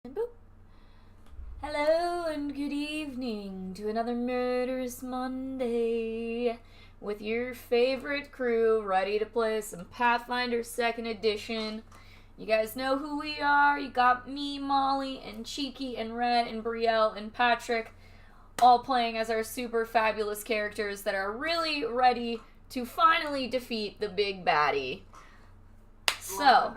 And boop. Hello and good evening to another Murderous Monday with your favorite crew ready to play some Pathfinder 2nd Edition. You guys know who we are. You got me, Molly, and Cheeky, and Red, and Brielle, and Patrick, all playing as our super fabulous characters that are really ready to finally defeat the big baddie. So,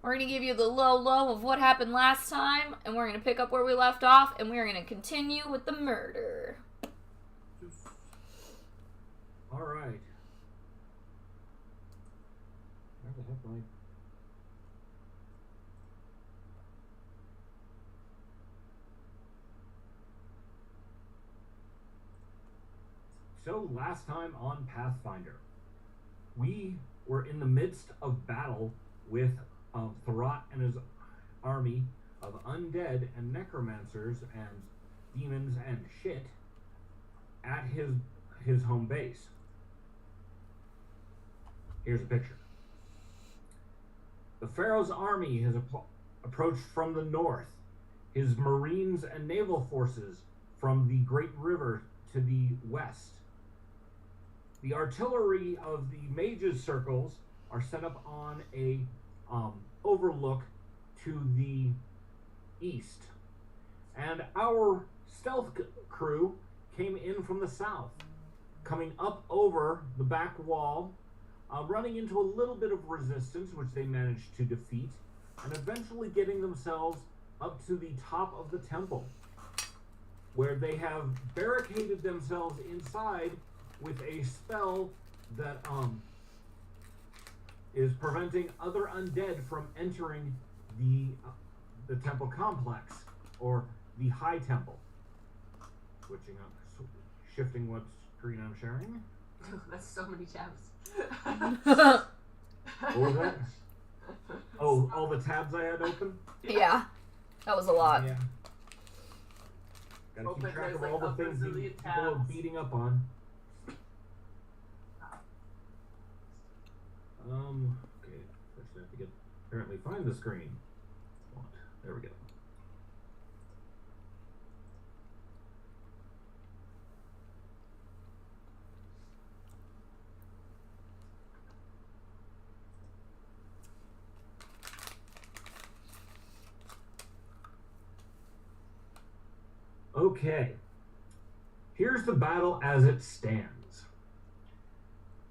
we're going to give you the low of what happened last time, and we're going to pick up where we left off, and we're going to continue with the murder. Alright. Where the heck am I? So, last time on Pathfinder, we were in the midst of battle with Thorat and his army of undead and necromancers and demons and shit at his home base. Here's a picture. The Pharaoh's army has approached from the north, his marines and naval forces from the Great River to the west. The artillery of the mages' circles are set up on a overlook to the east. And our stealth crew came in from the south, coming up over the back wall, running into a little bit of resistance, which they managed to defeat, and eventually getting themselves up to the top of the temple, where they have barricaded themselves inside with a spell that is preventing other undead from entering the temple complex, or the high temple. Switching up, shifting what screen I'm sharing. That's so many tabs. What was that? Oh, all the tabs I had open? Yeah, that was a lot. Yeah. Gotta Open, keep track there's of like all the a things bazillion people are tabs. beating up on. Okay, first I have to apparently find the screen. There we go. Okay, here's the battle as it stands.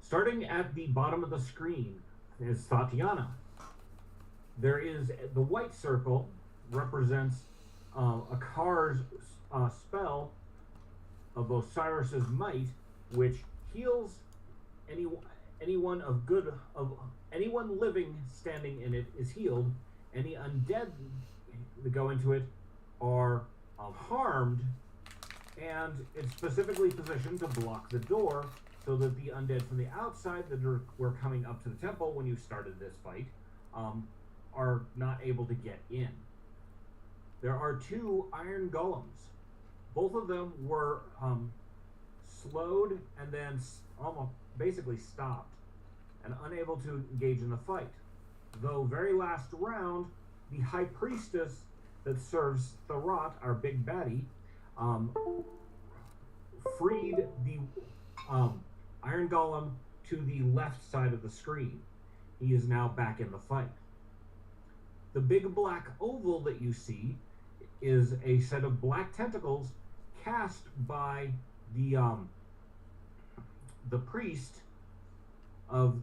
Starting at the bottom of the screen is Tatiana. There is the white circle represents a car's spell of Osiris's might, which heals anyone living standing in it is healed. Any undead that go into it are harmed, and it's specifically positioned to block the door so that the undead from the outside that were coming up to the temple when you started this fight are not able to get in. There are two iron golems. Both of them were slowed and then almost basically stopped and unable to engage in the fight. Though very last round, the high priestess that serves Thorat, our big baddie, freed the iron golem to the left side of the screen. He is now back in the fight. The big black oval that you see is a set of black tentacles cast by the priest of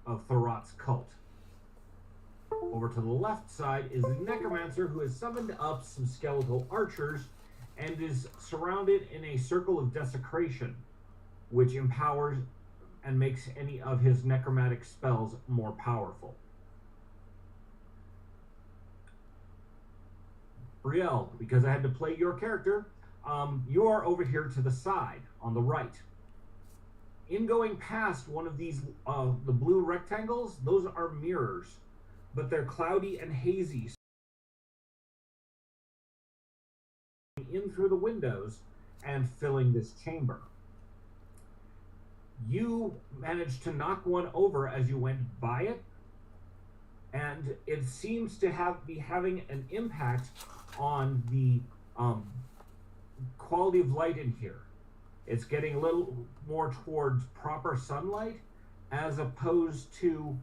Thorat's cult. Over to the left side is the necromancer, who has summoned up some skeletal archers and is surrounded in a circle of desecration, which empowers and makes any of his necromantic spells more powerful. Brielle, because I had to play your character, you are over here to the side, on the right. In going past one of these, the blue rectangles, those are mirrors, but they're cloudy and hazy. In through the windows and filling this chamber. You managed to knock one over as you went by it, and it seems to be having an impact on the quality of light in here. It's getting a little more towards proper sunlight as opposed to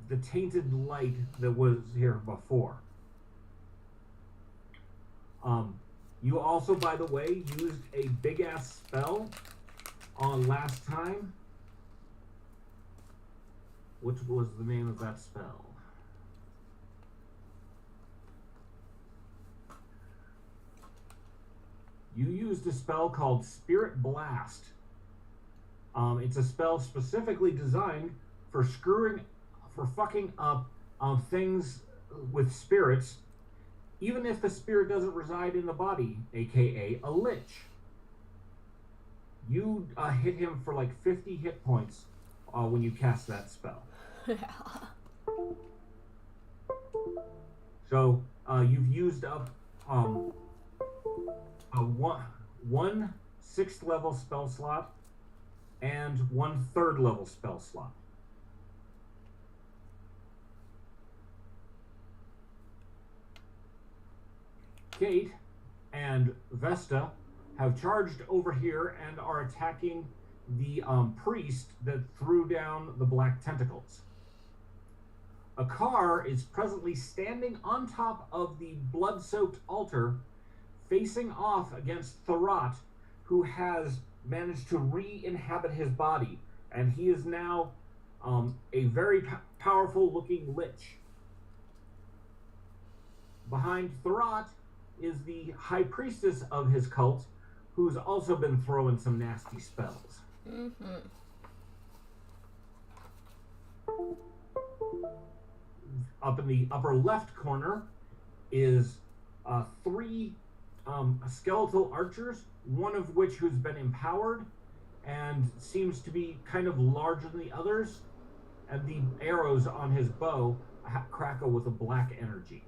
the tainted light that was here before. You also, by the way, used a big ass spell on last time. Which was the name of that spell? You used a spell called Spirit Blast. It's a spell specifically designed for fucking up things with spirits, even if the spirit doesn't reside in the body, aka a lich. You hit him for like 50 hit points when you cast that spell. So you've used up one 6th level spell slot and 1 3rd level spell slot. Kate and Vesta have charged over here and are attacking the priest that threw down the black tentacles. A car is presently standing on top of the blood-soaked altar, facing off against Thorat, who has managed to re-inhabit his body, and he is now a very powerful-looking lich. Behind Thorat is the high priestess of his cult, who's also been throwing some nasty spells. Mm-hmm. Up in the upper left corner is 3 skeletal archers, one of which who's been empowered and seems to be kind of larger than the others, and the arrows on his bow crackle with a black energy.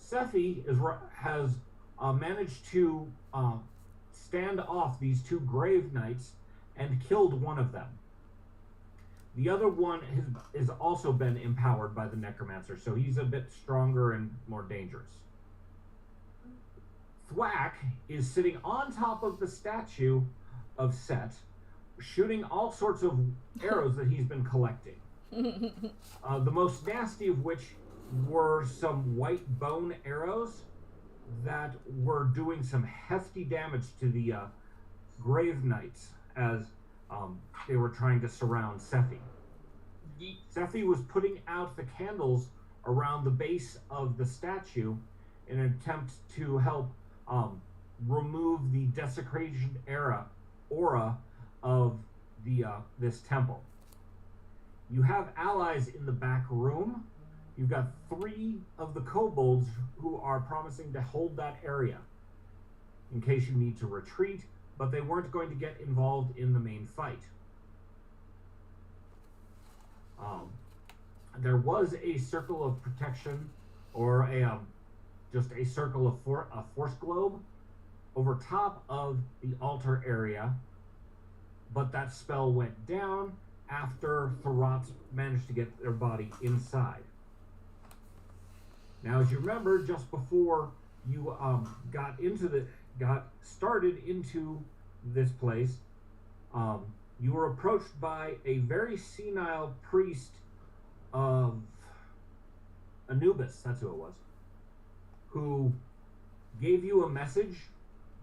Sephi has managed to stand off these 2 grave knights and killed one of them. The other one has also been empowered by the necromancer, so he's a bit stronger and more dangerous. Thwack is sitting on top of the statue of Set, shooting all sorts of arrows that he's been collecting. The most nasty of which were some white bone arrows that were doing some hefty damage to the grave knights as they were trying to surround Sephi. Sephi was putting out the candles around the base of the statue in an attempt to help remove the desecration aura of this temple. You have allies in the back room. You've got 3 of the kobolds who are promising to hold that area in case you need to retreat, but they weren't going to get involved in the main fight. There was a circle of protection, or just a circle of a force globe over top of the altar area, but that spell went down after Thorat managed to get their body inside. Now, as you remember, just before you got started into this place, you were approached by a very senile priest of Anubis, that's who it was, who gave you a message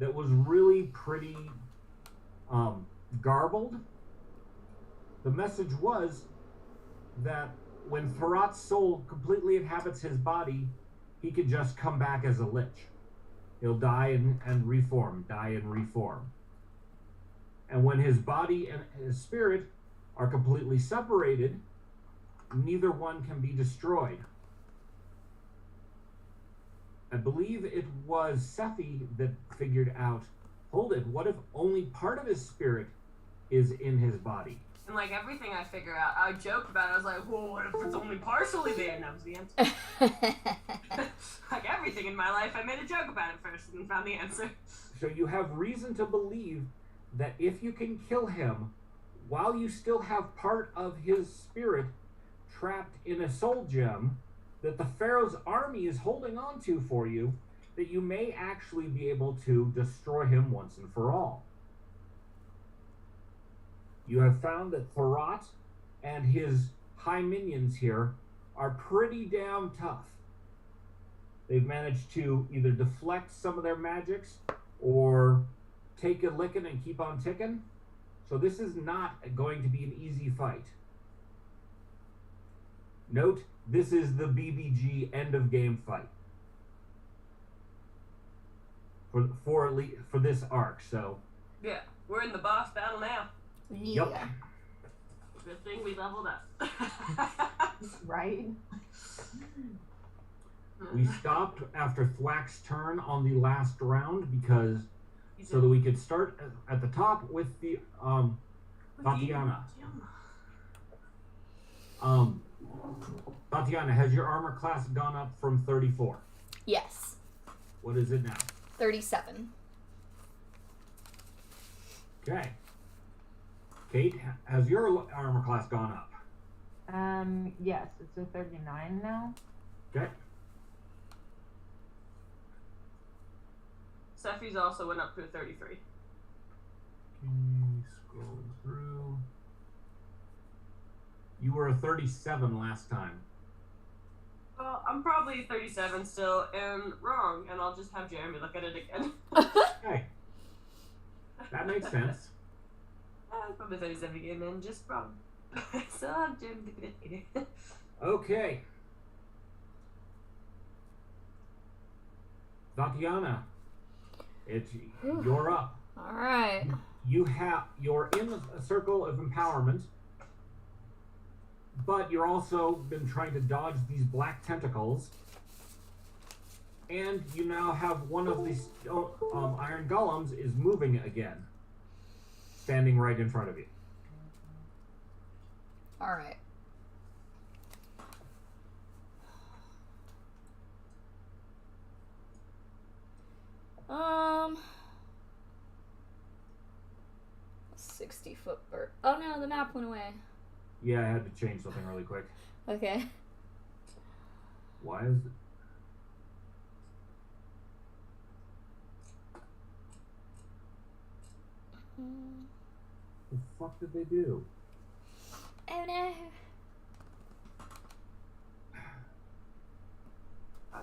that was really pretty garbled. The message was that when Thorat's soul completely inhabits his body, he can just come back as a lich. He'll die and reform, die and reform. And when his body and his spirit are completely separated, neither one can be destroyed. I believe it was Sephi that figured out, hold it, what if only part of his spirit is in his body? And like everything I figure out, I joked about it. I was like, well, what if it's only partially there? And that was the answer. Like everything in my life, I made a joke about it first and found the answer. So you have reason to believe that if you can kill him while you still have part of his spirit trapped in a soul gem that the Pharaoh's army is holding on to for you, that you may actually be able to destroy him once and for all. You have found that Thorat and his high minions here are pretty damn tough. They've managed to either deflect some of their magics or take a licking and keep on ticking. So this is not going to be an easy fight. Note, this is the BBG end of game fight for this arc. So Yeah, we're in the boss battle now. Yeah. Yep. Good thing we leveled up. Right? We stopped after Thwack's turn on the last round because so that we could start at the top with the Tatiana. Tatiana, has your armor class gone up from 34? Yes. What is it now? 37. Okay. Kate, has your armor class gone up? Yes, it's a 39 now. Okay. Seffi's also went up to a 33. Okay, scrolling through. You were a 37 last time. Well, I'm probably 37 still and wrong, and I'll just have Jeremy look at it again. Okay. That makes sense. Probably 37 again and just wrong. So I'll have Jeremy look at it later. Okay. Tatiana, you're up. All right. You're in a circle of empowerment, but you're also been trying to dodge these black tentacles, and you now have one of these iron golems is moving again, standing right in front of you. All right. Um, 60-foot bird. Oh no, the map went away. Yeah, I had to change something really quick. Okay. Why is it? The fuck did they do? Oh no.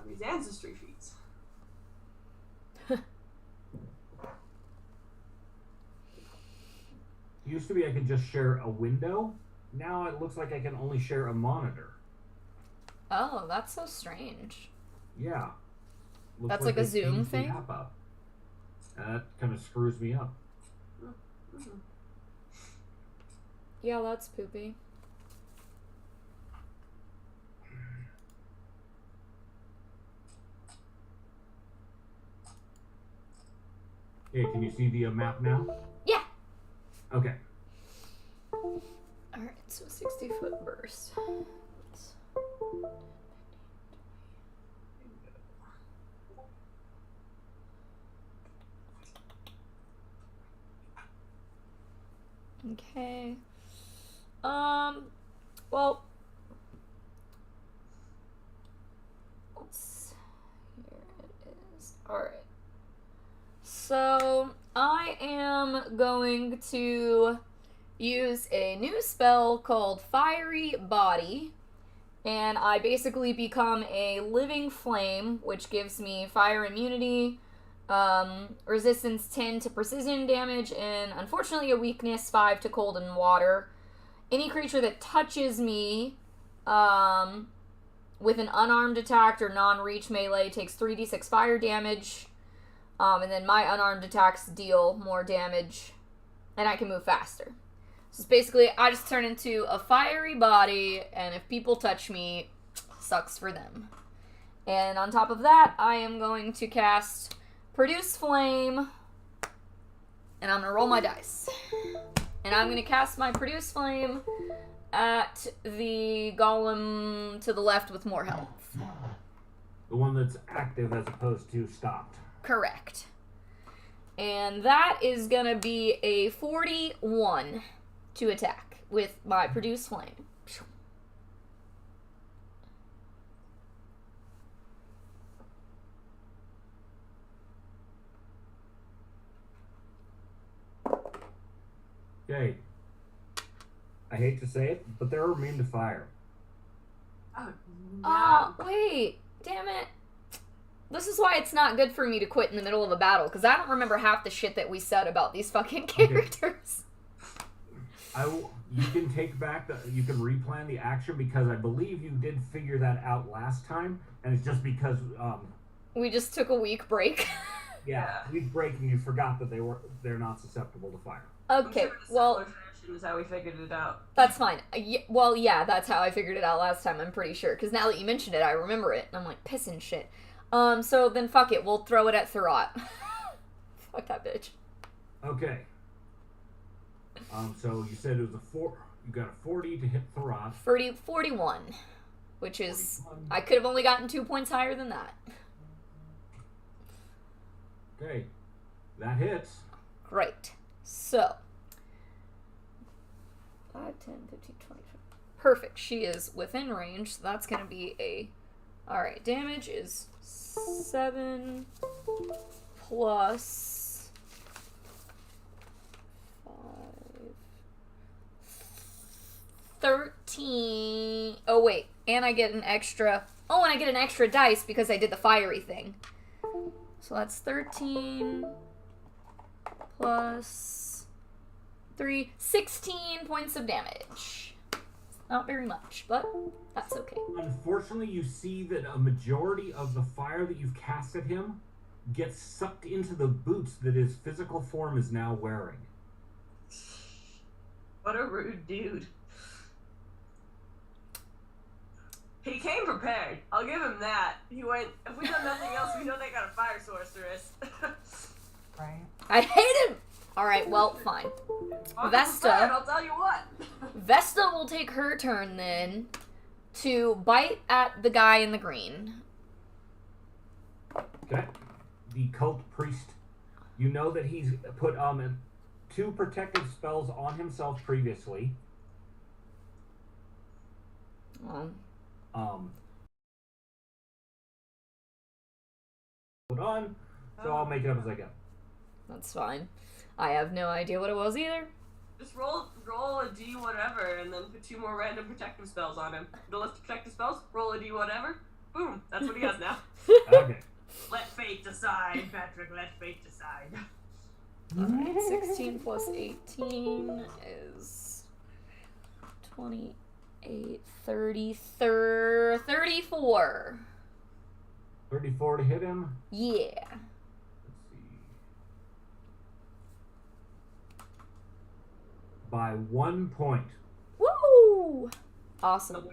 These ancestry feats. Used to be I could just share a window. Now it looks like I can only share a monitor. Oh, that's so strange. Yeah. Looks That's like a they Zoom changed the thing? app up. That kind of screws me up. Yeah, that's poopy. Hey, can you see the map now? Yeah. Okay. Alright, so 60-foot burst. Okay. Well, here it is. Alright. So, I am going to use a new spell called Fiery Body, and I basically become a living flame, which gives me fire immunity, resistance 10 to precision damage, and unfortunately a weakness 5 to cold and water. Any creature that touches me with an unarmed attack or non-reach melee takes 3d6 fire damage, and then my unarmed attacks deal more damage, and I can move faster. So it's basically, I just turn into a fiery body, and if people touch me, sucks for them. And on top of that, I am going to cast Produce Flame, and I'm going to roll my dice. And I'm going to cast my Produce Flame at the golem to the left with more health. The one that's active as opposed to stopped. Correct. And that is going to be a 41 to attack with my Produce Flame. Okay. I hate to say it, but they're immune to fire. Oh, no. Oh, wait. Damn it. This is why it's not good for me to quit in the middle of a battle, because I don't remember half the shit that we said about these fucking characters. You can take back you can replan the action because I believe you did figure that out last time, and it's just because We just took a week break. week break and you forgot that they're not susceptible to fire. Okay, I'm sure well, similar fashion is how we figured it out. that's fine. Well, yeah, that's how I figured it out last time, I'm pretty sure. Because now that you mentioned it, I remember it. And I'm like, pissing shit. So then fuck it. We'll throw it at Thurrott. Fuck that bitch. Okay. So you said it was you got a 40 to hit Thurrott. 41. Which is... 41. I could have only gotten 2 points higher than that. Okay. That hits. Great. So... 5, 10, 15, 20. Perfect. She is within range, so that's going to be a... Alright, damage is 7 plus 5... 13... Oh, wait. And I get an extra... Oh, and I get an extra dice because I did the fiery thing. So that's 13 plus 3... 16 points of damage. Not very much, but that's okay. Unfortunately, you see that a majority of the fire that you've cast at him gets sucked into the boots that his physical form is now wearing. What a rude dude. He came prepared. I'll give him that. He went, if we done nothing else, we know they got a fire sorceress. Right. I hate him! Alright, well, fine. I'm Vesta. prepared, I'll tell you what. Vesta will take her turn then to bite at the guy in the green. Okay. The cult priest. You know that he's put 2 protective spells on himself previously. Put on, so I'll make it up as I go. That's fine. I have no idea what it was either. Just roll a D whatever, and then put 2 more random protective spells on him. The list of protective spells, roll a D whatever, boom, that's what he has now. Okay. Let fate decide, Patrick, let fate decide. Alright, 16 plus 18 is 28, 30, 34. 34 to hit him. Yeah. Let's see. By 1 point. Woo! Awesome.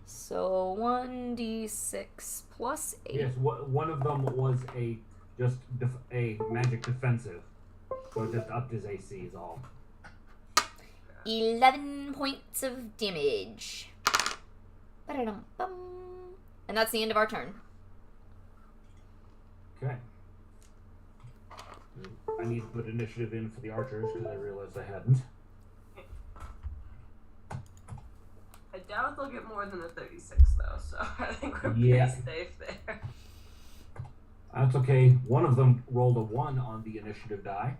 So 1d6 plus 8. Yes, one of them was a magic defensive, so it just upped his AC is all. 11 points of damage. Ba-da-dum-bum. And that's the end of our turn. Okay. I need to put initiative in for the archers because I realized I hadn't. I doubt they'll get more than a 36 though, so I think we're pretty safe there. That's okay. One of them rolled a 1 on the initiative die,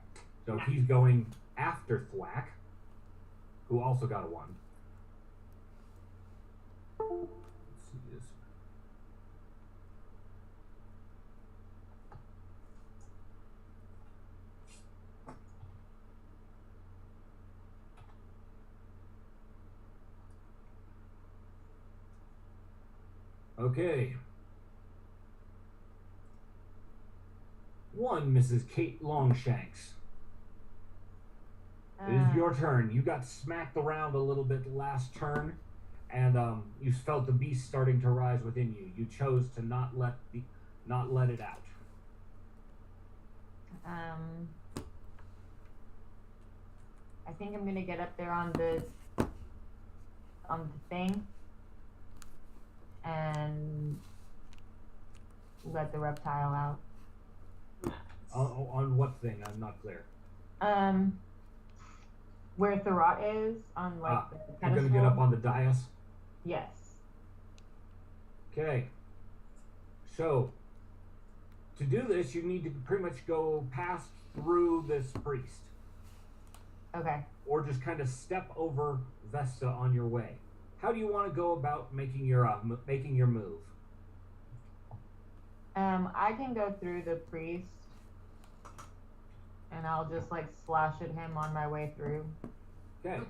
so he's going after Thwack, who also got a 1. Let's see this. Okay. 1, Mrs. Kate Longshanks. It is your turn. You got smacked around a little bit last turn, and you felt the beast starting to rise within you. You chose to not let it out. I think I'm gonna get up there on the thing and let the reptile out. On what thing? I'm not clear. Where Thurrott is on the You're pedestal. gonna get up on the dais. Yes. Okay. So, to do this, you need to pretty much go past through this priest. Okay. or just kind of step over Vesta on your way. How do you want to go about making your move? I can go through the priest, and I'll just like slash at him on my way through. Okay.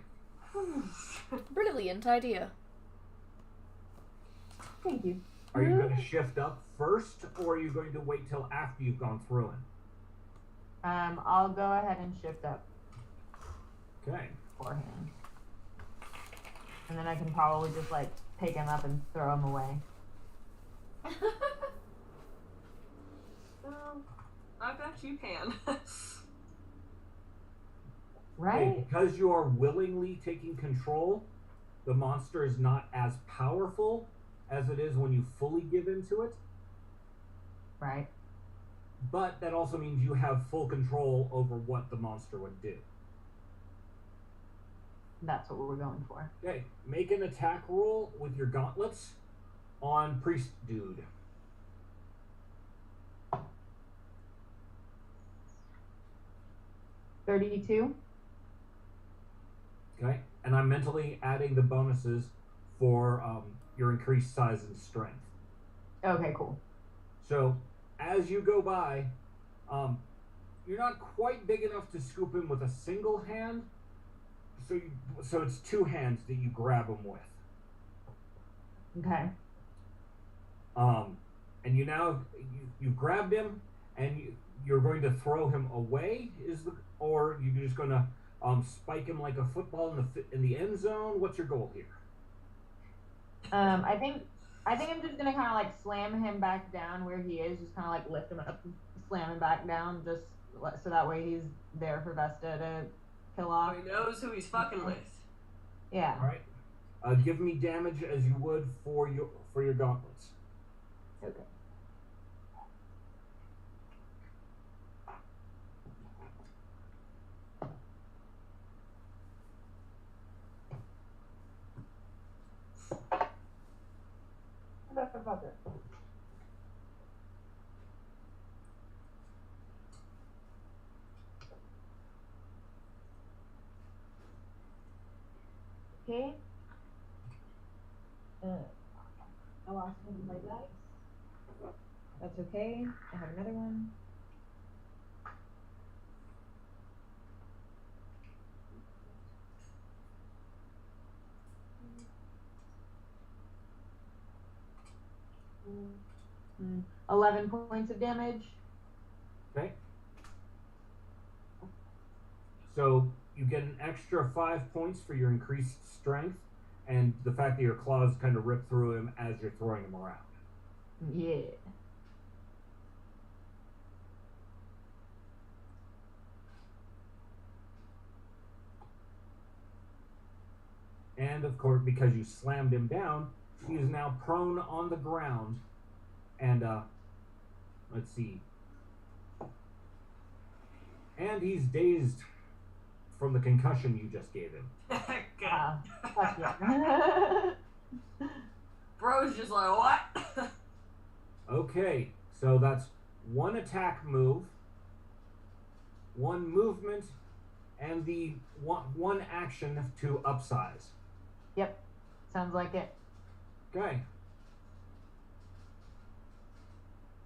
Brilliant idea. Thank you. Are you going to shift up first, or are you going to wait till after you've gone through him? I'll go ahead and shift up Okay. beforehand, and then I can probably just like pick him up and throw him away. I bet you can. Right? Okay, because you are willingly taking control, the monster is not as powerful as it is when you fully give into it. Right. But that also means you have full control over what the monster would do. That's what we're going for. Okay, make an attack roll with your gauntlets on Priest Dude. $32. Okay, and I'm mentally adding the bonuses for your increased size and strength. Okay, cool. So as you go by, you're not quite big enough to scoop him with a single hand. So it's two hands that you grab him with. Okay. And you've grabbed him, and you're going to throw him away, or you're just going to spike him like a football in the end zone. What's your goal here? I think I'm just gonna kind of like slam him back down where he is, just kind of like lift him up, slam him back down, just so that way he's there for Vesta to kill off. He knows who he's fucking with. Yeah. All right. Give me damage as you would for your gauntlets. Okay. Okay. I lost one of my dice. That's okay. I have another one. Mm. 11 points of damage. Okay. So you get an extra 5 points for your increased strength, and the fact that your claws kind of rip through him as you're throwing him around. Yeah. And of course, because you slammed him down, he is now prone on the ground. And let's see. And he's dazed from the concussion you just gave him. God. Fuck yeah. Bro's just like, what? Okay, so that's one attack move, one movement, and the one action to upsize. Yep. Sounds like it. Okay.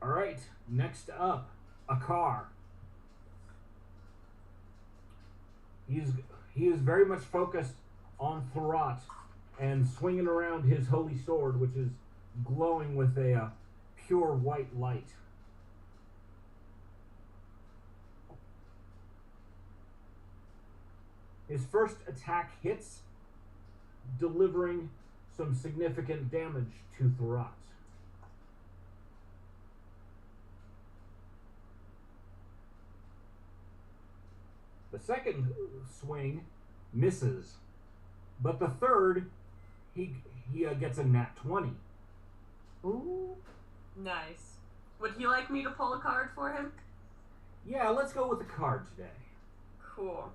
All right. Next up, a car. He is very much focused on Thorat and swinging around his holy sword, which is glowing with a pure white light. His first attack hits, delivering some significant damage to Thorat. The second swing misses, but the third, he gets a nat 20. Ooh. Nice. Would he like me to pull a card for him? Yeah, let's go with a card today. Cool.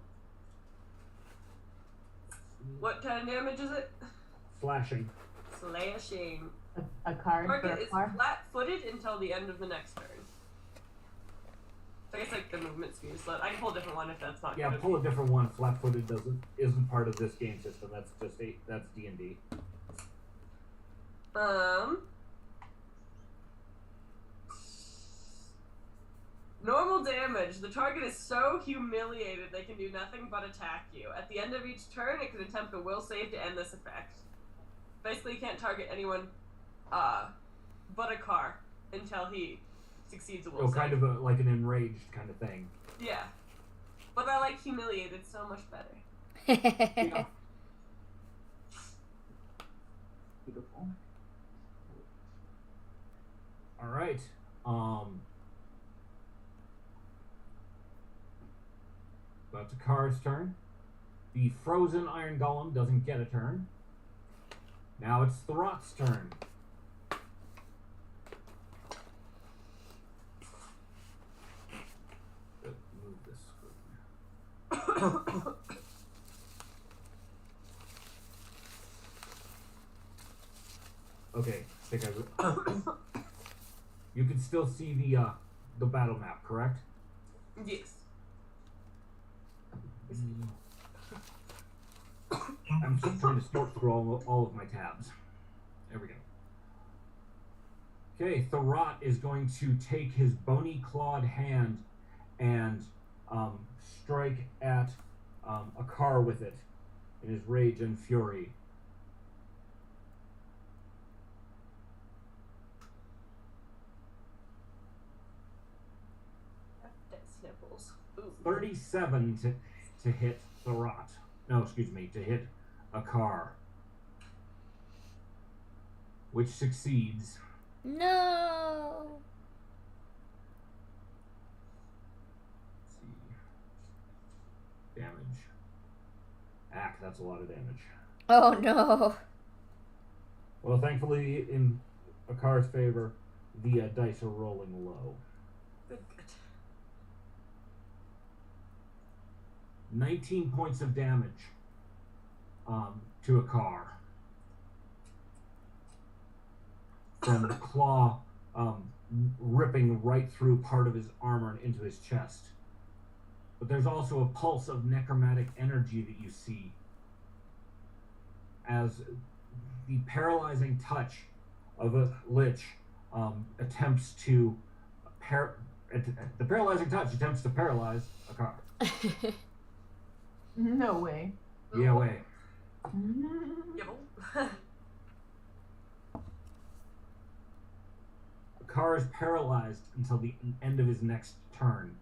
What kind of damage is it? Slashing. Slashing. A card for Target a is car? flat-footed until the end of the next turn. I guess like the movement speed is slow. I can pull a different one if that's not Yeah, good. pull a different one. Flat-footed isn't part of this game system. That's just that's D&D. Normal damage. The target is so humiliated they can do nothing but attack you. At the end of each turn, it can attempt a will save to end this effect. Basically, you can't target anyone but a car until he succeeds a will save. Kind of like an enraged kind of thing. Yeah. But I like humiliated so much better. Yeah. Beautiful. All right. That's a card's turn. The frozen iron golem doesn't get a turn. Now it's Throt's turn. Move this. Okay, I think you can still see the battle map, correct? Yes. I'm just trying to sort through all of my tabs. There we go. Okay, Throt is going to take his bony clawed hand and strike at a car with it in his rage and fury. Sniffles. Ooh. 37 to hit Throt. No, excuse me, to hit a car. Which succeeds. No. Let's see. Damage. That's a lot of damage. Oh no. Well, thankfully, in a car's favor, the dice are rolling low. Good. 19 points of damage to a car. From the claw ripping right through part of his armor and into his chest. But there's also a pulse of necromantic energy that you see as the paralyzing touch of a lich attempts to paralyze a car. No way. Yeah, way. Yep. The car is paralyzed until the end of his next turn.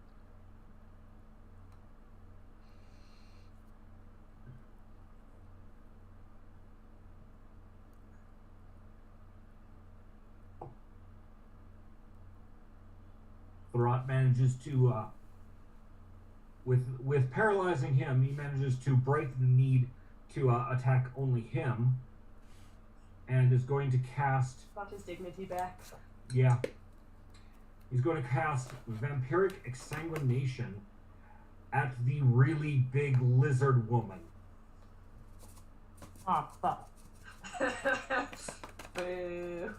Throt manages to, with paralyzing him, he manages to break the need to attack only him, and is going to cast. Got his dignity back. Yeah. He's going to cast Vampiric Exsanguination at the really big lizard woman. Oh, fuck. Boo.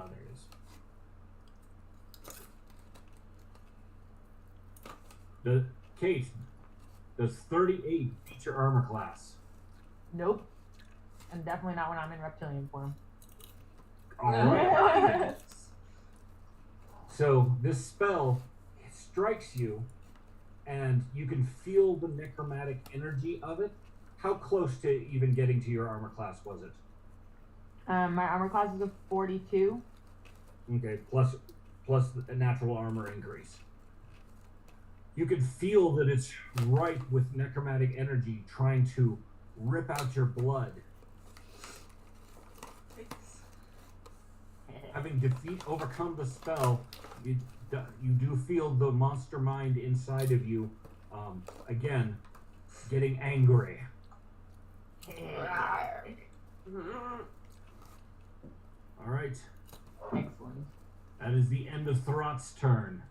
Oh, there it is. Kate, does 38 beat your armor class? Nope. And definitely not when I'm in reptilian form. Alright. So this spell strikes you, and you can feel the necromantic energy of it. How close to even getting to your armor class was it? My armor class is a 42. Okay, plus a natural armor increase. You can feel that it's ripe with necromantic energy trying to rip out your blood. having overcome the spell, you do feel the monster mind inside of you, again, getting angry. All right. Excellent. That is the end of Throt's turn.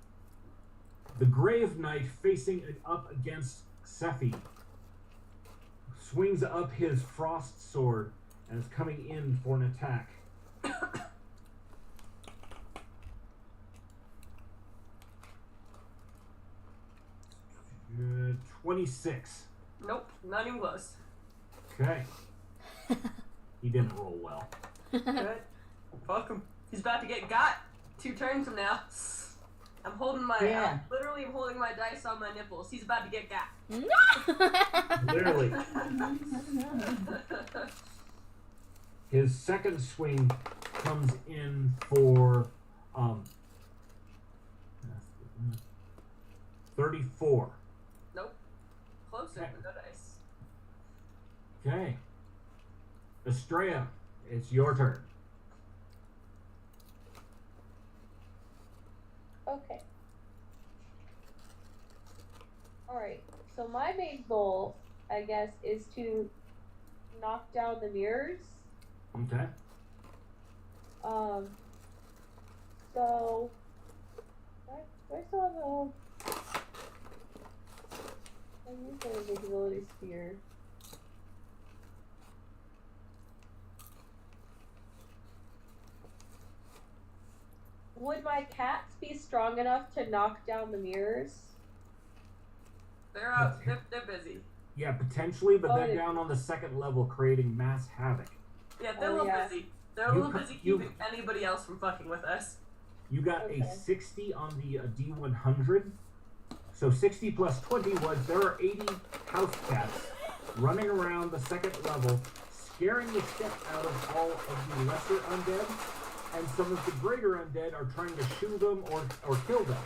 The Grave Knight, facing up against Sephi, swings up his frost sword and is coming in for an attack. 26. Nope, not even close. Okay. He didn't roll well. Good. Fuck him. He's about to get got 2 turns from now. I'm holding my, literally I'm holding my dice on my nipples. He's about to get got. Literally. His second swing comes in for 34. Nope. Closer, Okay. but no dice. Okay. Estrella, it's your turn. Okay. Alright, so my main goal, I guess, is to knock down the mirrors. Okay. So do I still have the whole I use the invisibility sphere. Would my cats be strong enough to knock down the mirrors? They're out. They're busy. Yeah, potentially, but Oh, they're yeah. down on the second level creating mass havoc. Yeah, they're a Oh, little yeah. busy. They're a little busy keeping anybody else from fucking with us. You got Okay. a 60 on the D100. So 60 plus 20 was there are 80 house cats running around the second level, scaring the shit out of all of the lesser undead, and some of the greater undead are trying to shoo them or kill them.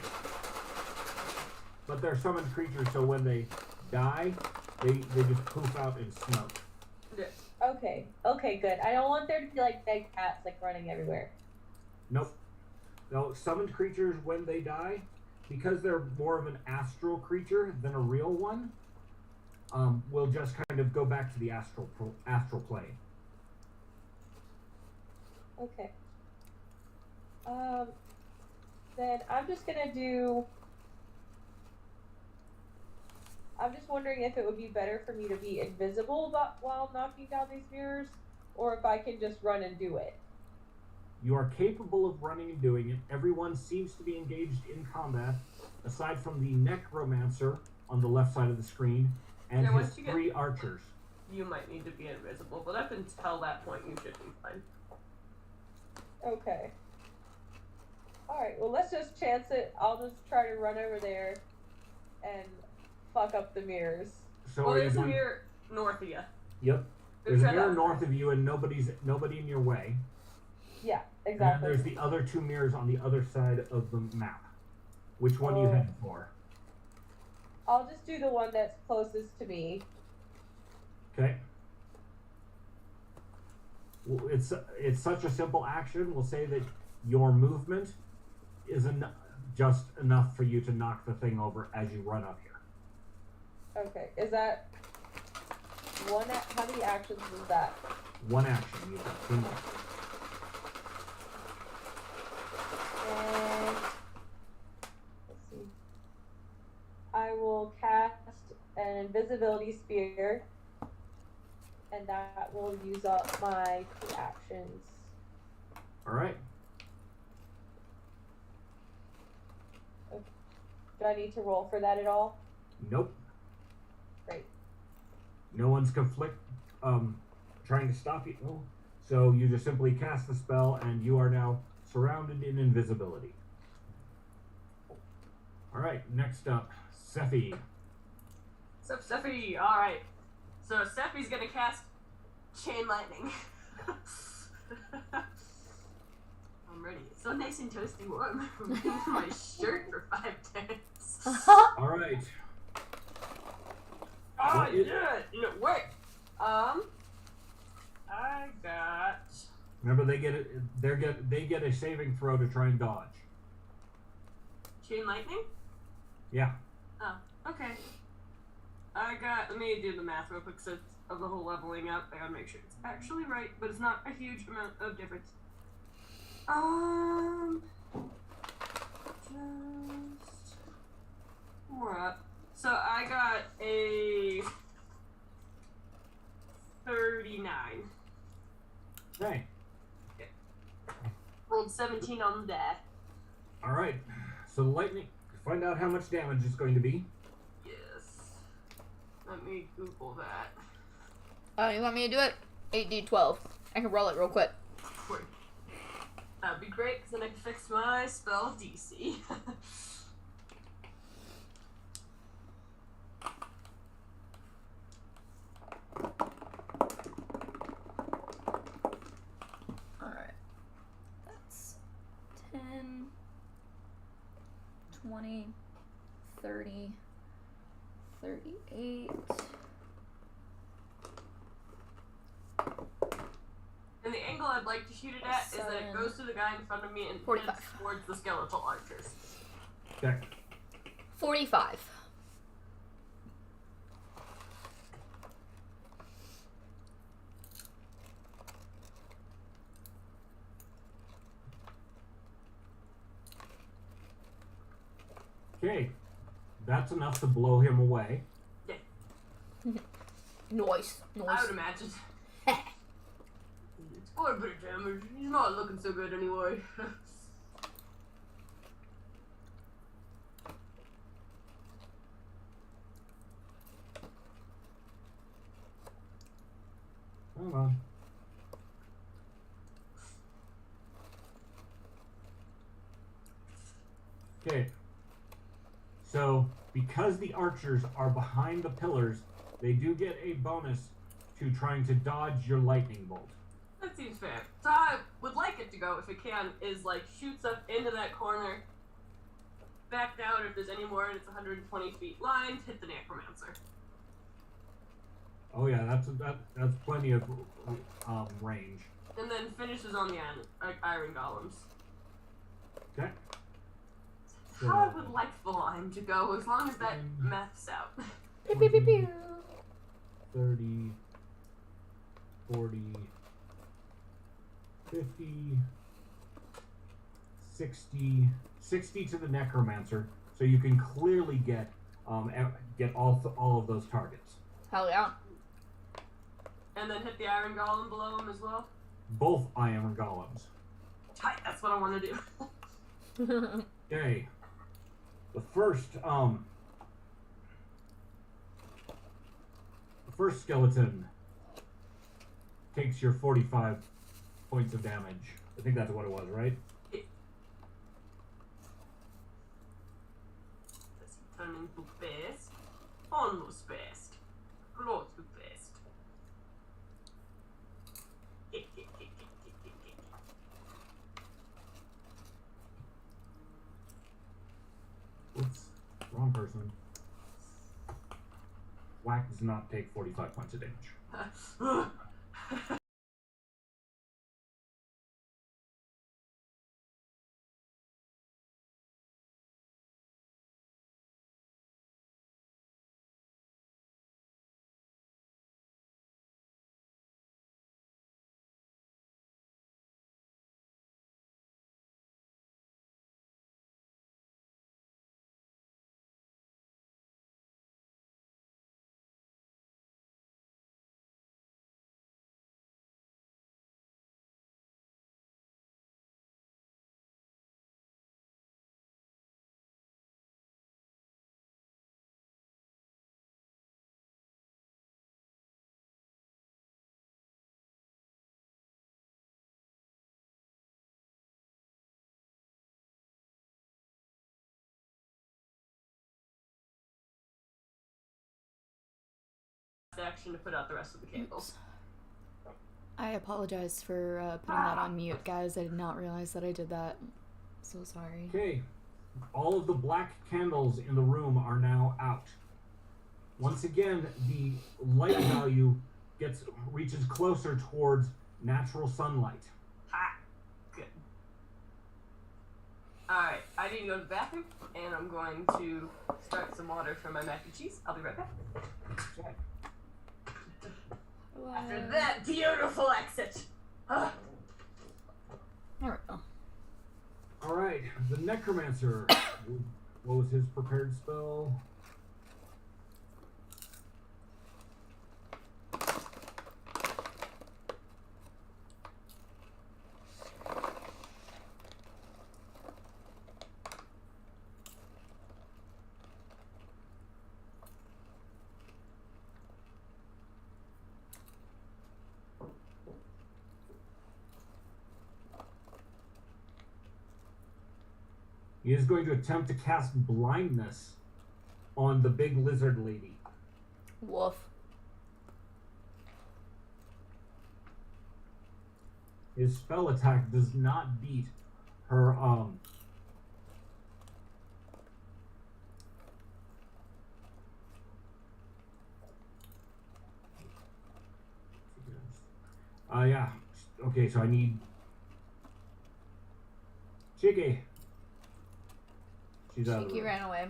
But they're summoned creatures, so when they die, they just poof out in smoke. Yeah. Okay, good. I don't want there to be like dead cats like running everywhere. Nope. No, summoned creatures, when they die, because they're more of an astral creature than a real one, will just kind of go back to the astral plane. Okay. Then I'm just wondering if it would be better for me to be invisible while knocking down these mirrors, or if I can just run and do it. You are capable of running and doing it. Everyone seems to be engaged in combat, aside from the necromancer on the left side of the screen and Yeah, his once you get- 3 archers. You might need to be invisible, but up until that point, you should be fine. Okay. Alright, well let's just chance it. I'll just try to run over there and fuck up the mirrors. So Well, are you there's a going- mirror north of you. Yep. There's a mirror north of you, and nobody in your way. Yeah, And then exactly. there's the other 2 mirrors on the other side of the map. Which one are you Oh. heading for? I'll just do the one that's closest to me. Okay. Well, it's such a simple action. We'll say that your movement is just enough for you to knock the thing over as you run up here. Okay, is that one? How many actions is that? One action. You've got 2 more. And let's see. I will cast an invisibility sphere, and that will use up my 2 actions. All right. Do I need to roll for that at all? Nope. Great. No one's trying to stop you. Oh. So you just simply cast the spell, and you are now surrounded in invisibility. All right. Next up, Sephi. So Sephi, alright. So Sephi's gonna cast Chain Lightning. I'm ready. It's so nice and toasty warm. I'm wearing my shirt for 5 days. All right. Oh What is- yeah, it worked. I got Remember, they get a saving throw to try and dodge. Chain lightning? Yeah. Oh, okay. Let me do the math real quick so of the whole leveling up. I gotta make sure it's actually right, but it's not a huge amount of difference. Just more up. So I got a 39. Okay. Rolled 17 on that. All right. So lightning. Find out how much damage it's going to be. Yes. Let me Google that. You want me to do it? 8d12. I can roll it real quick. Wait. That'd be great, because then I can fix my spell DC. Alright. That's 10, 20, 30, 38. And the angle I'd like to shoot it at is that it 7, goes to the guy in front of me and 45. heads towards the skeletal archers. Okay. 45. Okay. That's enough to blow him away. Yeah, Nice. I would imagine. It's quite a bit of damage. He's not looking so good anyway. Hold on. Okay. So, because the archers are behind the pillars, they do get a bonus to trying to dodge your lightning bolt. That seems fair. So I would like it to go, if it can, is like shoots up into that corner, back down if there's any more, and it's 120 feet lined, hit the necromancer. Oh yeah, that's plenty of range. And then finishes on the iron golems. Okay. How I would like the line to go, as long as that maths out. Pew, pew, pew, pew. 30, 40, 50, 60 to the necromancer, so you can clearly get all of those targets. Hell yeah. And then hit the iron golem below him as well. Both iron golems. Tight, that's what I want to do. Okay. The first skeleton takes your 45 points of damage. I think that's what it was, right? Does he turn into beast? Almost beast. Close to beast. Oops, wrong person. Whack does not take 45 points of damage. Action to put out the rest of the candles. I apologize for putting that on mute, guys. I did not realize that I did that. So sorry. Okay. All of the black candles in the room are now out. Once again, the light value reaches closer towards natural sunlight. I need to go to the bathroom, and I'm going to start some water for my mac and cheese. I'll be right back. After that beautiful exit. There we go. All right, the necromancer. What was his prepared spell? He is going to attempt to cast blindness on the big lizard lady. Woof. His spell attack does not beat her yeah. Okay, so I need Chicky. She's out of the Cheeky room. ran away.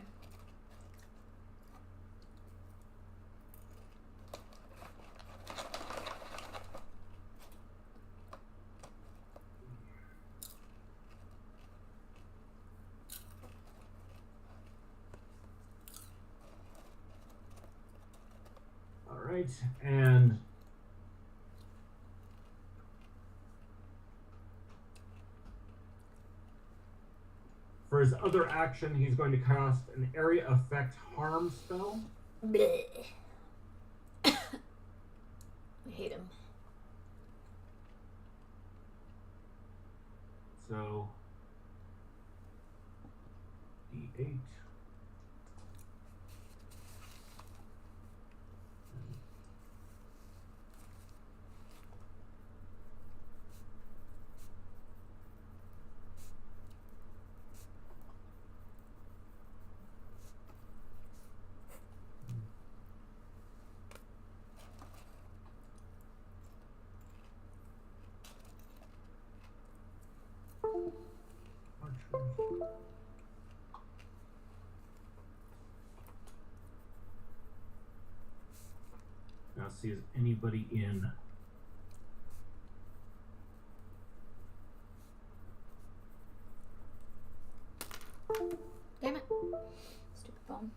All right, and for his other action, he's going to cast an area effect harm spell. Bleh. I hate him. So, D8. Now see, is anybody in? Damn it. Stupid phone.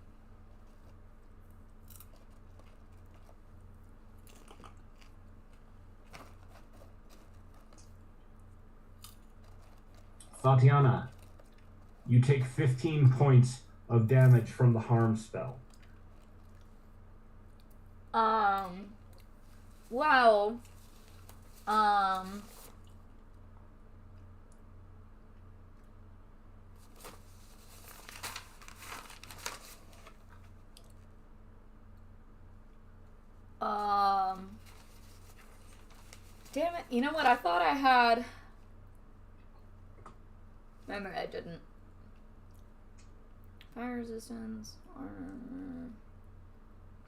Tatiana, you take 15 points of damage from the harm spell. Wow. Damn it. You know what? I thought I had. Remember, I didn't. Fire resistance, armor,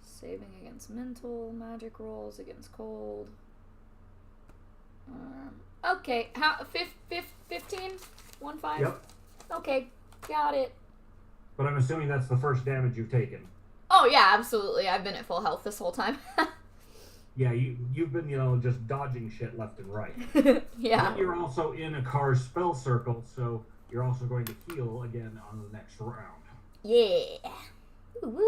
saving against mental, magic rolls against cold. Okay, how 15? 1-5? Yep. Okay, got it. But I'm assuming that's the first damage you've taken. Oh yeah, absolutely. I've been at full health this whole time. Yeah, you've been, just dodging shit left and right. Yeah. But you're also in a car's spell circle, so you're also going to heal again on the next round. Yeah. Woo.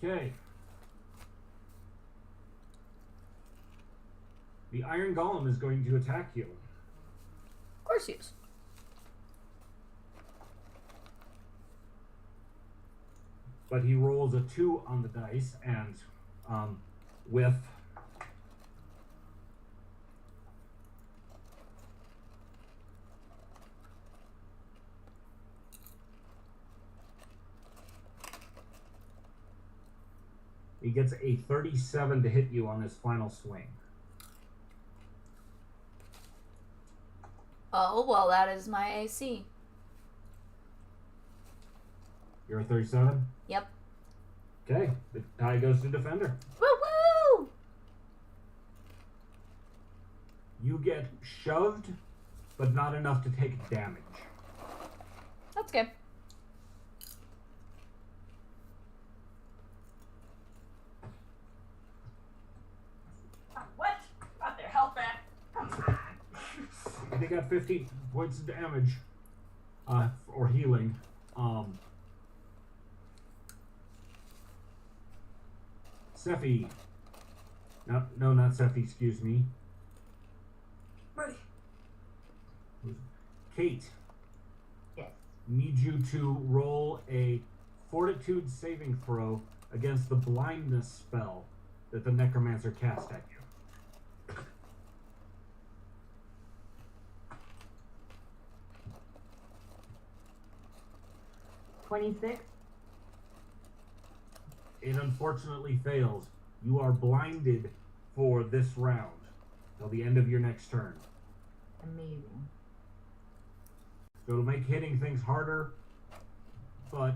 Okay. The Iron Golem is going to attack you. Of course he is. But he rolls a 2 on the dice, and with he gets a 37 to hit you on his final swing. Oh, well, that is my AC. You're a 37? Yep. Okay, the tie goes to Defender. Woo woo! You get shoved but not enough to take damage. That's good. What? Got their health back. They got 15 points of damage, or healing. Sephi. No, not Sephi. Excuse me. Ready. Kate. Yes. Need you to roll a fortitude saving throw against the blindness spell that the necromancer cast at you. $26. It unfortunately fails. You are blinded for this round till the end of your next turn. Amazing. So it'll make hitting things harder, but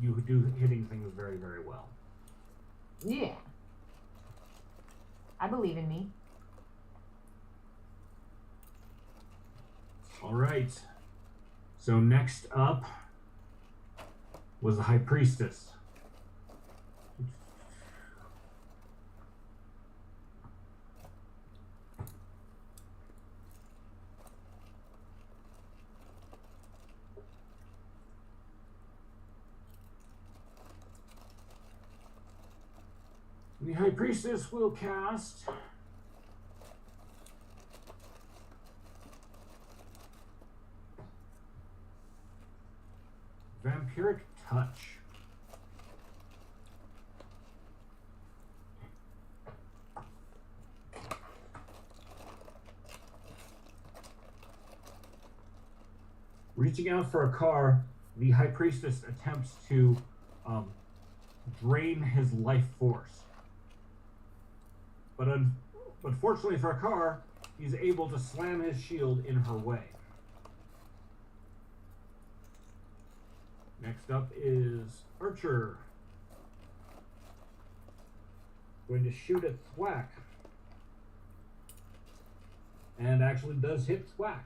you do hitting things very, very well. Yeah. I believe in me. All right. So next up was the High Priestess. The High Priestess will cast Vampiric Touch. Reaching out for a car, the High Priestess attempts to drain his life force. But fortunately for a car, he's able to slam his shield in her way. Next up is Archer. Going to shoot at Thwack. And actually does hit Thwack.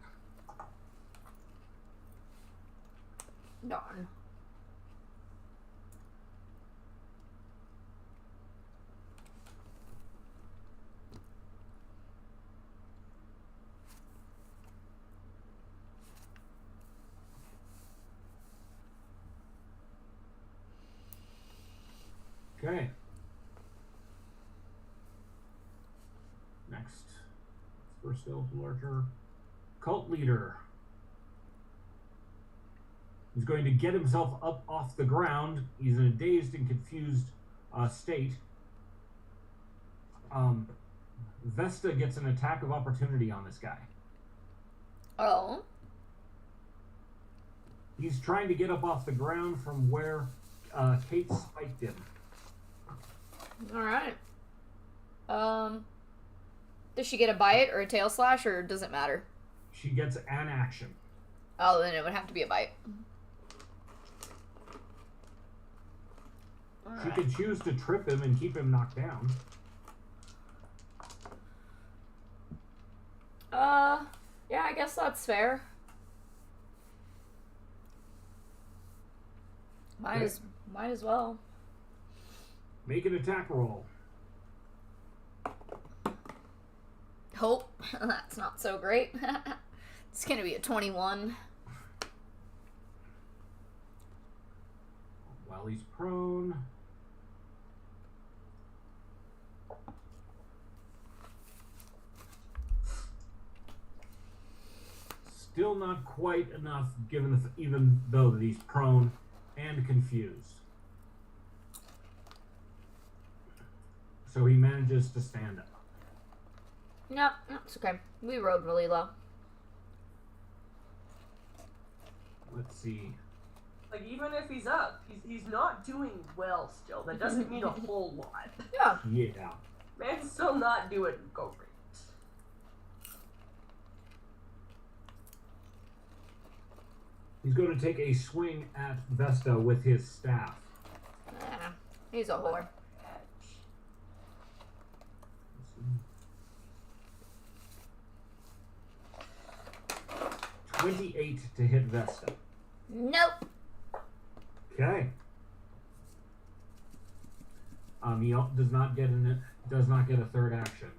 Darn. Okay. Next. First skeletal archer. Cult leader. He's going to get himself up off the ground. He's in a dazed and confused state. Vesta gets an attack of opportunity on this guy. Oh. He's trying to get up off the ground from where Kate spiked him. Alright. Does she get a bite or a tail slash, or does it matter? She gets an action. Oh, then it would have to be a bite. She could choose to trip him and keep him knocked down. Yeah, I guess that's fair. Might as well. Make an attack roll. Hope. That's not so great. It's gonna be a 21. While he's prone. Still not quite enough, even though that he's prone and confused. So he manages to stand up. No, it's okay. We rode really low. Let's see. Like, even if he's up, he's not doing well still. That doesn't mean a whole lot. Yeah. Yeah. Man's still not doing great. He's going to take a swing at Vesta with his staff. He's a whore. 28 to hit Vesta. Nope. Okay. He does not get a third action.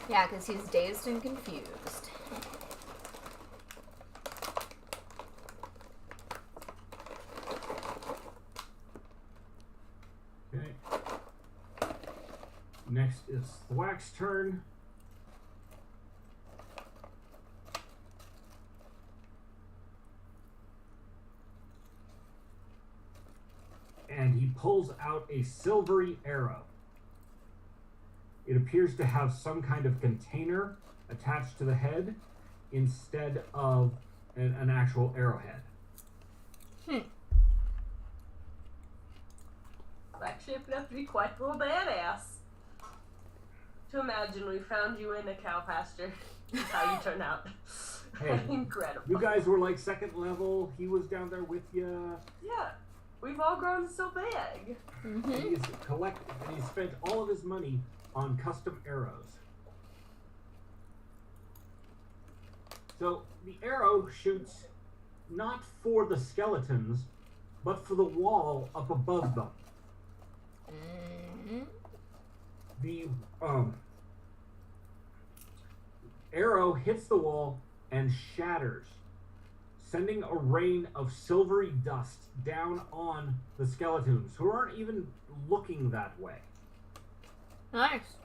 Yeah, because he's dazed and confused. Okay. Next is Thwack's turn. And he pulls out a silvery arrow. It appears to have some kind of container attached to the head instead of an actual arrowhead. That's shaping up to be quite a little badass. To imagine we found you in a cow pasture. That's how you turn out. Hey, Incredible. you guys were like second level. He was down there with you. Yeah. We've all grown so big. Mm-hmm. He's collected, and he spent all of his money on custom arrows. So the arrow shoots not for the skeletons, but for the wall up above them. Mm-hmm. The arrow hits the wall and shatters, sending a rain of silvery dust down on the skeletons, who aren't even looking that way. Nice.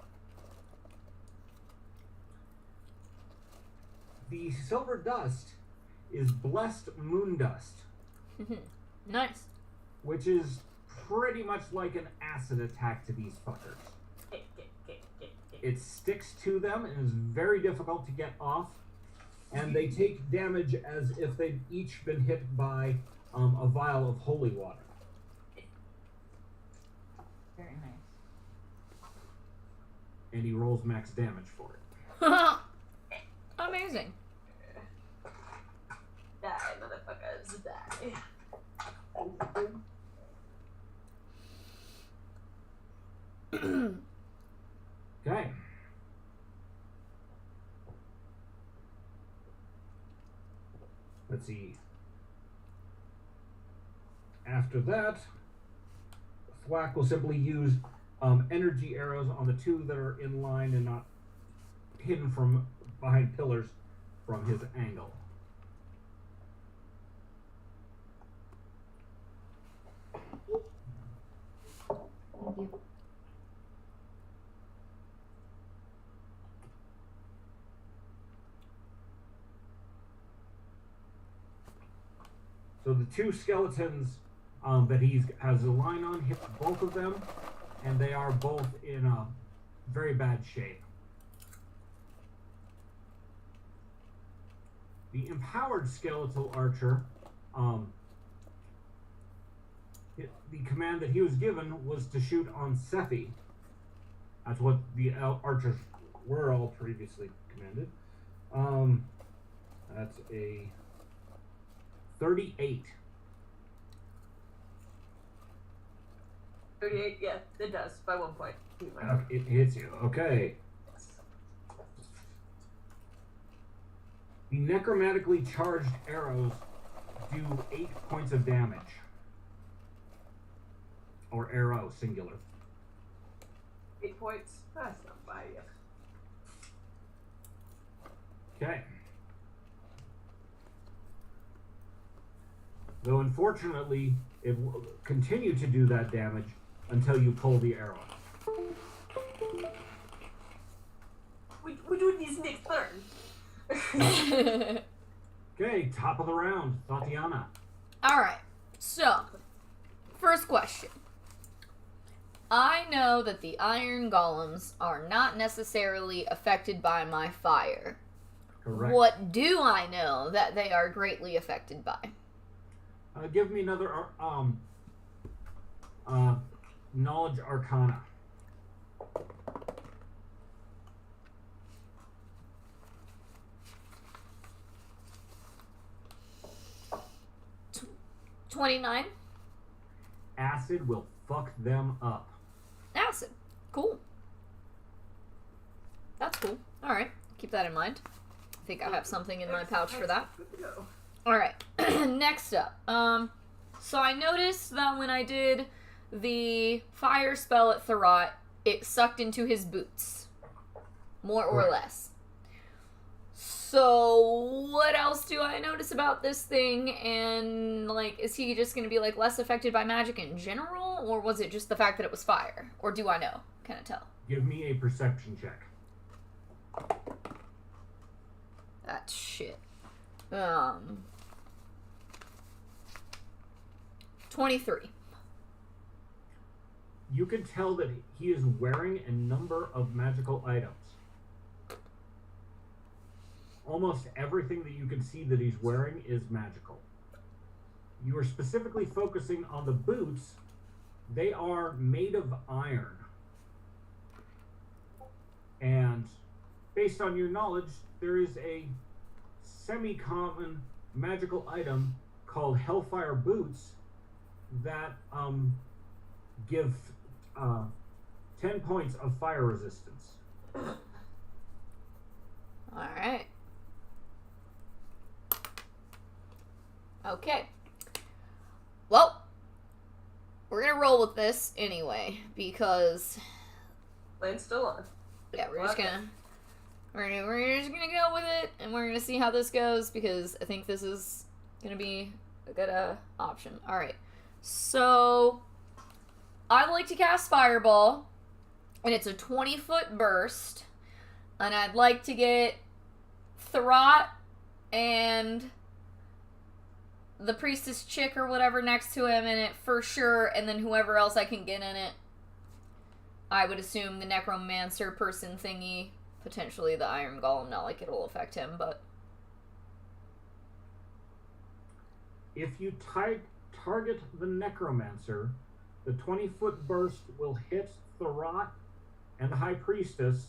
The silver dust is blessed moon dust, Nice. which is pretty much like an acid attack to these fuckers. It sticks to them and is very difficult to get off, and they take damage as if they'd each been hit by a vial of holy water. Very nice. And he rolls max damage for it. Amazing. Die, motherfuckers, die. Okay. Let's see. After that, Thwack will simply use energy arrows on the two that are in line and not hidden from behind pillars from his angle. Thank you. So the two skeletons that he has a line on hits both of them, and they are both in very bad shape. The empowered skeletal archer, the command that he was given was to shoot on Sephi. That's what the archers were all previously commanded. That's a 38. 38, yeah, it does, by 1 point. It hits you. Okay. The necromantically charged arrows do 8 points of damage. Or arrow, singular. 8 points? That's not bad yet. Okay. Though unfortunately, it will continue to do that damage until you pull the arrow. We do this next turn. Okay, top of the round, Tatiana. Alright, so, first question. I know that the iron golems are not necessarily affected by my fire. Correct. What do I know that they are greatly affected by? Give me another knowledge arcana. Tw 29. Acid will fuck them up. Acid. Cool. That's cool. Alright. Keep that in mind. I think I have something in my pouch for that. Good to go. Alright, next up. So I noticed that when I did the fire spell at Thurrott, it sucked into his boots. More or Right. less. So what else do I notice about this thing? And, like, is he just going to be, like, less affected by magic in general? Or was it just the fact that it was fire? Or do I know? Can I tell? Give me a perception check. That's shit. 23. You can tell that he is wearing a number of magical items. Almost everything that you can see that he's wearing is magical. You are specifically focusing on the boots. They are made of iron. And based on your knowledge, there is a semi-common magical item called Hellfire Boots that give 10 points of fire resistance. Alright. Okay. Well, we're gonna roll with this anyway, because Lane's still on. yeah, we're just Okay. gonna go with it, and we're gonna see how this goes, because I think this is gonna be a good option. Alright. So I'd like to cast Fireball, and it's a 20-foot burst, and I'd like to get Thurrott and the priestess chick or whatever next to him in it for sure, and then whoever else I can get in it. I would assume the necromancer person thingy, potentially the iron golem, not like it'll affect him, but If you target the necromancer, the 20-foot burst will hit Thurrott and the high priestess,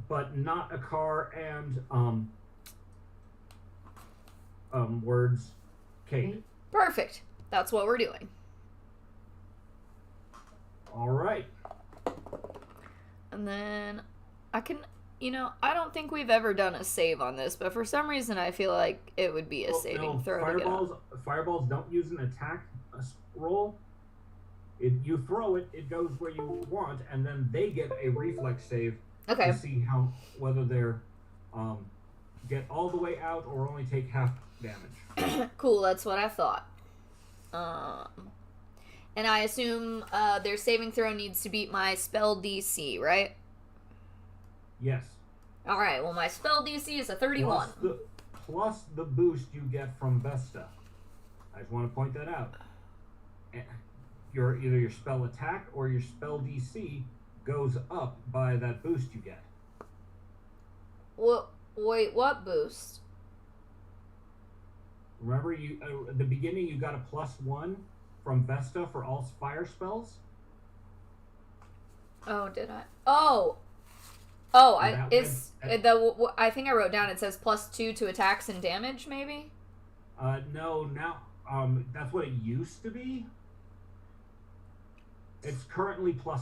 but not Akar and words Kate. perfect. That's what we're doing. All right. And then I can, I don't think we've ever done a save on this, but for some reason I feel like it would be a saving throw to get up. Fireballs don't use an attack roll. You throw it, it goes where you want, and then they get a reflex save Okay. to see whether they're get all the way out or only take half damage. Cool, that's what I thought. And I assume their saving throw needs to beat my spell DC, right? Yes. Alright, well my spell DC is a 31. Plus the boost you get from Vesta. I just want to point that out. Either your spell attack or your spell DC goes up by that boost you get. Wait, what boost? Remember, at the beginning you got a +1 from Vesta for all fire spells. Oh, did I? I think I wrote down it says +2 to attacks and damage, maybe? No, now that's what it used to be. It's currently +5.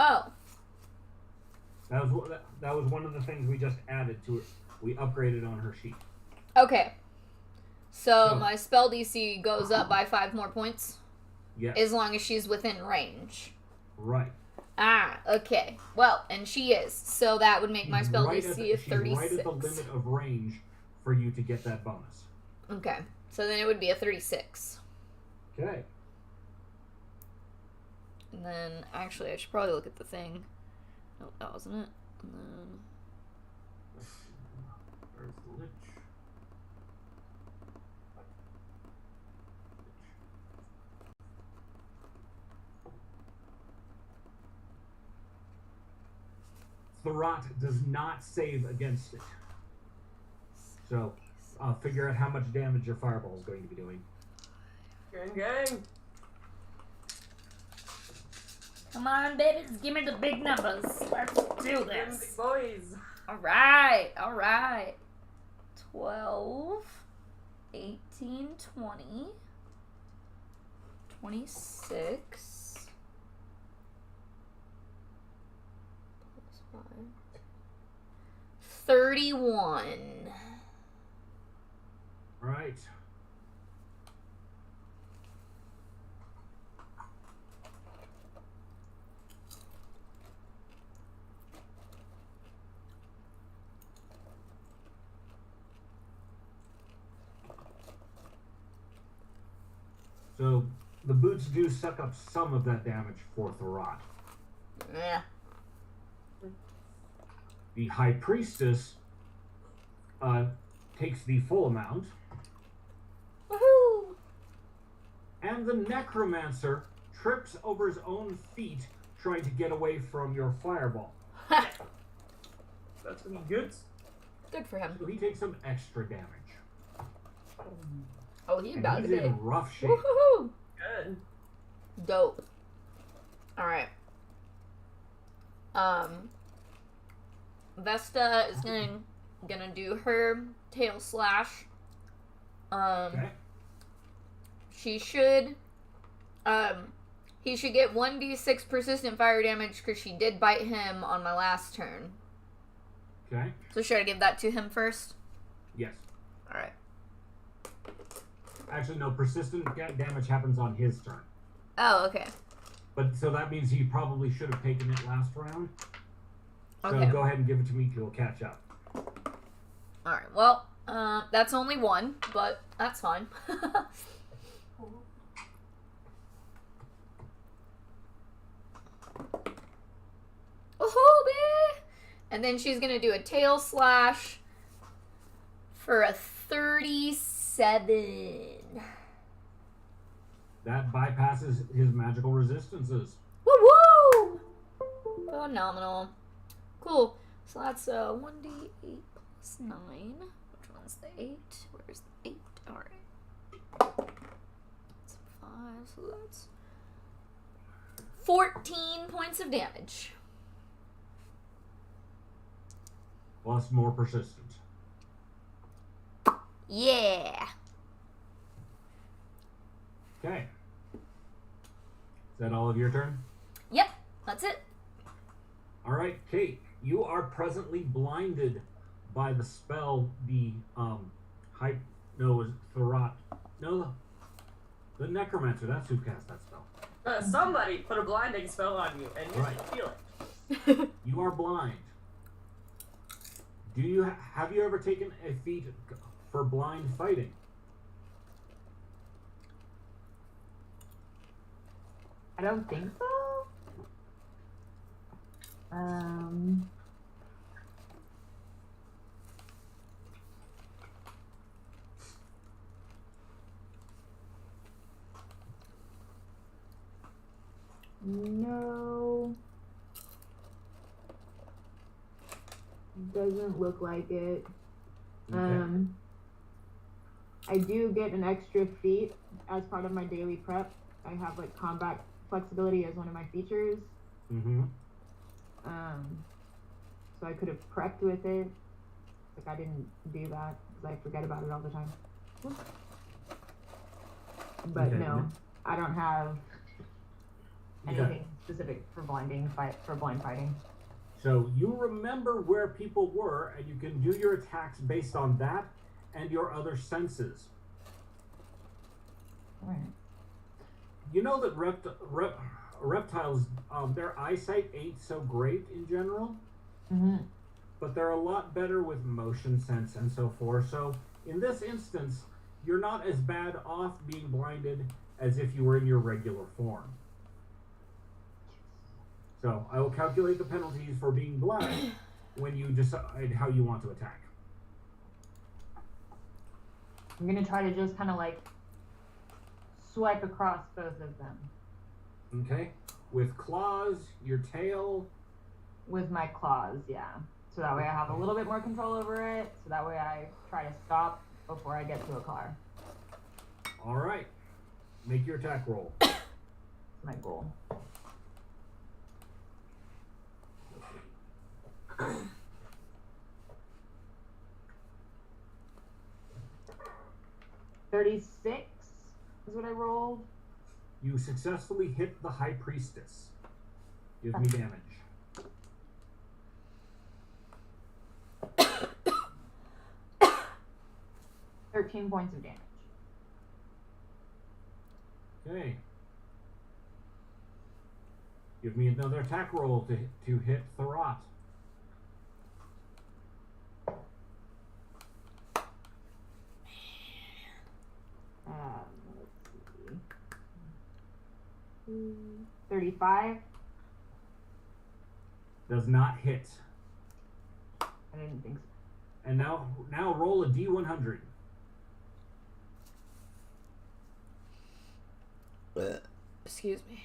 Oh. That was one of the things we just added to it. We upgraded on her sheet. Okay. So my spell DC goes up by 5 more points? Yes. As long as she's within range. Right. Ah, okay. Well, and she is. So that would make my spell DC a 36. She's right at the limit of range for you to get that bonus. Okay. So then it would be a 36. Okay. And then, actually, I should probably look at the thing. Nope, that wasn't it. And then... Where's the lich? Thurrott does not save against it. So, figure out how much damage your fireball is going to be doing. Gang. Come on, babies, give me the big numbers. Let's do Big this. boys. Alright. 12, 18, 20, 26, 31. Right. So the boots do suck up some of that damage for Thorat. Yeah. The High Priestess takes the full amount. Woohoo! And the Necromancer trips over his own feet trying to get away from your fireball. That's what he gets. Good for him. So he takes some extra damage. Oh, he's And about he's to be. in rough shape. Woohoo! Good. Dope. Alright. Vesta is gonna do her tail slash. Okay. She should he should get 1d6 persistent fire damage because she did bite him on my last turn. Okay. So should I give that to him first? Yes. Alright. Actually, no. Persistent damage happens on his turn. Oh, okay. But so that means he probably should have taken it last round. So Okay. go ahead and give it to me. He'll catch up. Alright, well, that's only one, but that's fine. Oh, baby! And then she's gonna do a tail slash for a 37. That bypasses his magical resistances. Woo-woo! Phenomenal. Cool. So that's 1d8 plus 9. Which one's the 8? Where's the 8? Alright. That's 5, so that's 14 points of damage. Plus more persistent. Yeah. Okay. Is that all of your turn? Yep, that's it. All right, Kate. You are presently blinded by the spell. The Thorat. No, the Necromancer. That's who cast that spell. Somebody put a blinding spell on you, and you Right. should feel it. You are blind. Do you have you ever taken a feat for blind fighting? I don't think so. No. Doesn't look like it. Okay. I do get an extra feat as part of my daily prep. I have like combat flexibility as one of my features. Mm-hmm. So I could have prepped with it. Like I didn't do that because I forget about it all the time. But Okay. no, I don't have Okay. anything specific for blind fighting. So you remember where people were, and you can do your attacks based on that and your other senses. Alright. You know that reptiles, their eyesight ain't so great in general, Mm-hmm. but they're a lot better with motion sense and so forth. So in this instance, you're not as bad off being blinded as if you were in your regular form. So I will calculate the penalties for being blind when you decide how you want to attack. I'm gonna try to just kind of like swipe across both of them Okay? With claws, your tail. with my claws, yeah. So that way I have a little bit more control over it. So that way I try to stop before I get to a car. All right. Make your attack roll. That's my goal. $36 is what I rolled. You successfully hit the High Priestess. Give me damage. 13 points of damage. Okay. Give me another attack roll to hit Thorat. Let's see. 35. Does not hit. I didn't think so. And now roll a D100. Excuse me.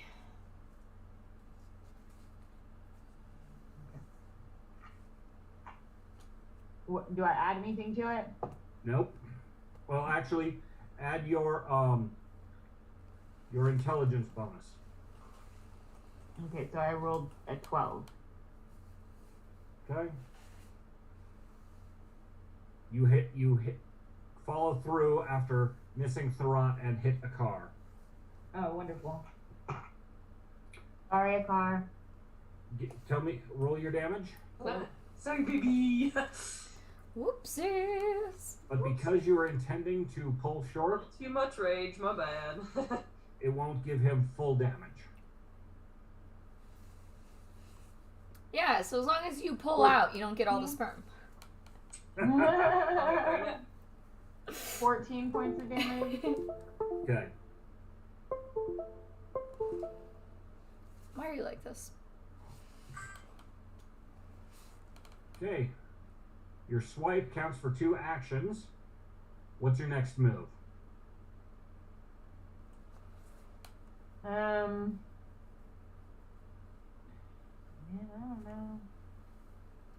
What, do I add anything to it? Nope. Well, actually, add your intelligence bonus. Okay, so I rolled a 12. Okay. You hit follow through after missing Thorat and hit a car. Oh, wonderful. Sorry, a car. Tell me, roll your damage. Sorry, baby. Whoopsies. But because you were intending to pull short, Too much rage, my bad. it won't give him full damage. Yeah, so as long as you pull out, you don't get all the sperm. 14 points of damage. Okay. Why are you like this? Okay. Your swipe counts for 2 actions. What's your next move? Yeah, I don't know.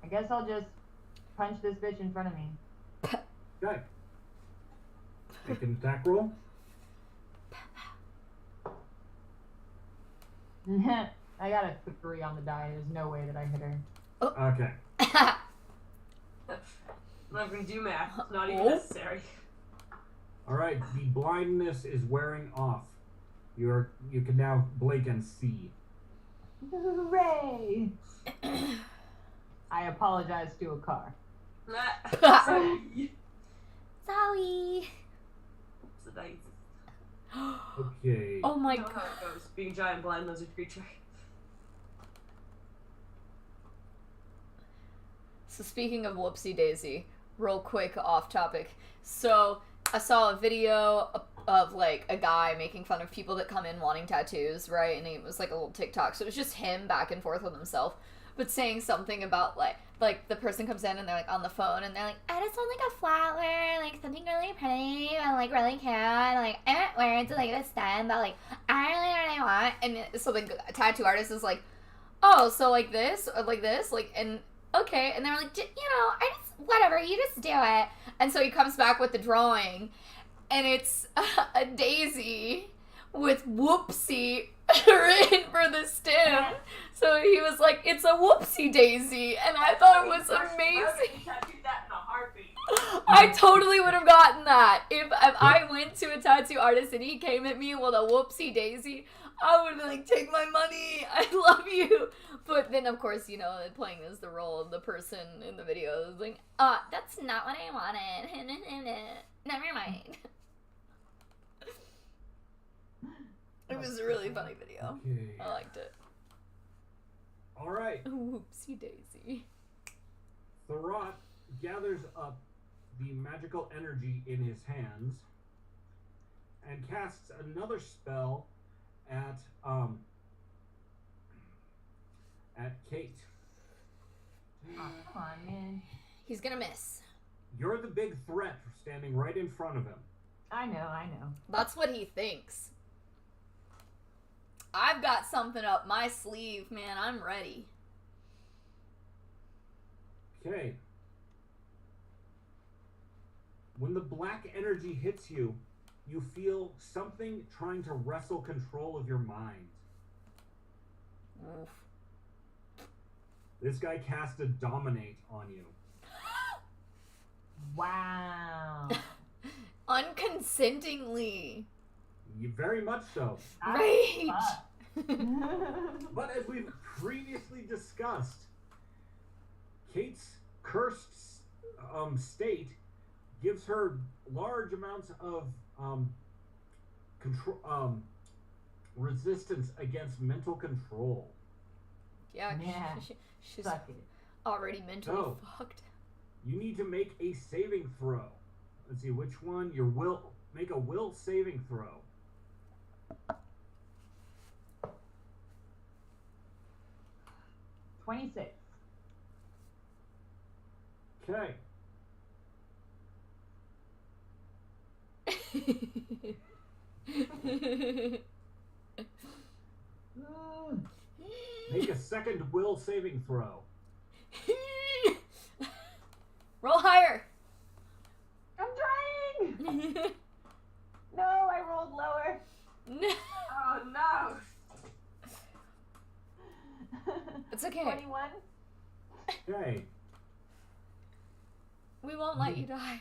I guess I'll just punch this bitch in front of me. Okay. Make an attack roll. I got a 3 on the die. There's no way that I hit her. Okay. I'm not gonna do math. It's not even necessary. All right. The blindness is wearing off. You can now blink and see. Hooray! I apologize to a car. Sorry. Sorry. It's a dice. Okay. Oh my You know how god. it goes. Being a giant blind lizard creature. So speaking of whoopsie daisy, real quick off topic. So I saw a video of like a guy making fun of people that come in wanting tattoos, right? And it was like a little TikTok. So it was just him back and forth with himself, but saying something about like the person comes in and they're like on the phone and they're like, I just want like a flower, like something really pretty and like really cute. Like I don't wear it to like this stem, but like I really want. And so the tattoo artist is like, oh, so like this or like this, like and. Okay, and they're like, I just, whatever, you just do it. And so he comes back with the drawing, and it's a daisy with whoopsie written for the stem. So he was like, it's a whoopsie daisy, and I thought it was amazing. That in a heartbeat. I totally would have gotten that. If I went to a tattoo artist and he came at me with a whoopsie daisy, I would be like, take my money, I love you. But then, of course, playing as the role of the person in the video is like, that's not what I wanted. Never mind. It was a really funny video. Okay. I liked it. All right. Whoopsie daisy. Thorat gathers up the magical energy in his hands and casts another spell at Kate. Oh, come on, man. He's gonna miss. You're the big threat standing right in front of him. I know. That's what he thinks. I've got something up my sleeve, man. I'm ready. Okay. When the black energy hits you, you feel something trying to wrestle control of your mind. Oof. This guy cast a dominate on you. Wow. Unconsentingly. Very much so. Right. But as we've previously discussed, Kate's cursed state gives her large amounts of control, resistance against mental control. Yeah, Yeah. she's Suck it. already mentally So- fucked. You need to make a saving throw. Let's see which one. Make a will saving throw. 26. Okay. Make a second will saving throw. Roll higher. I'm trying! No, I rolled lower. Oh no! It's okay. 21. Okay. We won't let you die.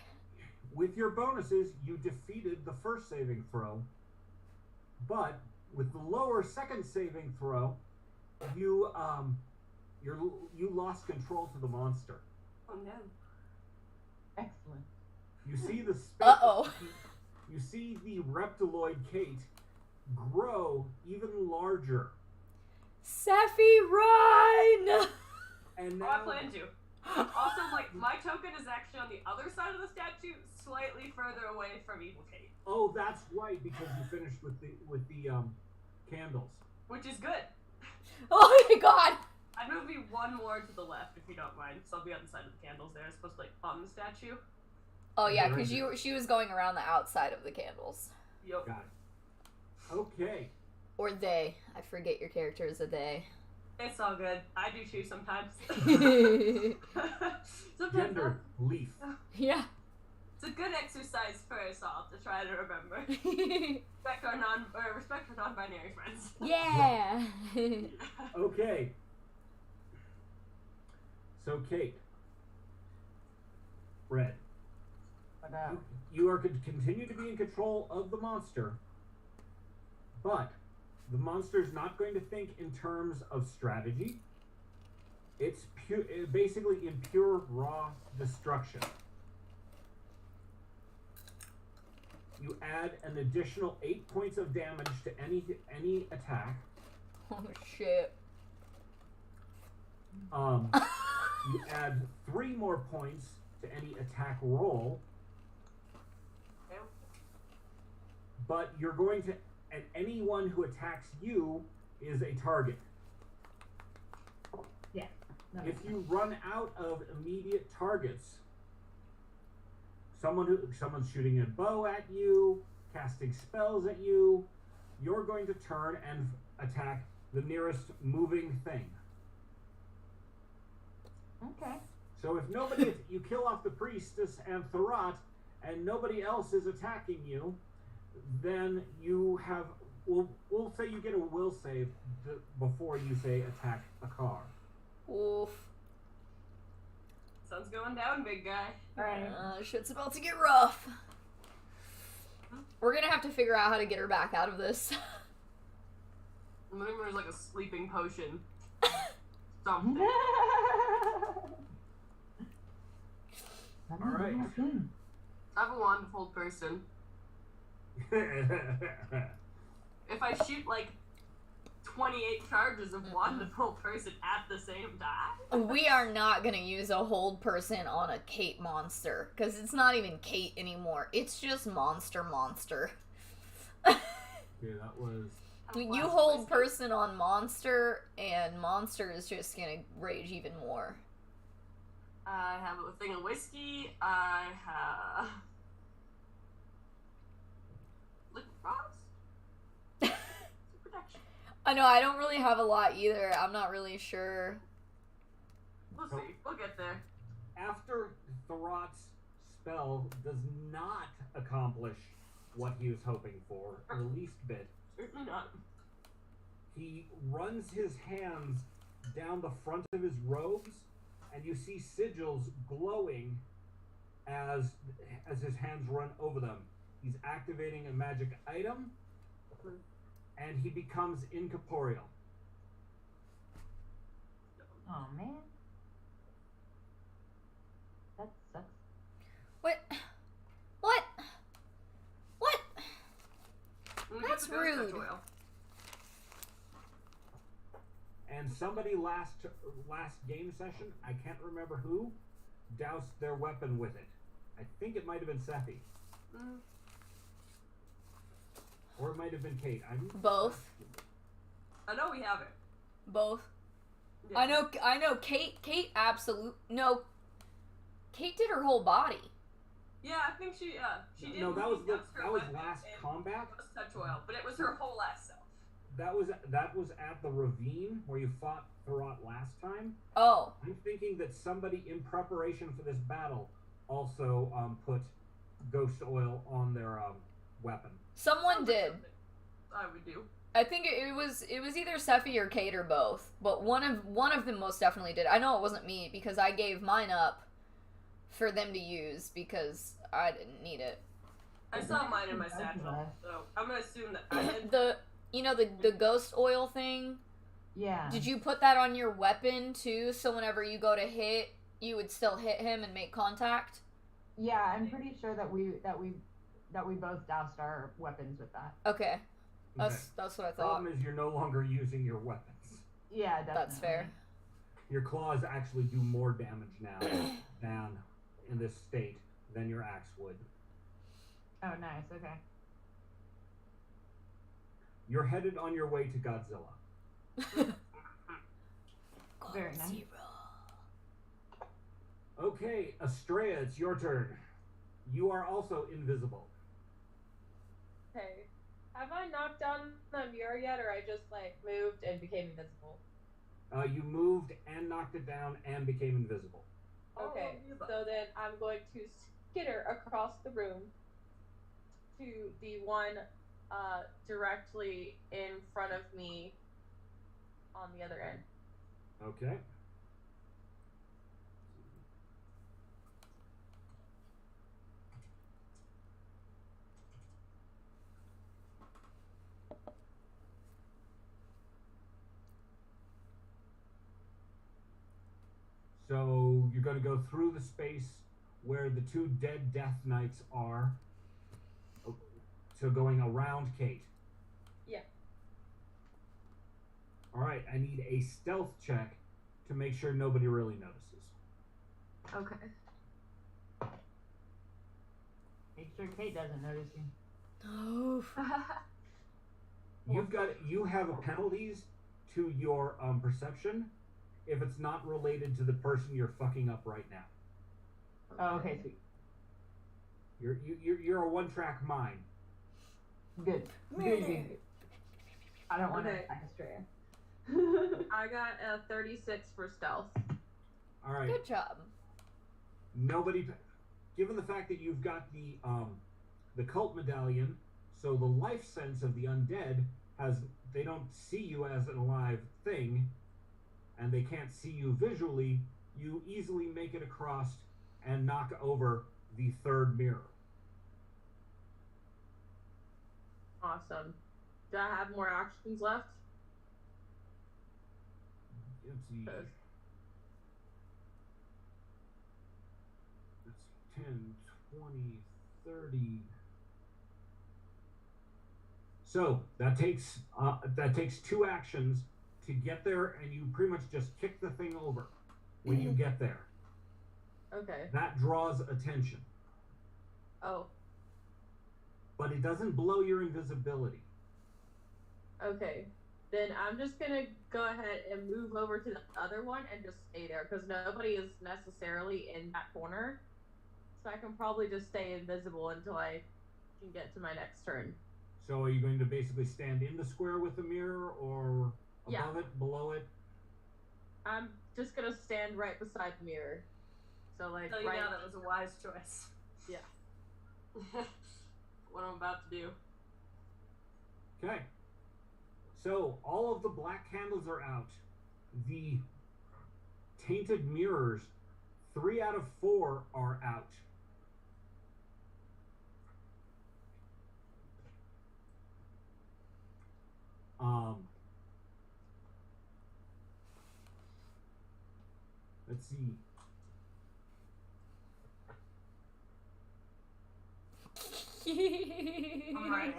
With your bonuses, you defeated the first saving throw. But with the lower second saving throw, you lost control to the monster. Oh no. Excellent. You see the space. Uh-oh. You see the reptiloid Kate grow even larger, Safi, run! and Oh, I now plan to. Also, like, my token is actually on the other side of the statue, slightly further away from Evil Kate. oh, that's right, because you finished with the candles. Which is good. Oh my god! I'd move me one more to the left if you don't mind, so I'll be on the side of the candles there, as opposed to, like, on the statue. Oh yeah, Right because there. she was going around the outside of the candles. Yup. Got it. Okay. Or they. I forget your character is a they. It's all good. I do too sometimes. Sometimes Gender leaf. Yeah. it's a good exercise for us all to try to remember. Respect our non-binary friends. Yeah. Okay. So Kate, Red, But, you are to continue to be in control of the monster, but the monster is not going to think in terms of strategy. It's basically in pure raw destruction. You add an additional 8 points of damage to any attack. Oh shit. You add 3 more points to any attack roll, but you're going to, and anyone who attacks you is a target. no. If you run out of immediate targets, someone's shooting a bow at you, casting spells at you, you're going to turn and attack the nearest moving thing. Okay. So if nobody, you kill off the priestess and Thorat, and nobody else is attacking you, then you have, we'll say you get a will save before you say attack a car. Oof. Sun's going down, big guy. Alright. Shit's about to get rough. We're gonna have to figure out how to get her back out of this. I think there's like a sleeping potion. Something. Alright. I have a wonderful person. If I shoot like 28 charges of wonderful person at the same time. We are not gonna use a hold person on a Kate monster, because it's not even Kate anymore. It's just monster. Okay, that was. You hold person on monster, and monster is just gonna rage even more. I have a thing of whiskey. I have liquid frost. Protection. I know, I don't really have a lot either. I'm not really sure. We'll see. We'll get there. After Thorat's spell does not accomplish what he was hoping for, the least bit, Certainly not. he runs his hands down the front of his robes, and you see sigils glowing as his hands run over them. He's activating a magic item, and he becomes incorporeal. Oh man. That sucks. What? That's rude. Oil. And somebody last game session, I can't remember who, doused their weapon with it. I think it might have been Sephi. Mm. Or it might have been Kate. Both. I know we have it. Both. Yeah. I know. Kate. No. Kate did her whole body. Yeah, I think she did. No, that was weapon last in combat. Ghost touch oil, but it was her whole last self. That was at the ravine where you fought Thorat last time. Oh. I'm thinking that somebody in preparation for this battle also put ghost oil on their weapon. Someone did. I would do. I think it was either Sephi or Kate or both, but one of them most definitely did. I know it wasn't me because I gave mine up for them to use because I didn't need it. I saw mine in my satchel, so I'm gonna assume that I did. the ghost oil thing. Yeah. Did you put that on your weapon too? So whenever you go to hit, you would still hit him and make contact. Yeah, I'm pretty sure that we both doused our weapons with that. Okay. That's what I thought. Problem is you're no longer using your weapons. Yeah, definitely. That's fair. Your claws actually do more damage now than in this state than your axe would. Oh, nice. Okay. You're headed on your way to Godzilla. Very nice. Okay, Estrella, it's your turn. You are also invisible. Okay. Have I knocked down the mirror yet, or I just like moved and became invisible? You moved and knocked it down and became invisible. Okay. So then I'm going to skitter across the room to the one directly in front of me on the other end. Okay. So you're going to go through the space where the two dead Death Knights are. So going around Kate. Yeah. All right, I need a stealth check to make sure nobody really notices. Okay. Make sure Kate doesn't notice you. Oh. You have penalties to your perception if it's not related to the person you're fucking up right now. Oh, okay, sweet. You're a one-track mind. Good. Good. I don't want to attack Estrella. I got a 36 for stealth. All right. Good job. Nobody, given the fact that you've got the cult medallion, so the life sense of the undead they don't see you as an alive thing, and they can't see you visually. You easily make it across and knock over the third mirror. Awesome. Do I have more actions left? Let's see. Okay. That's 10, 20, 30. So that takes 2 actions to get there, and you pretty much just kick the thing over when you get there. Okay. That draws attention, Oh, but it doesn't blow your invisibility. okay. Then I'm just gonna go ahead and move over to the other one and just stay there because nobody is necessarily in that corner. So I can probably just stay invisible until I can get to my next turn. So are you going to basically stand in the square with the mirror, or above it, below it? I'm just gonna stand right beside the mirror. So like Tell you right now, that was a wise choice. Yeah. What I'm about to do. Okay. So all of the black candles are out. The tainted mirrors, 3 out of 4 are out. Let's see. I'm ready.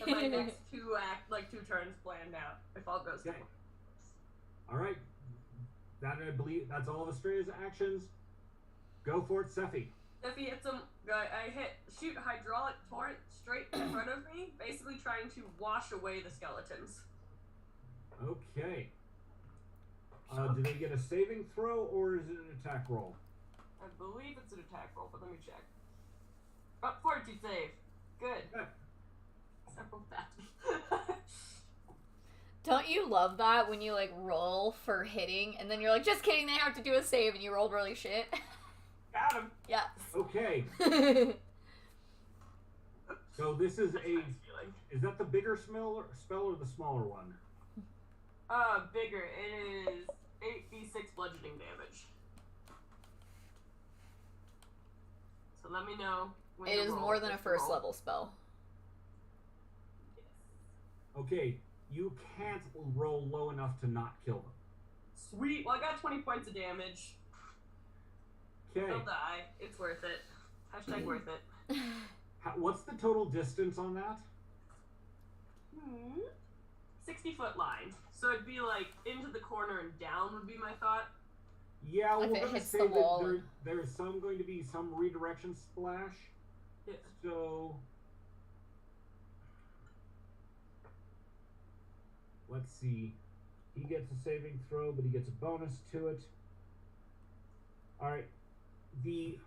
And my next two turns planned out if all goes to Okay. plan. All right. That I believe that's all of Estrella's actions. Go for it, Sephi. If he hits him, shoot hydraulic torrent straight in front of me, basically trying to wash away the skeletons. Okay. Do they get a saving throw or is it an attack roll? I believe it's an attack roll, but let me check. Oh, fortitude save. Good. Okay. Several baddie. Don't you love that when you like roll for hitting and then you're like, just kidding, they have to do a save and you rolled really shit? Got him. Yes. Okay. So this is That's a. nice feeling. Is that the bigger spell or the smaller one? Bigger. It is 8d6 bludgeoning damage. So let me know when It to is roll. more than a Just first roll. level spell. Yes. Okay. You can't roll low enough to not kill them. Sweet. Well, I got 20 points of damage. Okay. They'll die. It's worth it. Hashtag worth it. What's the total distance on that? 60-foot line. So it'd be like into the corner and down would be my thought. Yeah, If we're it going to hits say the that wall. there's going to be some redirection splash. Yeah. So let's see. He gets a saving throw, but he gets a bonus to it. All right. The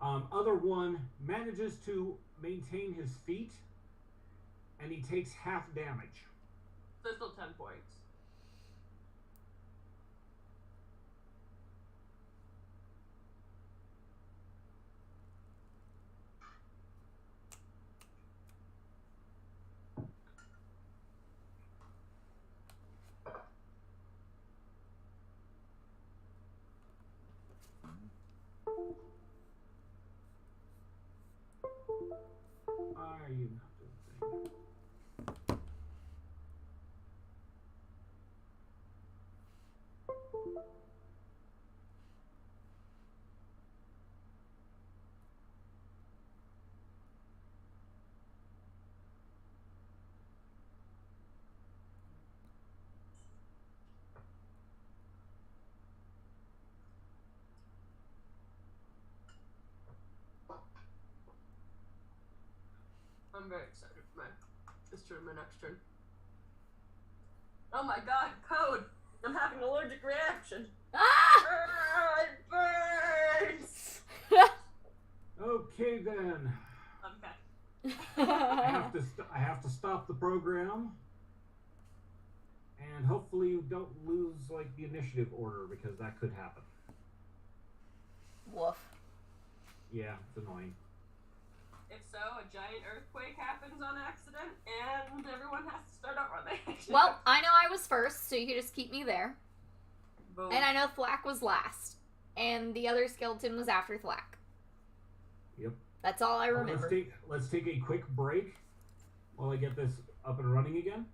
other one manages to maintain his feet, and he takes half damage. So still 10 points. Why are you not doing things? I'm very excited for my next turn. Oh my god, code! I'm having an allergic reaction. Ah! It burns! Okay then. Okay. I have to stop the program, and hopefully you don't lose like the initiative order because that could happen. Woof. Yeah, it's annoying. If so, a giant earthquake happens on accident, and everyone has to start over on their action. Well, I know I was first, so you can just keep me there. Boom. And I know Thwack was last. And the other skeleton was after Thwack. Yep. That's all I remember. Let's take a quick break while I get this up and running again.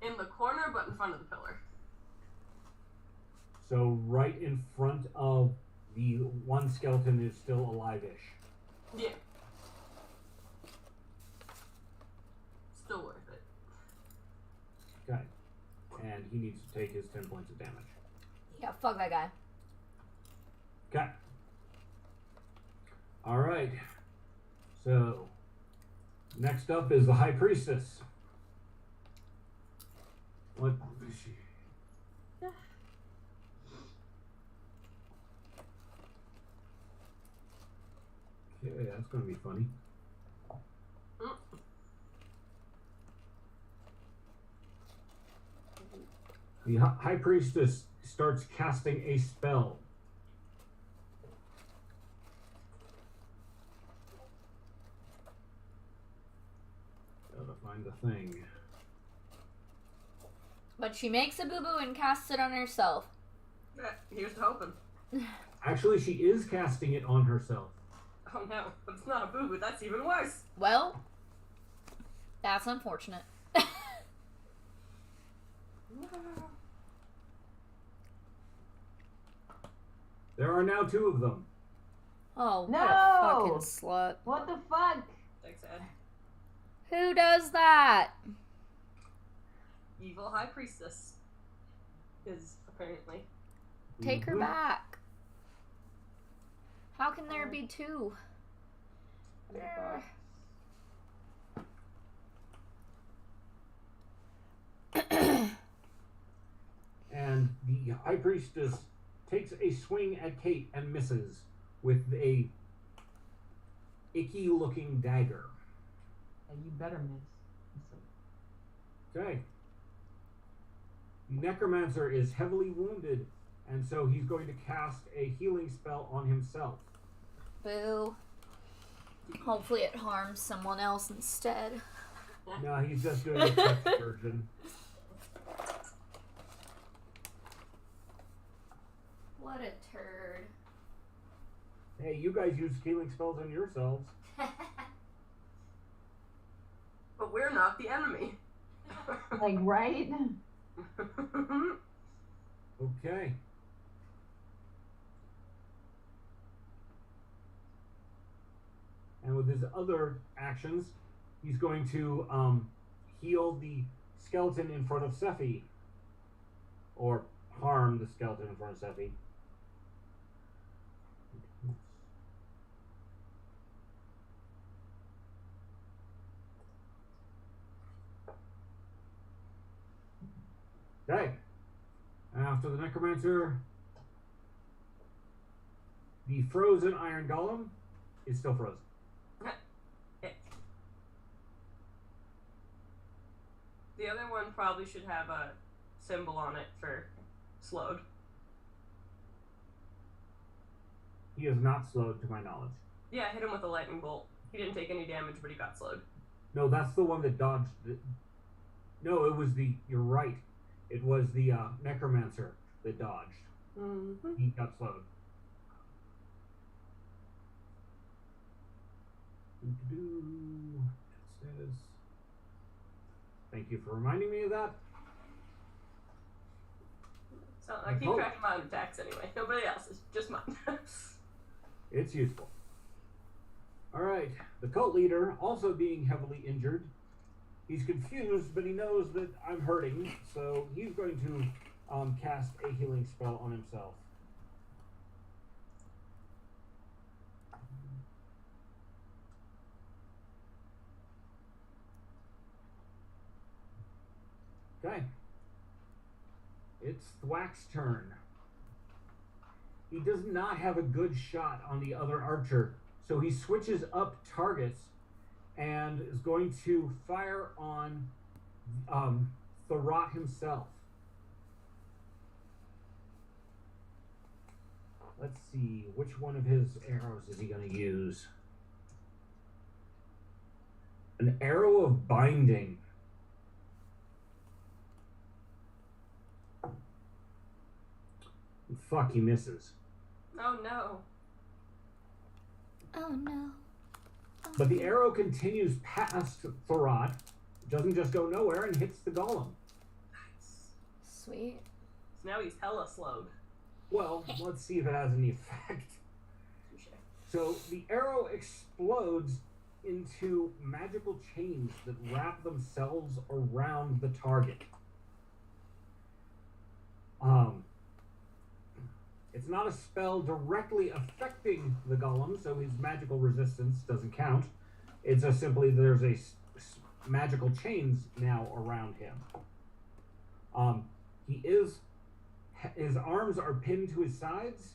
In the corner, but in front of the pillar. So right in front of the one skeleton is still alive-ish. Yeah. Still worth it. Okay. And he needs to take his 10 points of damage. Yeah, fuck that guy. Okay. Alright. So, next up is the High Priestess. What is she? Okay, that's going to be funny. The High Priestess starts casting a spell. Gotta find the thing. But she makes a boo-boo and casts it on herself. Here's to hoping. Actually, she is casting it on herself. Oh no, but it's not a boo-boo, that's even worse. Well, that's unfortunate. There are now 2 of them. Oh, what No! a fucking slut. What the fuck? Thanks, Ed. Who does that? Evil High Priestess. Is, apparently. Take her Mhm. back. How can there be 2? And the High Priestess takes a swing at Kate and misses with a icky-looking dagger. Yeah, you better miss. Okay. The Necromancer is heavily wounded, and so he's going to cast a healing spell on himself. Boo. Hopefully it harms someone else instead. No, he's just doing a text version. What a turd. Hey, you guys use healing spells on yourselves. But we're not the enemy. Like, right? Okay. And with his other actions, he's going to heal the skeleton in front of Sephi. Or harm the skeleton in front of Sephi. Okay. After the Necromancer, the frozen Iron Golem is still frozen. The other one probably should have a symbol on it for slowed. He is not slowed to my knowledge. Yeah, hit him with a lightning bolt. He didn't take any damage, but he got slowed. No, that's the one that dodged. No, it was the. You're right. It was the Necromancer that dodged. Mm-hmm. He got slowed. Status. Thank you for reminding me of that. So I keep track of my own attacks anyway. Nobody else's, just mine. It's useful. Alright, the cult leader, also being heavily injured. He's confused, but he knows that I'm hurting, so he's going to cast a healing spell on himself. Okay. It's Thwack's turn. He does not have a good shot on the other archer, so he switches up targets and is going to fire on Thorat himself. Let's see, which one of his arrows is he going to use? An arrow of binding. Fuck, he misses. Oh no. Oh no. Oh, But the arrow continues past Thorat. It doesn't just go nowhere and hits the golem. Sweet. So now he's hella slowed. Well, let's see if it has any effect. Touche. So the arrow explodes into magical chains that wrap themselves around the target. It's not a spell directly affecting the golem, so his magical resistance doesn't count. It's just simply there's a magical chains now around him. His arms are pinned to his sides,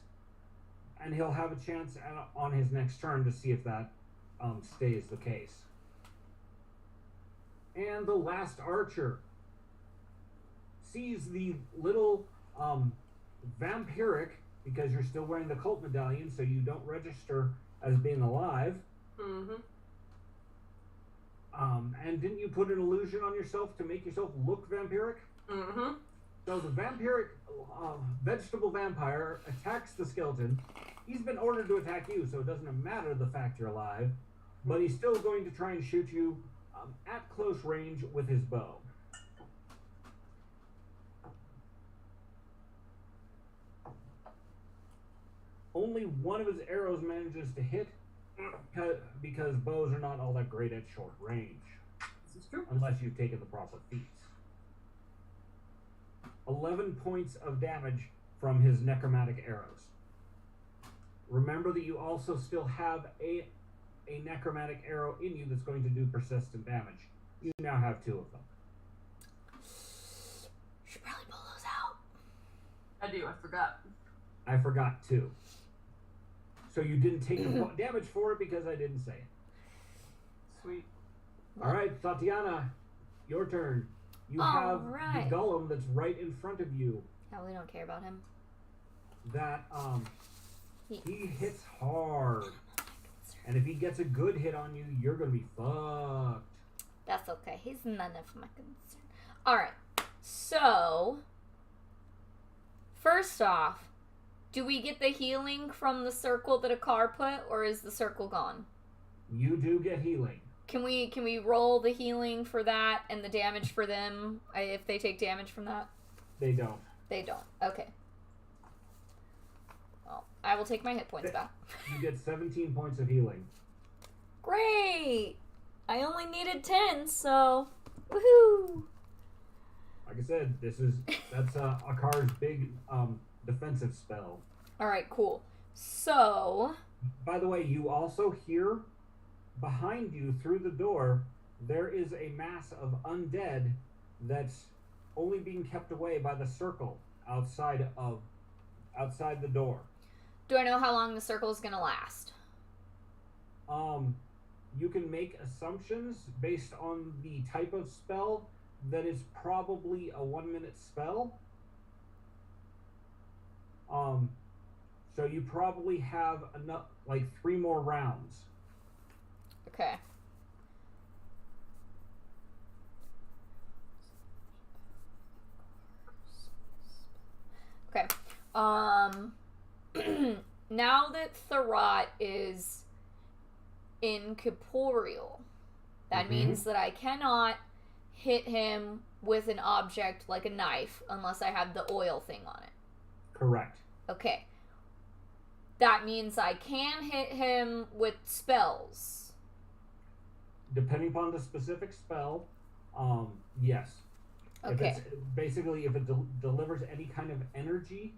and he'll have a chance on his next turn to see if that stays the case. And the last archer sees the little vampiric, because you're still wearing the cult medallion, so you don't register as being alive. Mm-hmm. And didn't you put an illusion on yourself to make yourself look vampiric? Mm-hmm. So the vampiric vegetable vampire attacks the skeleton. He's been ordered to attack you, so it doesn't matter the fact you're alive, but he's still going to try and shoot you at close range with his bow. Only one of his arrows manages to hit because bows are not all that great at short range, This is true. unless you've taken the proper feats. 11 points of damage from his necromantic arrows. Remember that you also still have a necromantic arrow in you that's going to do persistent damage. You now have 2 of them. Should probably pull those out. I do, I forgot. I forgot 2. So you didn't take the damage for it because I didn't say it. Sweet. All right, Tatiana, your turn. You have Alright. the golem that's right in front of you. No, we don't care about him. That He- he hits hard, and if he gets a good hit on you, you're gonna be fucked. That's okay. He's none of my concern. Alright. So, first off, do we get the healing from the circle that a car put, or is the circle gone? You do get healing. Can we roll the healing for that and the damage for them if they take damage from that? They don't. They don't. Okay. Well, I will take my hit points back. You get 17 points of healing. Great! I only needed 10, so woohoo! Like I said, that's Akar's big defensive spell. Alright, cool. So, By the way, you also hear behind you through the door, there is a mass of undead that's only being kept away by the circle outside the door. do I know how long the circle is gonna last? You can make assumptions based on the type of spell that is probably a 1-minute spell. So you probably have enough, like 3 more rounds. Okay. Okay. Now that Tharat is incorporeal, that Mhm. means that I cannot hit him with an object like a knife unless I have the oil thing on it. Correct. Okay. That means I can hit him with spells. Depending upon the specific spell, yes. Okay. If it delivers any kind of energy,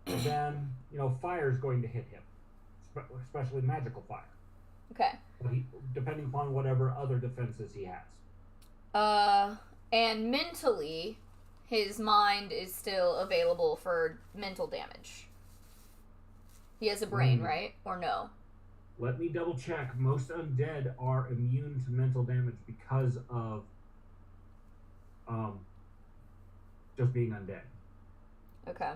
then fire is going to hit him, especially magical fire. Okay. But depending upon whatever other defenses he has. And mentally, his mind is still available for mental damage. He has a brain, right? Or no? Let me double check. Most undead are immune to mental damage because of just being undead. Okay.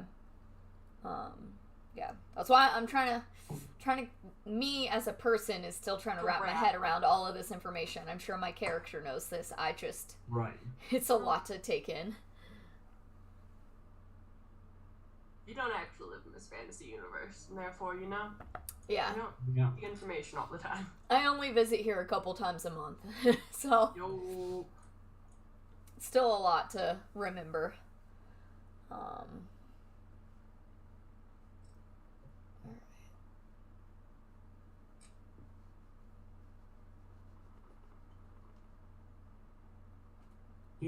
Yeah. That's why I'm trying to me as a person is still trying to wrap my head around all of this information. I'm sure my character knows this. Right. It's a lot to take in. You don't actually live in this fantasy universe, and therefore, Yeah. you don't Yeah. get the information all the time. I only visit here a couple times a month. So, Yo. still a lot to remember.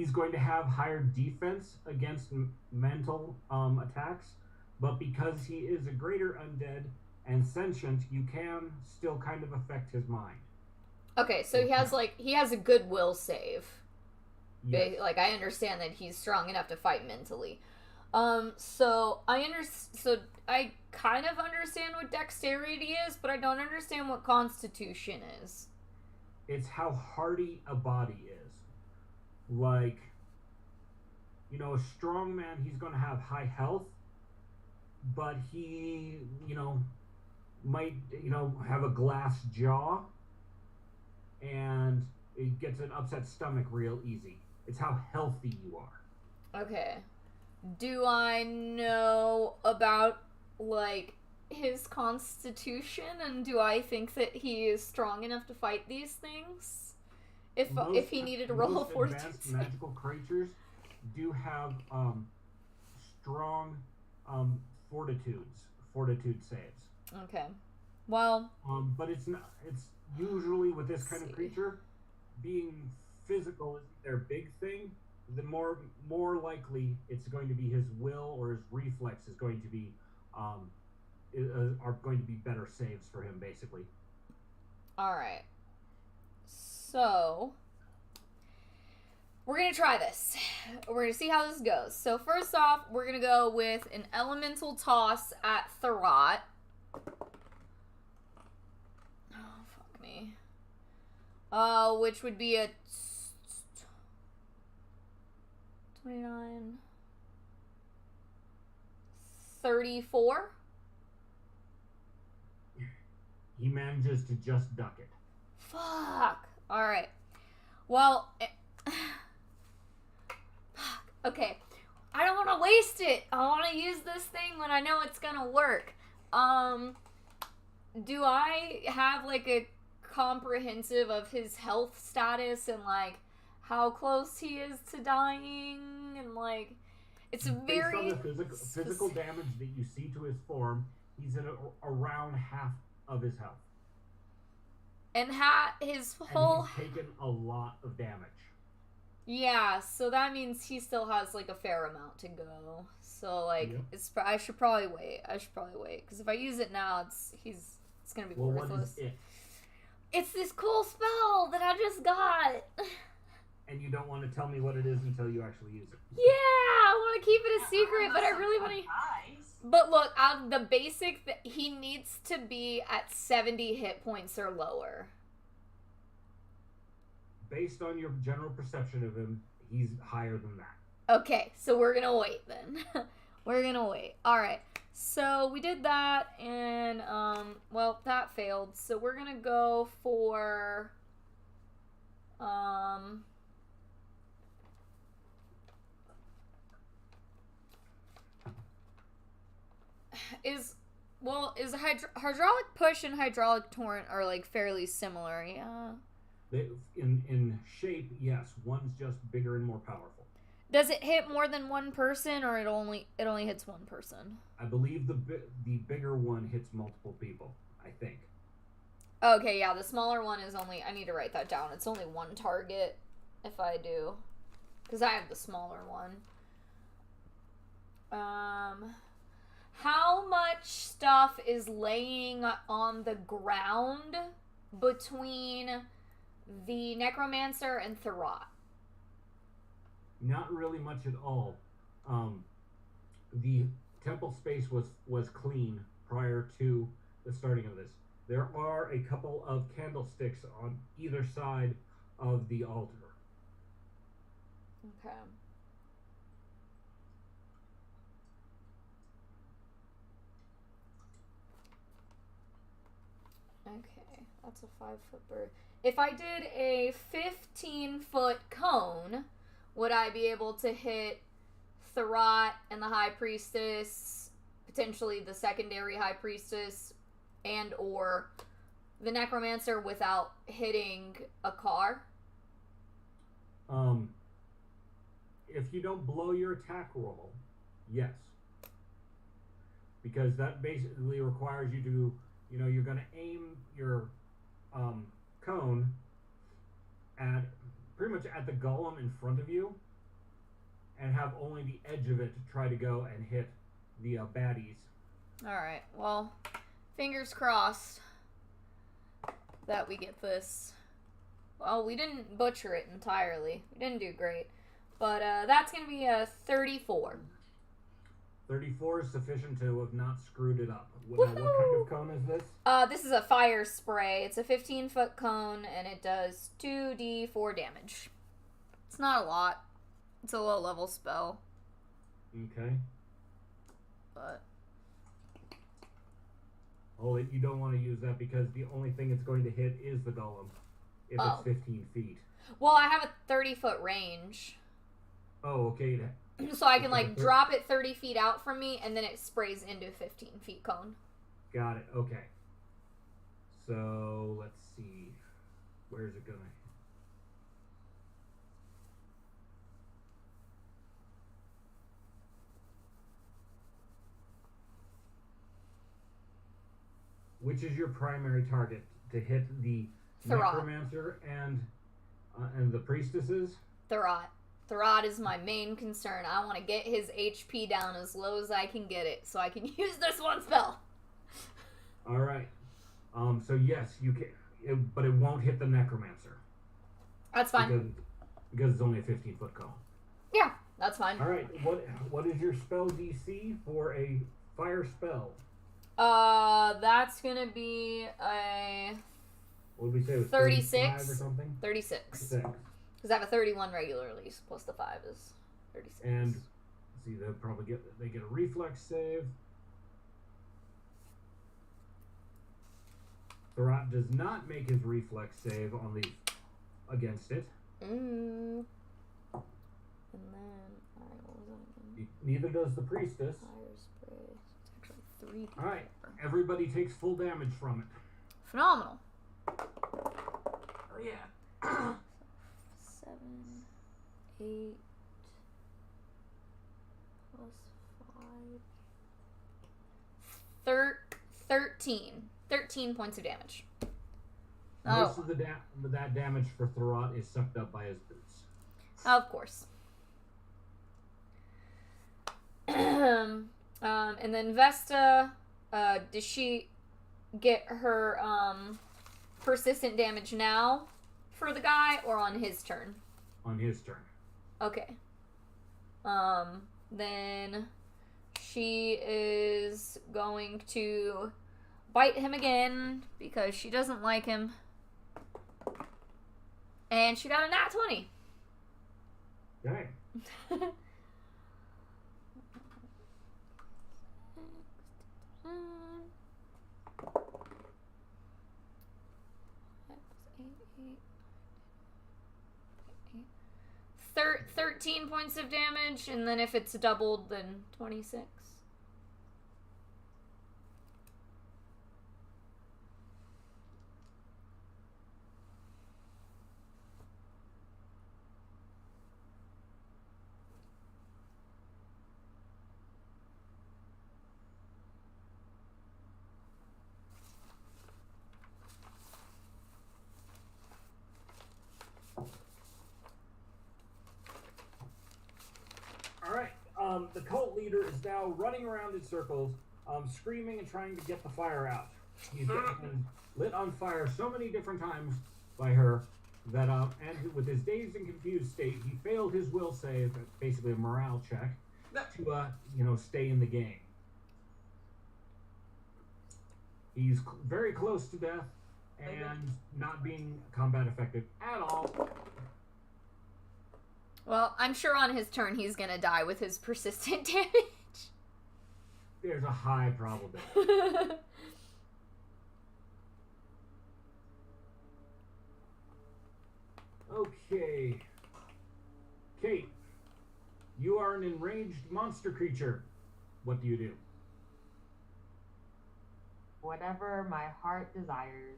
he's going to have higher defense against mental attacks, but because he is a greater undead and sentient, you can still kind of affect his mind. Okay, so he has a good will save. Yes. Like, I understand that he's strong enough to fight mentally. So I kind of understand what dexterity is, but I don't understand what constitution is. It's how hardy a body is. Like, a strong man, he's going to have high health, but he, might, have a glass jaw, and it gets an upset stomach real easy. It's how healthy you are. Okay. Do I know about, like, his constitution, and do I think that he is strong enough to fight these things? If he needed to roll a fortitude advanced save. magical creatures do have strong fortitude saves. Okay. Well, But it's usually with this kind of creature, being physical isn't their big thing. The more likely it's going to be his will or his reflex is going to be are going to be better saves for him, basically. all right. So, we're going to try this. We're going to see how this goes. So, first off, we're going to go with an elemental toss at Tharot. Oh, fuck me. Which would be a 29, 34. He manages to just duck it. Fuck. All right. Well, fuck. Okay. I don't want to waste it. I want to use this thing when I know it's gonna work. Do I have like a comprehensive of his health status and like how close he is to dying and like it's very based on the physical damage that you see to his form, he's at around half of his health. and his And whole he's taken a lot of damage. yeah, so that means he still has like a fair amount to go. So like Yep. I should probably wait because if I use it now, it's gonna be worthless. What is it? It's this cool spell that I just got. And you don't want to tell me what it is until you actually use it. Yeah, I want to keep it a secret, but I really want to. Nice. But look, the basic that he needs to be at 70 hit points or lower. Based on your general perception of him, he's higher than that. Okay, so we're gonna wait then. We're gonna wait. All right. So we did that, and well, that failed. So we're gonna go for is hydraulic push and hydraulic torrent are like fairly similar, yeah. In shape, yes, one's just bigger and more powerful. Does it hit more than one person, or it only hits one person? I believe the bigger one hits multiple people, I think. Okay, yeah, the smaller one is only, I need to write that down. It's only one target if I do, because I have the smaller one. How much stuff is laying on the ground between the Necromancer and Tharot? Not really much at all. The temple space was clean prior to the starting of this. There are a couple of candlesticks on either side of the altar. Okay. Okay, that's a 5-foot bird. If I did a 15-foot cone, would I be able to hit Tharot and the High Priestess, potentially the secondary High Priestess, and or the Necromancer without hitting a car? If you don't blow your attack roll, yes. Because that basically requires you to, you're going to aim your cone at pretty much at the golem in front of you, and have only the edge of it to try to go and hit the baddies. Alright, well, fingers crossed that we get this. Well, we didn't butcher it entirely. We didn't do great. But that's going to be a 34. 34 is sufficient to have not screwed it up. What kind of cone is this? This is a fire spray. It's a 15-foot cone, and it does 2d4 damage. It's not a lot. It's a low-level spell. Okay. But... Oh, you don't want to use that because the only thing it's going to hit is the golem. If it's 15 feet. Well, I have a 30-foot range. Oh, okay. So I can, like, drop it 30 feet out from me, and then it sprays into a 15-feet cone. Got it. Okay. So, let's see. Where's it going to... Which is your primary target? To hit the Thurrott. necromancer and the priestesses? Thurrott. Thurrott is my main concern. I want to get his HP down as low as I can get it, so I can use this one spell. All right. So yes, you can, but it won't hit the necromancer. That's fine. Because it's only a 15-foot cone. Yeah, that's fine. All right. What is your spell DC for a fire spell? That's gonna be a... What did we say? It was 36 35 or something? 36. 6. Because I have a 31 regularly, so plus the 5 is 36. And let's see, they'll probably get a reflex save. Thurrott does not make his reflex save on the against it. And then, alright, what was that again? Neither does the priestess. Fire spray. It's actually 3. All right, everybody takes full damage from it. Phenomenal. Oh yeah. 7, 8, plus 5. 13. 13 points of damage. Most of that damage for Thurrott is sucked up by his boots. Of course. And then Vesta, does she get her persistent damage now for the guy or on his turn? On his turn. Okay. Then she is going to bite him again because she doesn't like him. And she got a nat 20. Okay. Eight, 13 points of damage, and then if it's doubled, then 26. The cult leader is now running around in circles, screaming and trying to get the fire out. He's been lit on fire so many different times by her that, and with his dazed and confused state, he failed his will save, basically a morale check, to, stay in the game. He's very close to death and not being combat effective at all. Well, I'm sure on his turn he's gonna die with his persistent damage. There's a high probability. Okay. Kate, you are an enraged monster creature. What do you do? Whatever my heart desires,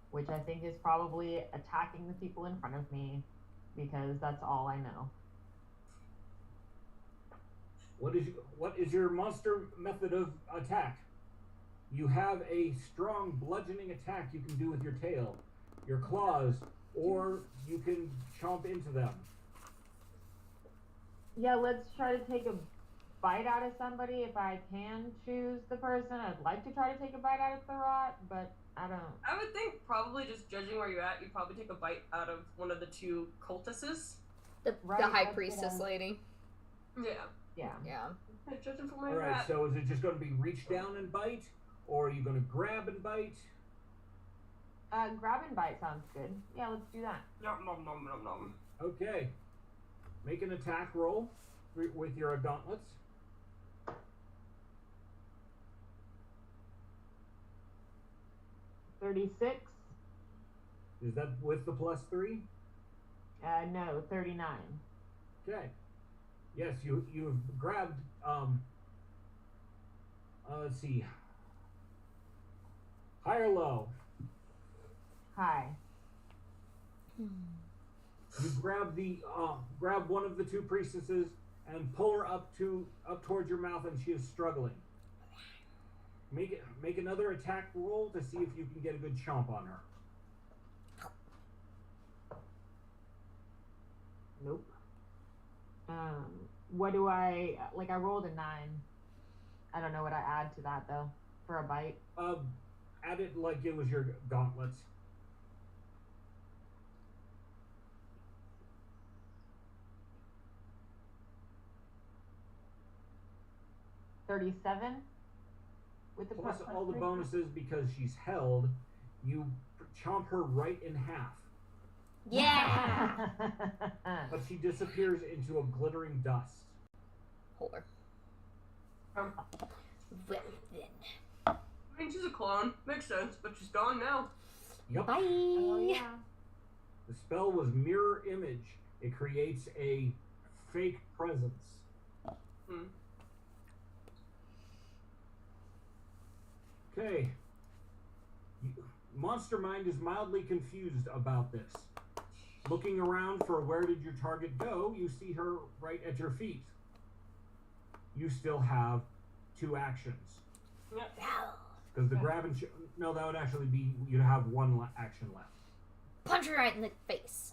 which I think is probably attacking the people in front of me, because that's all I know. What is your monster method of attack? You have a strong bludgeoning attack you can do with your tail, your claws, or you can chomp into them. Yeah, let's try to take a bite out of somebody. If I can choose the person, I'd like to try to take a bite out of the rot, but I don't. I would think probably just judging where you're at, you'd probably take a bite out of one of the two cultists. The Right, high that's what priestess lady. Yeah. Yeah. Yeah. Judging from All where you're right. at. So is it just going to be reach down and bite, or are you going to grab and bite? Grab and bite sounds good. Yeah, let's do that. Nom nom nom nom nom. Okay. Make an attack roll with your gauntlets. 36. Is that with the +3? No, 39. Okay. Yes, you've grabbed. Let's see. High or low? Hi. You grab one of the two priestesses and pull her up towards your mouth, and she is struggling. Make another attack roll to see if you can get a good chomp on her. Nope. What do I like? I rolled a 9. I don't know what I add to that though for a bite. Add it like it was your gauntlets. $37 with the Plus plus all the 3? bonuses because she's held. You chomp her right in half, Yeah. but she disappears into a glittering dust. Whore. Um, Well then. I mean, she's a clone. Makes sense, but she's gone now. Yep. Bye. Oh yeah. The spell was mirror image. It creates a fake presence. Hmm. Okay. Monster Mind is mildly confused about this. Looking around for where did your target go, you see her right at your feet. You still have 2 actions. Yep. Because the grab and... no, that would actually be... You'd have 1 action left. Punch her right in the face.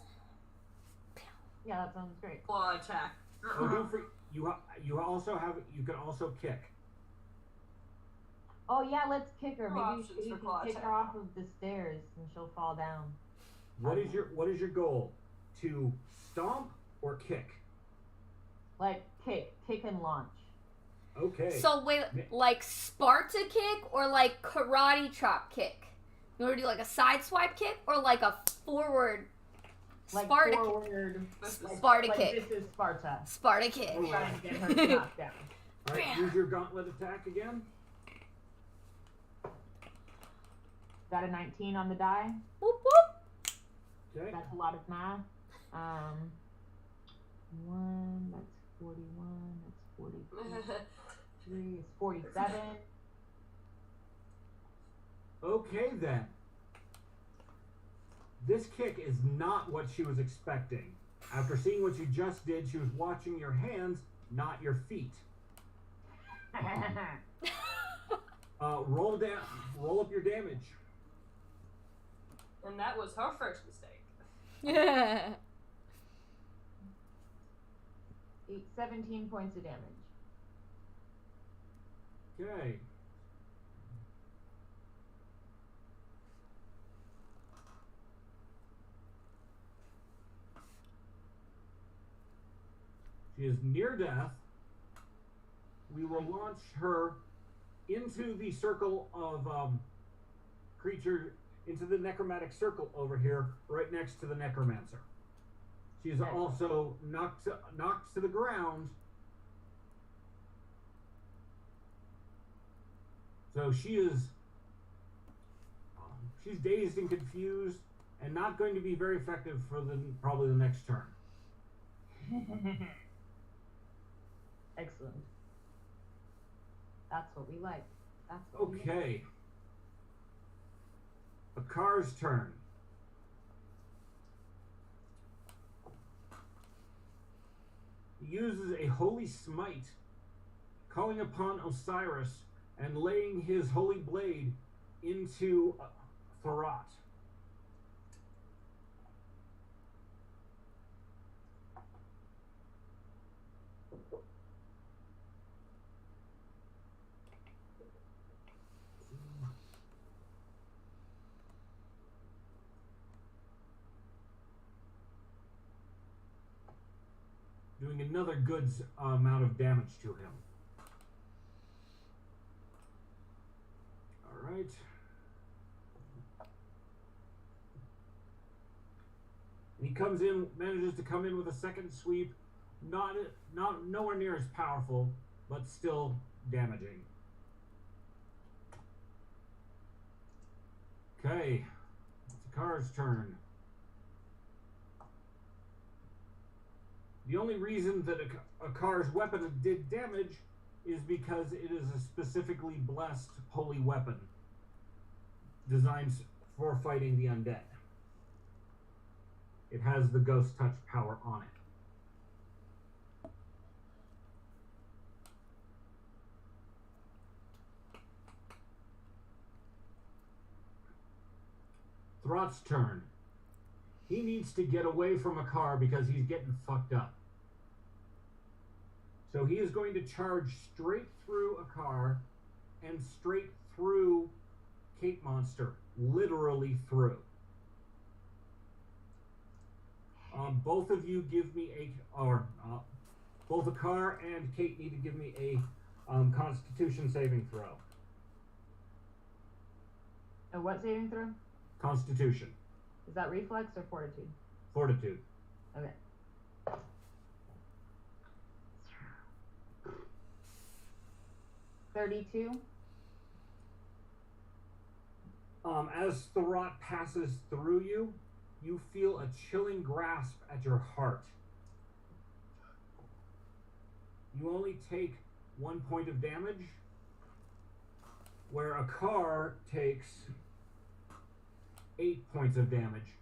Yeah, that sounds great. Claw attack. Oh, don't forget... You also have... You can also kick. Oh yeah, let's kick her. Two Maybe options we for can claw kick attack. her off of the stairs and she'll fall down. What is your goal? To stomp or kick? Like kick and launch. Okay. So wait, like Sparta kick or like karate chop kick? You want to do like a side swipe kick or like a forward Like Sparta forward. This is Like, Sparta like kick. This is Sparta. Sparta kick? Oh, Trying to get her to knock down. All right, use your gauntlet attack again. Got a 19 on the die. Whoop whoop. Okay. That's a lot of math. 1, that's 41, that's 43, it's 47. Okay then. This kick is not what she was expecting. After seeing what you just did, she was watching your hands, not your feet. Roll up your damage. And that was her first mistake. Yeah. 17 points of damage. Okay. She is near death. We will launch her into the circle of creature, into the necromantic circle over here, right next to the necromancer. She is also knocked to the ground. So she's dazed and confused, and not going to be very effective for probably the next turn. Excellent. That's what we like. That's what we like. Okay. A car's turn. He uses a holy smite, calling upon Osiris and laying his holy blade into Thorat. another good amount of damage to him. All right. And he comes in, manages to come in with a second sweep, not nowhere near as powerful, but still damaging. Okay, it's Akar's turn. The only reason that Akar's weapon did damage is because it is a specifically blessed holy weapon designed for fighting the undead. It has the ghost touch power on it. Throt's turn. He needs to get away from Akar because he's getting fucked up. So he is going to charge straight through Akar and straight through Cape Monster. Literally through. Both of you give me both Akar and Kate need to give me a Constitution saving throw. A what saving throw? Constitution. Is that reflex or fortitude? Fortitude. Okay. $32. As Thorot passes through you, you feel a chilling grasp at your heart. You only take 1 point of damage, where Akar takes 8 points of damage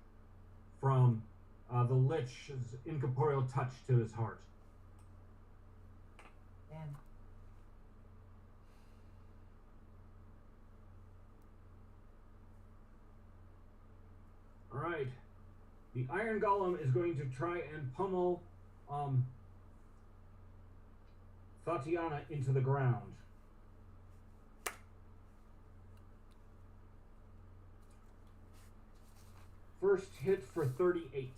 from the Lich's incorporeal touch to his heart. Damn. Alright. The Iron Golem is going to try and pummel Tatiana into the ground. First hit for 38.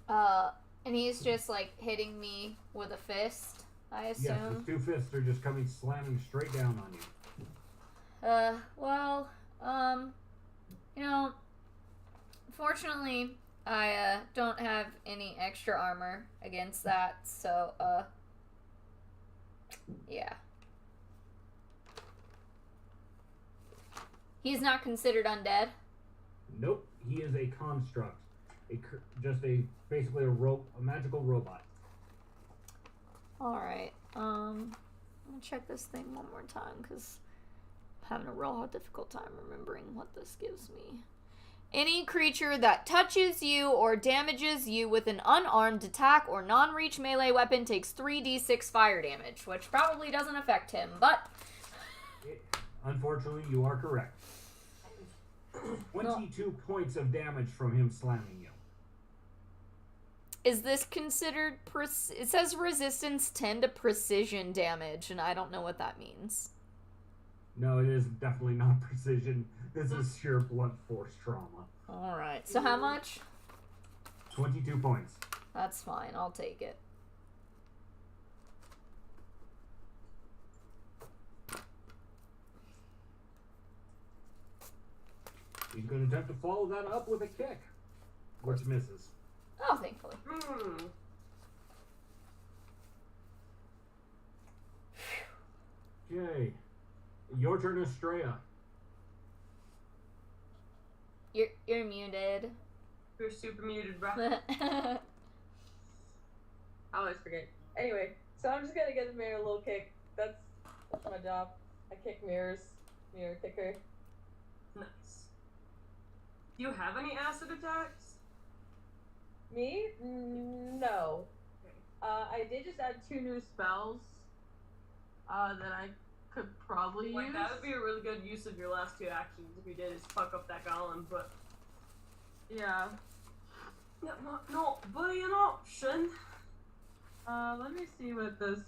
And he's just like hitting me with a fist, I Yes, assume. his two fists are just coming slamming straight down on you. Well, you know, fortunately, I don't have any extra armor against that, so, yeah. He's not considered undead? Nope, he is a construct. Basically a magical robot. Alright, I'm gonna check this thing one more time, because I'm having a real difficult time remembering what this gives me. Any creature that touches you or damages you with an unarmed attack or non-reach melee weapon takes 3d6 fire damage, which probably doesn't affect him, but... Unfortunately, you are correct. 22 points of damage from him slamming you. Is this considered... It says resistance 10 to precision damage, and I don't know what that means. No, it is definitely not precision. This is sheer blunt force trauma. Alright, so how much? 22 points. That's fine, I'll take it. He's going to attempt to follow that up with a kick, which misses. Oh, thankfully. Okay. Your turn, Estrella. You're muted. You're super muted, bro. I always forget. Anyway, so I'm just gonna give the mirror a little kick. That's my job. I kick mirrors. Mirror kicker. Nice. Do you have any acid attacks? Me? No. Okay. I did just add 2 new spells that I could probably Like, use. that would be a really good use of your last 2 actions if you did is fuck up that golem, but... Yeah. Not be an option. Let me see what this...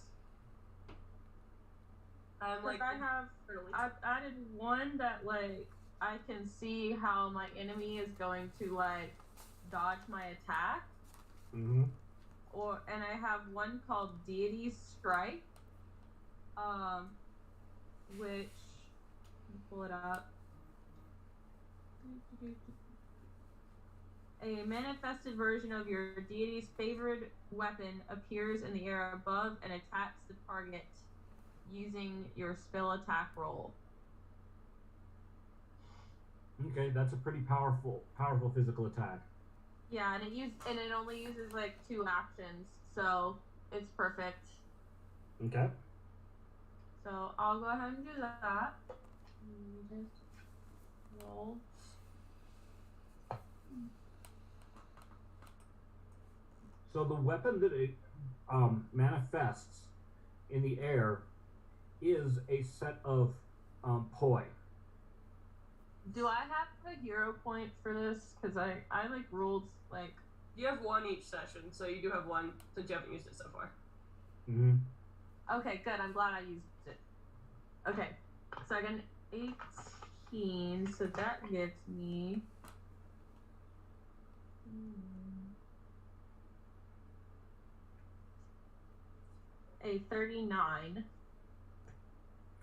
I'm like... I've added one that, like, I can see how my enemy is going to, like, dodge my attack. Mm-hmm. and I have one called Deity Strike, which, let me pull it up. A manifested version of your deity's favorite weapon appears in the air above and attacks the target using your spell attack roll. Okay, that's a pretty powerful physical attack. Yeah, and it only uses like 2 actions, so it's perfect. Okay. So I'll go ahead and do that. Just roll. So the weapon that it manifests in the air is a set of poi. Do I have a hero point for this? Because I like rolled like. You have 1 each session, so you do have 1 since you haven't used it so far. Mm-hmm. Okay, good. I'm glad I used it. Okay, so I got an 18, so that gives me. A 39.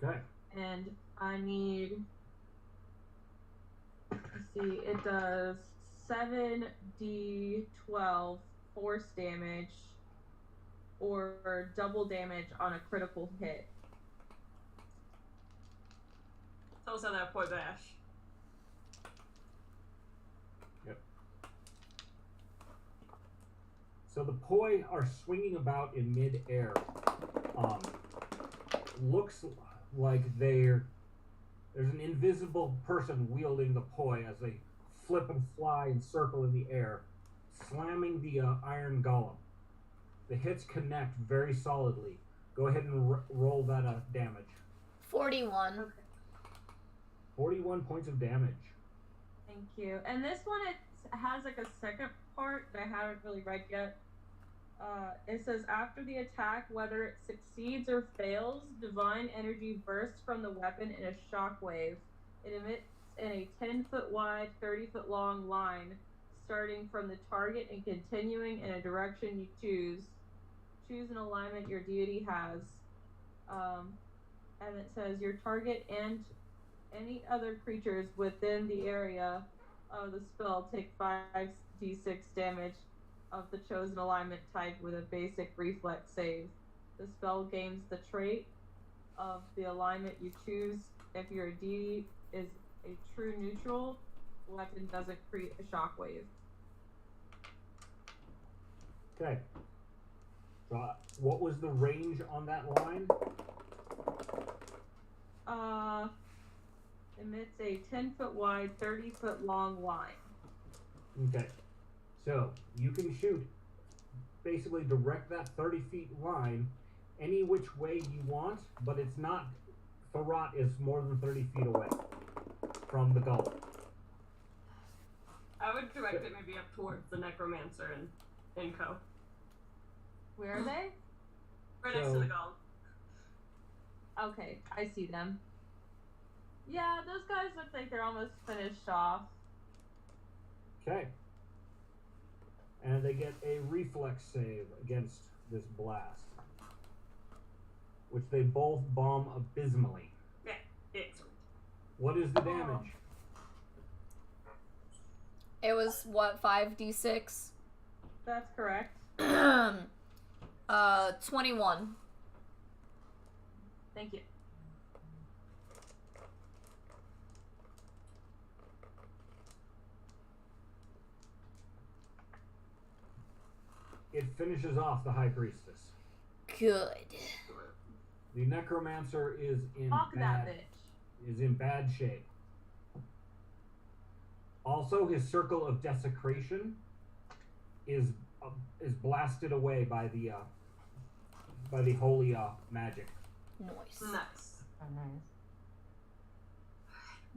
Okay. And I need. Let's see, it does 7d12 force damage or double damage on a critical hit. Tell us how that poi bash. Yep. So the poi are swinging about in mid-air. Looks like there's an invisible person wielding the poi as they flip and fly and circle in the air, slamming the iron golem. The hits connect very solidly. Go ahead and roll that damage. 41. Okay. 41 points of damage. Thank you. And this one, it has like a second part that I haven't really read yet. It says, after the attack, whether it succeeds or fails, divine energy bursts from the weapon in a shockwave. It emits in a 10-foot wide, 30-foot long line, starting from the target and continuing in a direction you choose. Choose an alignment your deity has. And it says, your target and any other creatures within the area of the spell take 5d6 damage of the chosen alignment type with a basic reflex save. The spell gains the trait of the alignment you choose. If your deity is a true neutral, the weapon doesn't create a shockwave. Okay. So, what was the range on that line? Emits a 10-foot wide, 30-foot long line. Okay. So, you can shoot, basically direct that 30 feet line any which way you want, but it's not, Thurrott is more than 30 feet away from the golem. I would direct it maybe up towards the necromancer and co. Where are they? Right next to the golem. Okay, I see them. Yeah, those guys look like they're almost finished off. Okay. And they get a reflex save against this blast, which they both bomb abysmally. Yeah, excellent. What is the damage? It was, what, 5d6? That's correct. 21. Thank you. It finishes off the High Priestess. Good. The Necromancer is in Fuck that bitch. bad shape. Also, his circle of desecration is blasted away by the holy magic. Nice. Nice. Oh, nice.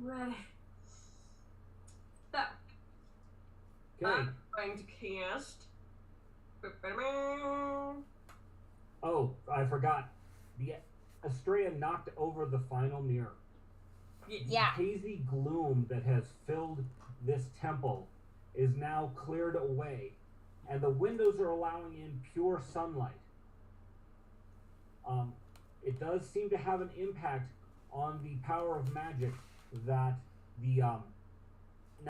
Ready. So, Okay. I'm going to cast. Oh, I forgot. The Estrella knocked over the final mirror. Yeah. The hazy gloom that has filled this temple is now cleared away, and the windows are allowing in pure sunlight. It does seem to have an impact on the power of magic that the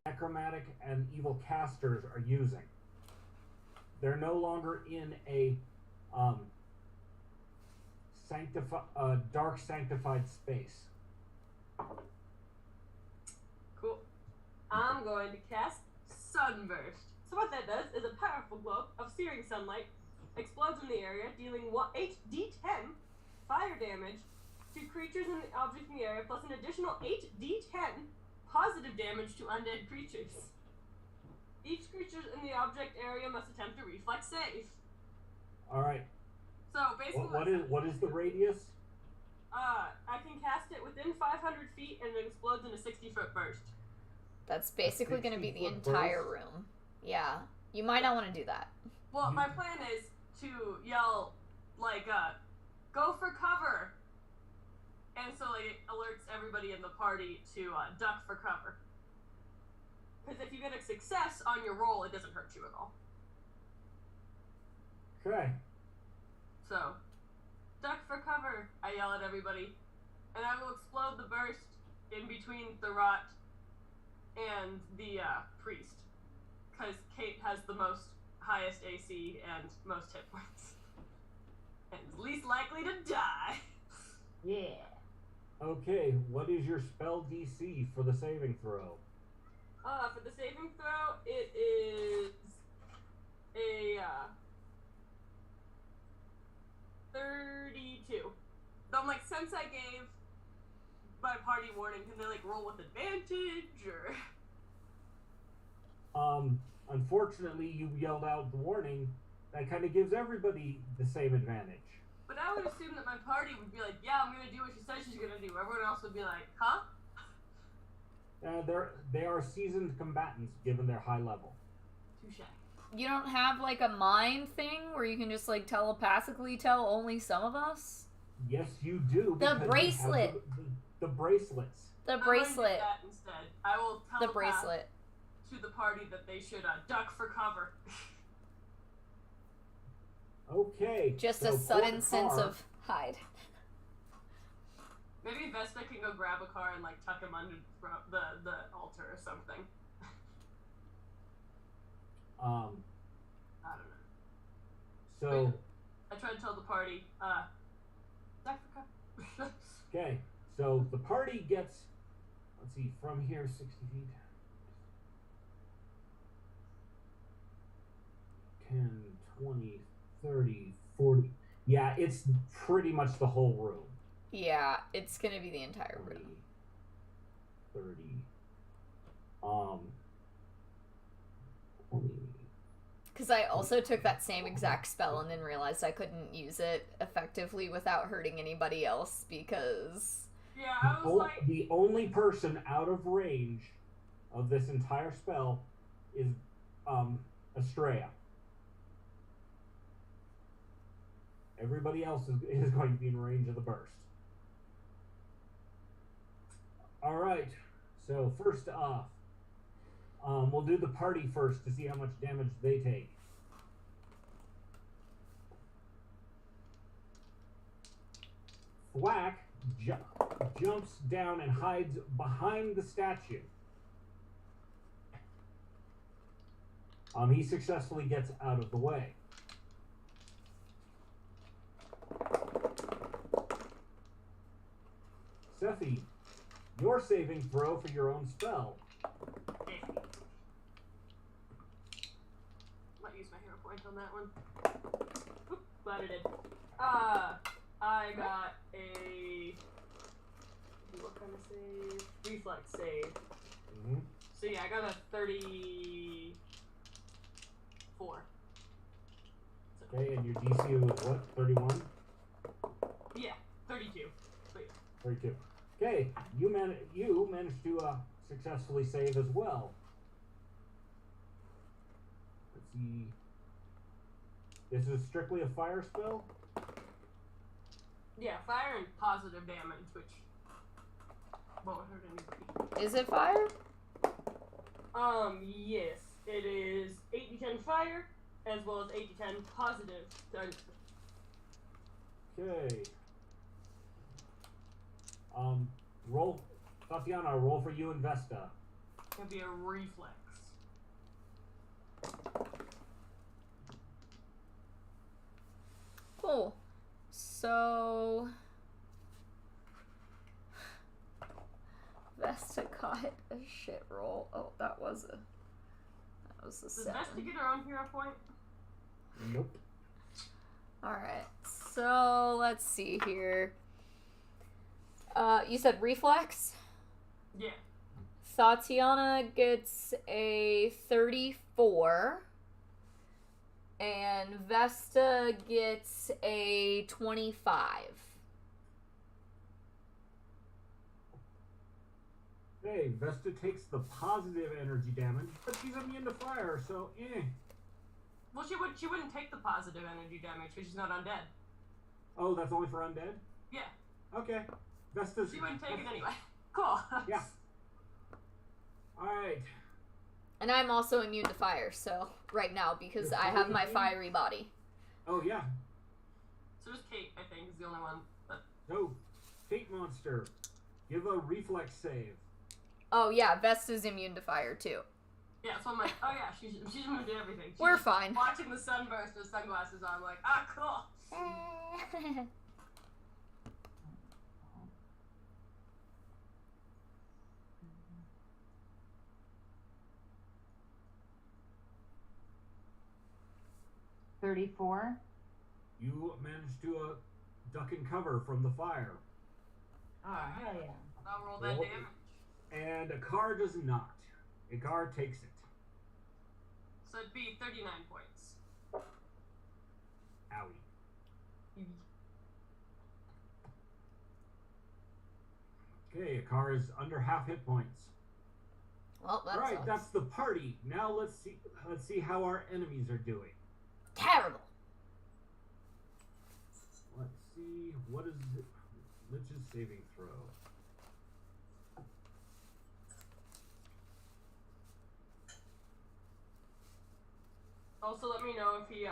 necromantic and evil casters are using. They're no longer in a dark sanctified space. Cool. I'm going to cast Sunburst. So what that does is a powerful glow of searing sunlight explodes in the area, dealing 8d10 fire damage to creatures and objects in the area, plus an additional 8d10 positive damage to undead creatures. Each creature in the object area must attempt a reflex save. All right. So basically, what is the radius? I can cast it within 500 feet, and it explodes in a 60-foot burst. That's basically going to be the entire room. Yeah. You might not want to do that. Well, my plan is to yell, like, go for cover. And so, like, it alerts everybody in the party to duck for cover. Because if you get a success on your roll, it doesn't hurt you at all. Okay. So, duck for cover, I yell at everybody. And I will explode the burst in between the rot and the priest. Because Kate has the highest AC and most hit points. And is least likely to die. Yeah. Okay, what is your spell DC for the saving throw? For the saving throw, it is a 32. So I'm like, since I gave my party warning, can they like roll with advantage or? Unfortunately, you yelled out the warning. That kind of gives everybody the same advantage. But I would assume that my party would be like, yeah, I'm gonna do what she says she's gonna do. Everyone else would be like, huh? They are seasoned combatants given their high level. Touche. You don't have like a mind thing where you can just like telepathically tell only some of us? Yes, you do. The because bracelet. you have the bracelets. The I'm gonna do bracelet. that instead. I will The telepath bracelet. to the party that they should duck for cover. Okay. Just so a sudden Port sense Car- of hide. Maybe Vesta can go grab a car and like tuck him under the altar or something. I don't know. So I tried to tell the party, duck for cover. okay. So the party gets, let's see, from here 60 feet. 10, 20, 30, 40. Yeah, it's pretty much the whole room. Yeah, it's gonna be the entire 20, room. 30. 20. Because I also took that same exact spell and then realized I couldn't use it effectively without hurting anybody else because... Yeah, I was like... The only person out of range of this entire spell is Estrella. Everybody else is going to be in range of the burst. Alright, so first off, we'll do the party first to see how much damage they take. Thwack jumps down and hides behind the statue. He successfully gets out of the way. Sephi, your saving throw for your own spell. Might use my hero point on that one. Oop, glad I did. I got a... What kind of save? Reflex save. Mm-hmm. So yeah, I got a 34. Okay, and your DC was what? 31? Yeah, 32. So yeah. 32. Okay, you managed to successfully save as well. Let's see. This is strictly a fire spell? Yeah, fire and positive damage, which won't hurt anybody. Is it fire? Yes. It is 8d10 fire, as well as 8d10 positive. Okay. Roll, Tatiana. Roll for you and Vesta. It'll be a reflex. Cool. So Vesta got a shit roll. Oh, that was a Does 7. Vesta get her own hero point? Nope. Alright, so let's see here. You said reflex? Yeah. Tatiana gets a 34. And Vesta gets a 25. Hey, Vesta takes the positive energy damage, but she's immune to fire, so eh. Well, she wouldn't take the positive energy damage because she's not undead. Oh, that's only for undead? Yeah. Okay. Vesta's... She wouldn't take it anyway. Cool. Yeah. Alright. And I'm also immune to fire, so right now, because I have my fiery body. Oh, yeah. So just Kate, I think, is the only one. But... So, Fate Monster, give a reflex save. Oh yeah, Vesta's immune to fire too. Yeah, so I'm like, oh yeah, she's immune to everything. She's We're just fine. Watching the sunburst with sunglasses on, I'm like, ah, cool. 34. You managed to duck and cover from the fire. Oh, hell yeah. I'll roll that Roll- damage. And Akar does not. Akar takes it. So it'd be 39 points. Owie. Okay, Akar is under half hit points. Well, that Alright, sucks. that's the party. Now let's see how our enemies are doing. Terrible. Let's see, what is it? Lich's saving throw. Also, let me know if he,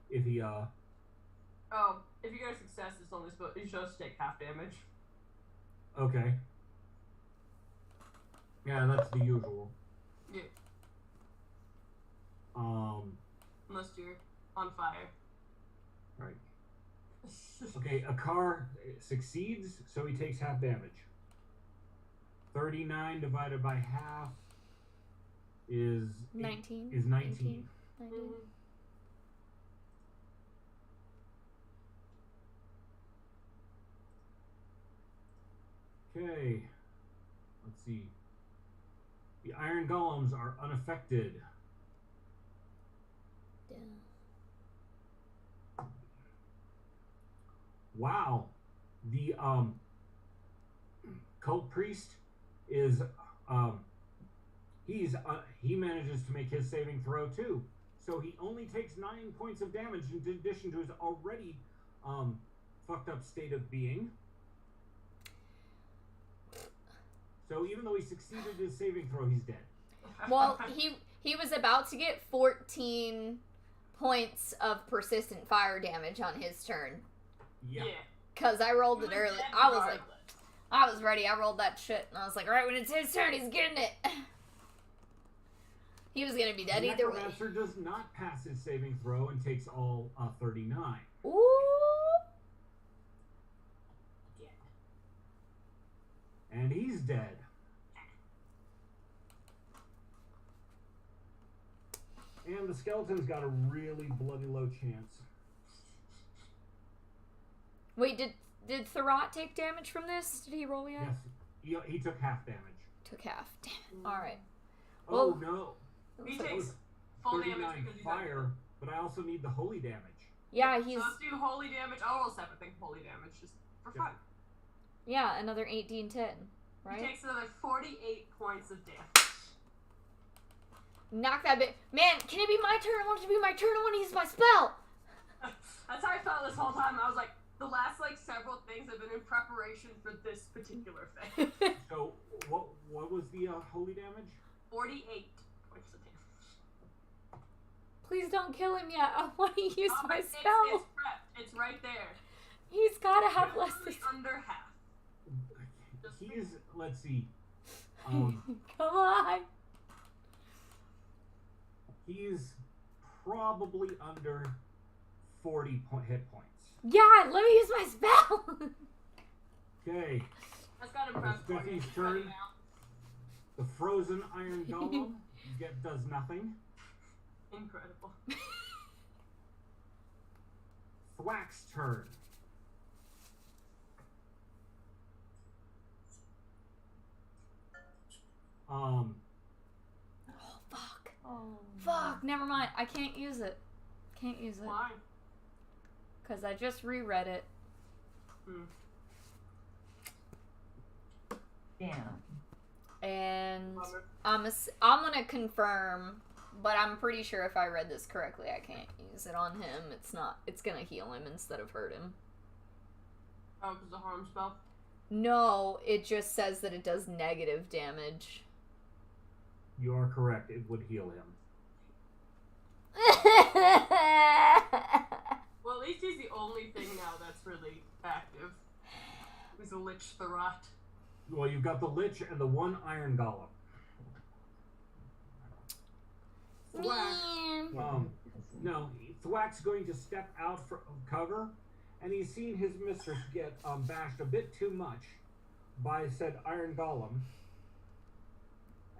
If he, if you get a success, it's only supposed you just take half damage. okay. Yeah, that's the usual. Yeah. Unless you're on fire. Right. Okay, Akar succeeds, so he takes half damage. 39 divided by half is 19. Is 19. 19. Okay. Let's see. The iron golems are unaffected. Yeah. Wow. The cult priest is he manages to make his saving throw too. So he only takes 9 points of damage in addition to his already fucked up state of being. So even though he succeeded his saving throw, he's dead. Well, he was about to get 14 points of persistent fire damage on his turn. Yeah. Cause I rolled He it was early. dead I was like, regardless. I was ready. I rolled that shit, and I was like, all right, when it's his turn, he's getting it. He was gonna be dead The either way. Necromancer does not pass his saving throw and takes all 39. Ooh. And he's dead. And the skeleton's got a really bloody low chance. Wait, did Tharot take damage from this? Did he roll yet? Yes, he took half damage. Took half. Damn it. All right. Oh Well- no! He So- takes full damage 39 because he's fire, but I also need the holy damage. Yeah, So he's let's do holy damage. I'll roll separate holy damage just for Yeah. fun. another 18-10, He right? takes another 48 points of damage. Knock that bit. Man, can it be my turn? I want it to be my turn. I want to use my spell. That's how I felt this whole time. I was like, The last like several things have been in preparation for this particular thing. So, what was the holy damage? 48 points of damage. Please don't kill him yet. I want to use my It's spell. prepped. It's right there. He's got to have less Literally than... under half. He's, let's see. Come on. He's probably under 40 hit points. Yeah, let me use my spell. Okay. That's got him prepped. for Steffi's it. turn. Ready now. The frozen iron golem does nothing. Incredible. Thwack's turn. Oh, fuck. Oh. Fuck, never mind. I can't use it. Can't use it. Why? Because I just reread it. Damn. And Bummer. I'm gonna confirm, but I'm pretty sure if I read this correctly, I can't use it on him. It's gonna heal him instead of hurt him. Oh, because the harm spell? No, it just says that it does negative damage. You are correct. It would heal him. Well, at least he's the only thing now that's really active. He's a Lich Thurrot. Well, you've got the Lich and the one iron golem. Thwack, no, Thwack's going to step out of cover, and he's seen his mistress get bashed a bit too much by said iron golem,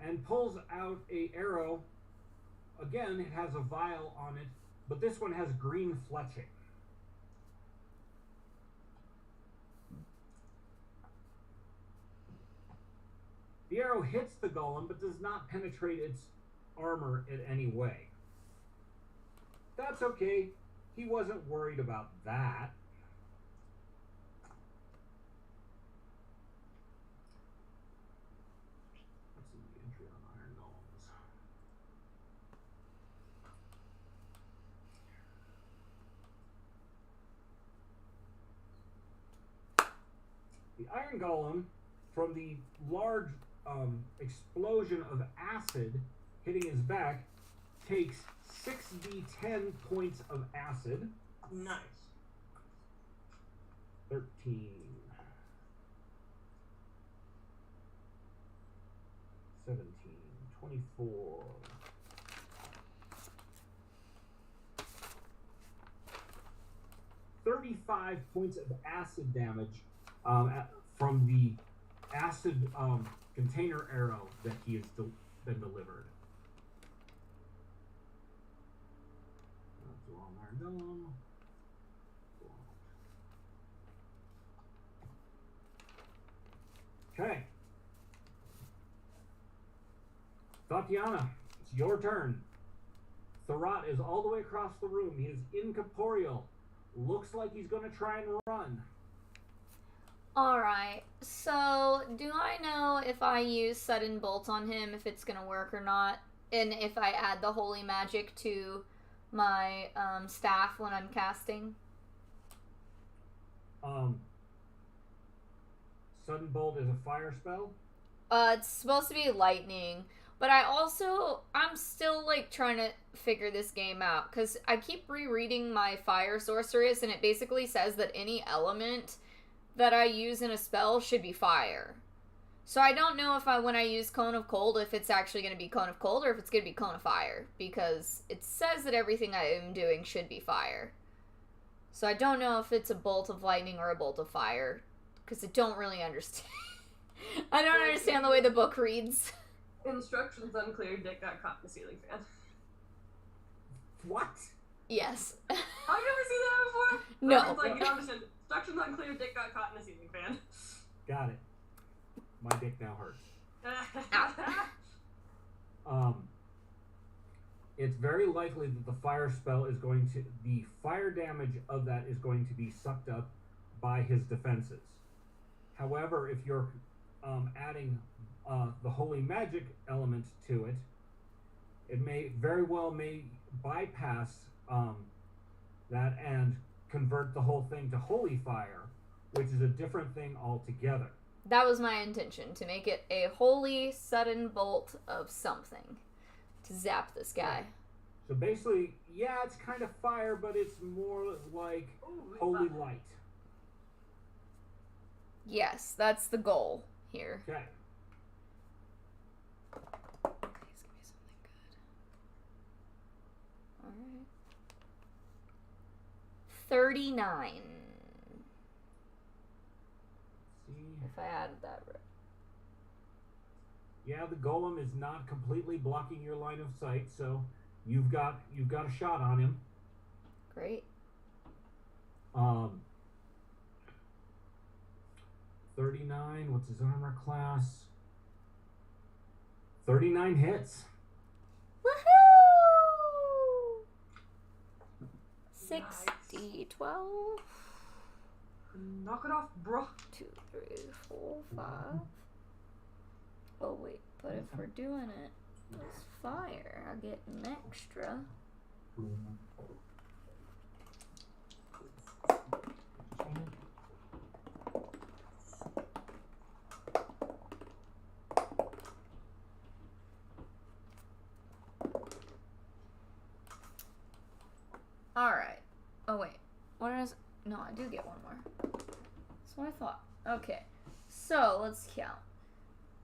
and pulls out a arrow. Again, it has a vial on it, but this one has green fletching. The arrow hits the golem, but does not penetrate its armor in any way. That's okay. He wasn't worried about that. Let's see the entry on iron golems. The iron golem, from the large explosion of acid hitting his back, takes 6d10 points of acid. Nice. 13. 17. 24. $35 points of acid damage from the acid container arrow that he has been delivered. That's a long iron golem. Okay. Tatiana, it's your turn. Thurrot is all the way across the room. He is incorporeal. Looks like he's going to try and run. Alright, so do I know if I use Sudden Bolt on him, if it's gonna work or not? And if I add the Holy Magic to my staff when I'm casting? Sudden Bolt is a fire spell? It's supposed to be lightning. But I'm still, like, trying to figure this game out. Because I keep rereading my Fire Sorceress, and it basically says that any element that I use in a spell should be fire. So I don't know if when I use Cone of Cold, if it's actually going to be Cone of Cold, or if it's going to be Cone of Fire. Because it says that everything I am doing should be fire. So I don't know if it's a bolt of lightning or a bolt of fire. Because I don't really understand. I don't understand the way the book reads. Instructions unclear. Dick got caught in the ceiling fan. What? Yes. Have you ever seen that before? No. It's like, you don't understand. Instructions unclear. Dick got caught in the ceiling fan. Got it. My dick now hurts. It's very likely that the fire spell is going to... The fire damage of that is going to be sucked up by his defenses. However, if you're adding the holy magic element to it, it may very well bypass that and convert the whole thing to holy fire, which is a different thing altogether. That was my intention, to make it a holy sudden bolt of something to zap this guy. So basically, yeah, it's kind of fire, but it's more like Ooh, holy light. Yes, that's the goal here. Okay. Please give me something good. Alright. 39. See. If I added that right. Yeah, the golem is not completely blocking your line of sight, so you've got a shot on him. Great. 39, what's his armor class? 39 hits. Woohoo! 60, 12, Knock it off, bro. 2, 3, 4, 5. Oh, wait, but if we're doing it with fire, I get an extra. Alright. Oh, wait. What is. No, I do get one more. That's what I thought. Okay. So, let's count.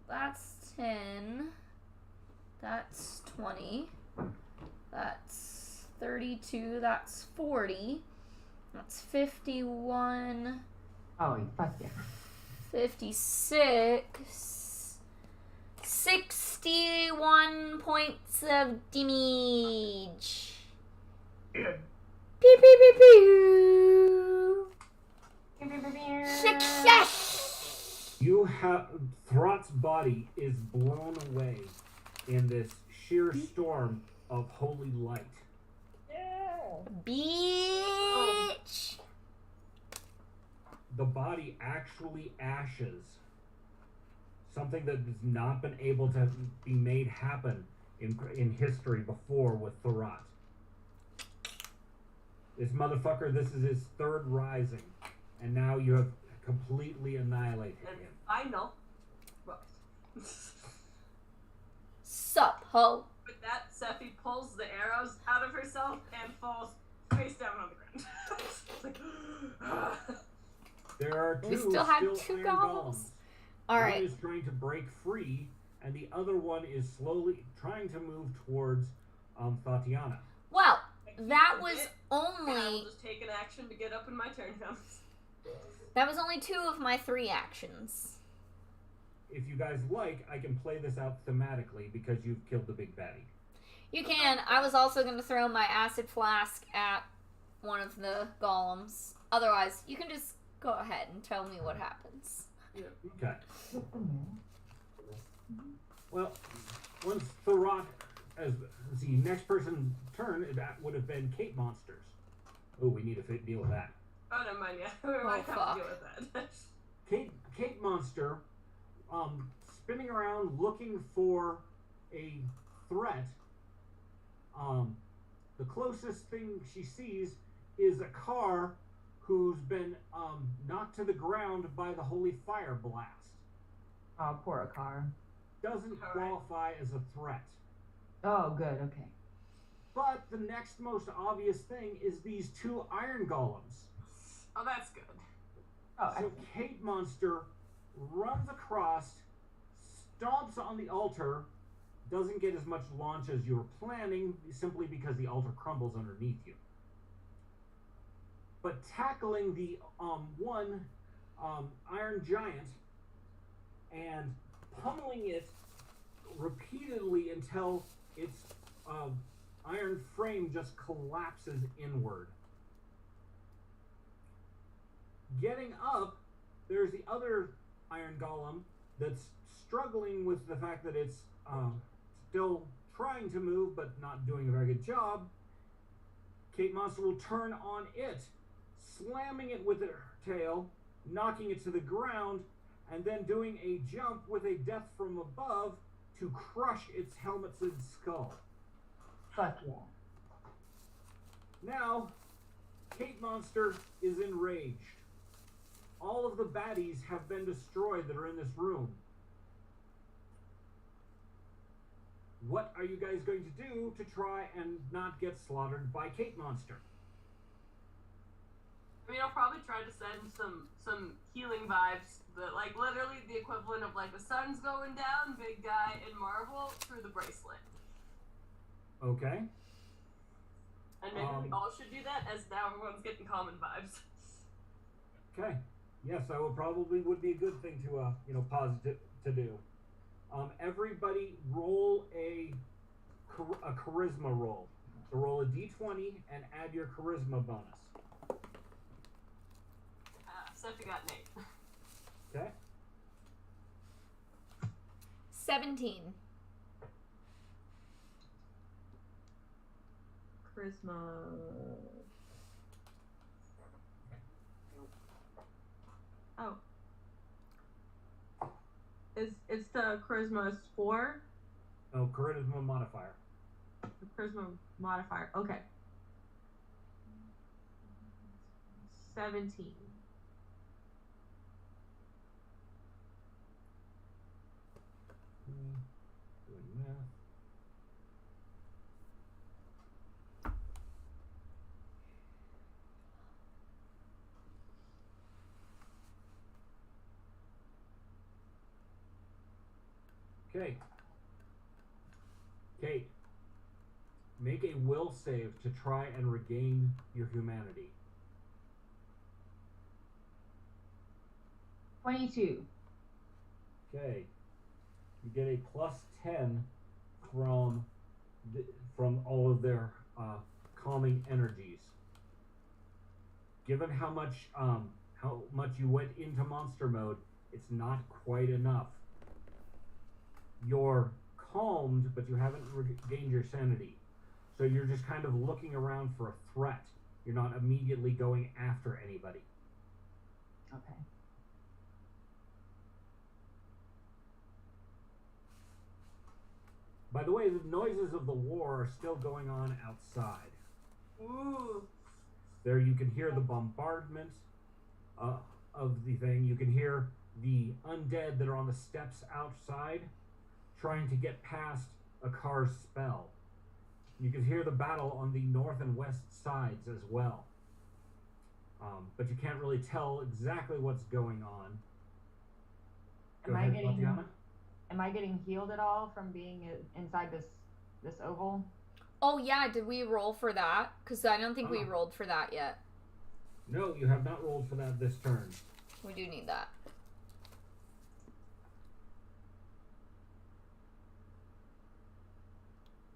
That's 10. That's 20. That's 32. That's 40. That's 51. Oh, fuck yeah. 56. 61 points of damage. Pew pew pew pew. Success! You have Throt's body is blown away in this sheer storm of holy light. Bitch! The body actually ashes. Something that has not been able to be made happen in history before with Thorot. This motherfucker, this is his third rising, and now you have completely annihilated And him. final. Sup, ho? With that, Sephi pulls the arrows out of herself and falls face down on the ground. It's like, There are two We still have two iron golems. One Alright. is trying to break free, and the other one is slowly trying to move towards Tatiana. Well, I keep that a was bit, and I will only. just take an action to get up when my turn comes. That was only 2 of my 3 actions. If you guys like, I can play this out thematically because you've killed the big baddie. You can. I was also going to throw my acid flask at one of the golems. Otherwise, you can just go ahead and tell me what happens. Okay. Well, once Thorot, as the next person's turn, that would have been Kate Monsters. Oh, we need to deal with that. Oh, never mind, yeah. We might have fuck. to deal with that. Kate Monster, spinning around looking for a threat. The closest thing she sees is a car who's been knocked to the ground by the holy fire blast. Oh, poor car. Doesn't Alright. qualify as a threat. Oh, good, okay. But the next most obvious thing is these 2 iron golems. Oh, that's good. Oh, So Kate Monster runs across, stomps on the altar, doesn't get as much launch as you were planning, simply because the altar crumbles underneath you. But tackling the one iron giant and pummeling it repeatedly until its iron frame just collapses inward. Getting up, there's the other iron golem that's struggling with the fact that it's still trying to move but not doing a very good job. Kate Monster will turn on it, slamming it with her tail, knocking it to the ground, and then doing a jump with a death from above to crush its helmeted skull. fuck yeah. Now, Kate Monster is enraged. All of the baddies have been destroyed that are in this room. What are you guys going to do to try and not get slaughtered by Kate Monster? I mean, I'll probably try to send some healing vibes, that like literally the equivalent of like the sun's going down, big guy in marble through the bracelet. Okay. And maybe we all should do that, as now everyone's getting common vibes. Okay. Yes, that would be a good thing to positive to do. Everybody roll a charisma roll. So roll a d20 and add your charisma bonus. Seppi got an 8. Okay. 17. Charisma. Oh. It's the charisma is 4? Oh, charisma modifier. The charisma modifier. Okay. 17. Doing math. Okay. Kate, make a will save to try and regain your humanity. 22. Okay. You get a +10 from all of their calming energies. Given how much you went into monster mode, it's not quite enough. You're calmed, but you haven't regained your sanity. So you're just kind of looking around for a threat. You're not immediately going after anybody. Okay. By the way, the noises of the war are still going on outside. Ooh. There you can hear the bombardment of the thing. You can hear the undead that are on the steps outside trying to get past a car's spell. You can hear the battle on the north and west sides as well. But you can't really tell exactly what's going on. Go ahead, Tatiana. Am I getting healed at all from being inside this oval? Oh yeah, did we roll for that? Because I don't think we rolled for that yet. No, you have not rolled for that this turn. We do need that.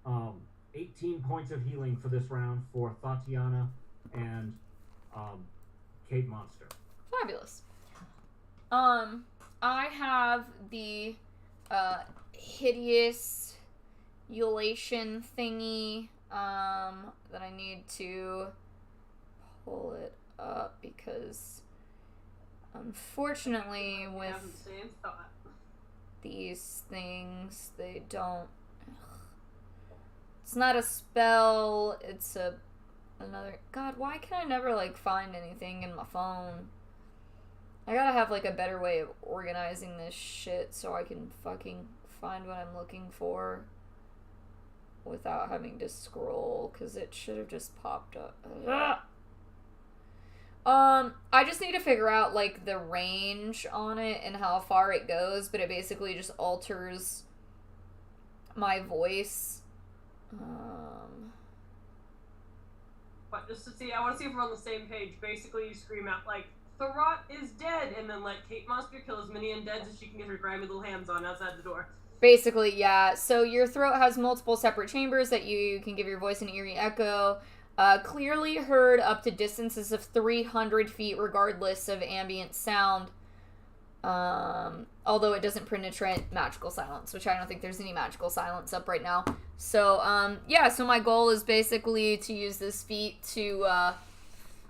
Um, 18 points of healing for this round for Tatiana and Kate Monster. Fabulous. I have the hideous ululation thingy that I need to pull it up because unfortunately with these things they don't. It's not a spell, it's another. God, why can I never like find anything in my phone? I gotta have like a better way of organizing this shit so I can fucking find what I'm looking for without having to scroll, because it should have just popped up. I just need to figure out like the range on it and how far it goes, but it basically just alters my voice. But just to see, I want to see if we're on the same page. Basically, you scream out like, "Tharot is dead," and then like Kate Monster kill as many undeads as she can get her grimy little hands on outside the door. Basically, yeah. So your throat has multiple separate chambers that you can give your voice an eerie echo. Clearly heard up to distances of 300 feet regardless of ambient sound. Although it doesn't penetrate magical silence, which I don't think there's any magical silence up right now. So, yeah, so my goal is basically to use this feat to,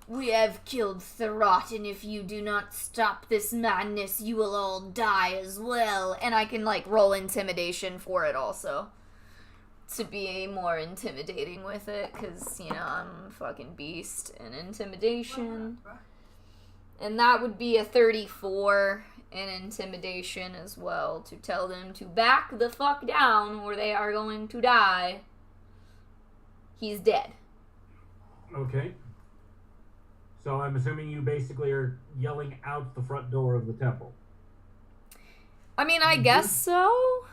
we have killed Tharot, and if you do not stop this madness, you will all die as well. And I can, like, roll intimidation for it also. to be more intimidating with it, because, you know, I'm a fucking beast in intimidation. And that would be a 34 in intimidation as well, to tell them to back the fuck down or they are going to die. He's dead. Okay. So I'm assuming you basically are yelling out the front door of the temple. I mean, I guess so.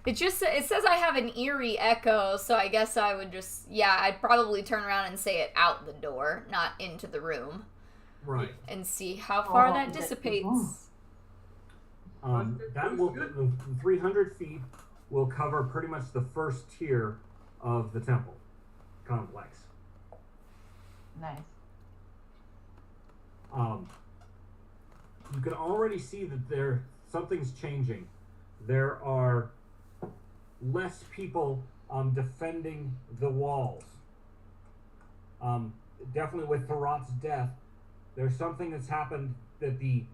It says I have an eerie echo, so I guess I would just, I'd probably turn around and say it out the door, not into the room. Right. And see how far that dissipates. That will, the 300 feet will cover pretty much the first tier of the temple complex. Nice. You can already see that something's changing. There are less people defending the walls. Definitely with Thorat's death, there's something that's happened that the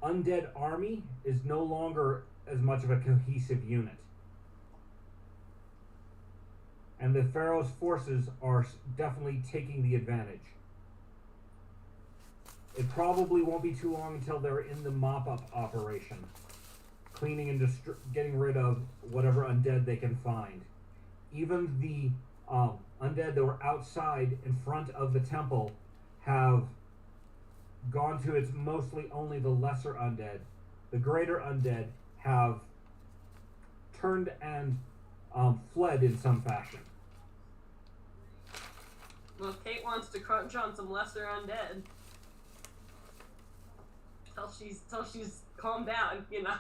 undead army is no longer as much of a cohesive unit. And the Pharaoh's forces are definitely taking the advantage. It probably won't be too long until they're in the mop-up operation, cleaning and getting rid of whatever undead they can find. Even the undead that were outside in front of the temple have gone to it's mostly only the lesser undead. The greater undead have turned and fled in some fashion. Well, Kate wants to crunch on some lesser undead. Till she's calmed down, you know.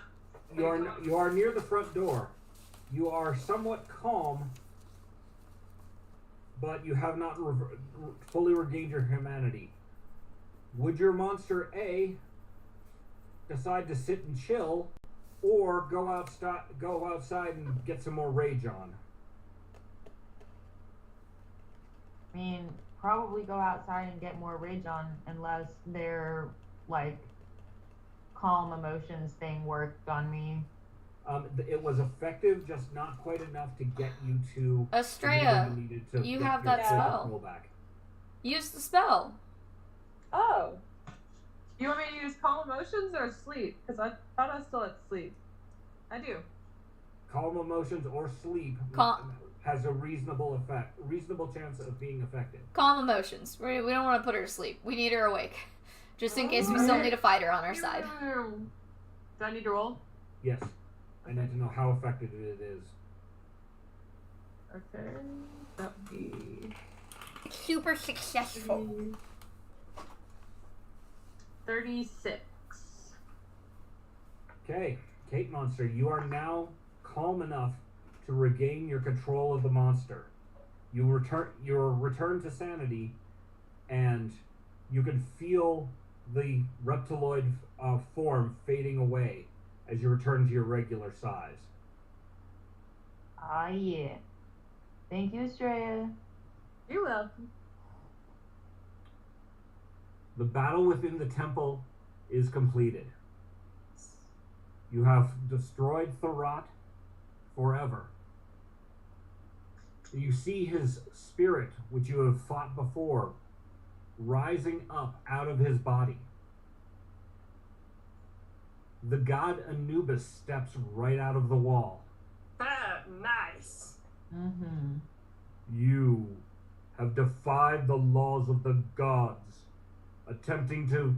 You are near the front door. You are somewhat calm, but you have not fully regained your humanity. Would your monster A decide to sit and chill, or go outside and get some more rage on? I mean, probably go outside and get more rage on, unless their like calm emotions thing worked on me. It was effective, just not quite enough to get you to Estrella, you have that spell. Back. Use the spell. Oh. You want me to use calm emotions or sleep? Because I thought I was still at sleep. I do. Calm emotions or sleep has a reasonable chance of being effective. Calm emotions. We don't want to put her to sleep. We need her awake. Just in case we still need a fighter on our side. Do I need to roll? Yes. I need to know how effective it is. Okay. That would be Super successful. 36. Okay, Kate Monster, you are now calm enough to regain your control of the monster. You're returned to sanity, and you can feel the reptiloid form fading away as you return to your regular size. Ah, yeah. Thank you, Estrella. You're welcome. The battle within the temple is completed. You have destroyed Thorat forever. You see his spirit, which you have fought before, rising up out of his body. The god Anubis steps right out of the wall. Ah, nice. Mm-hmm. You have defied the laws of the gods, attempting to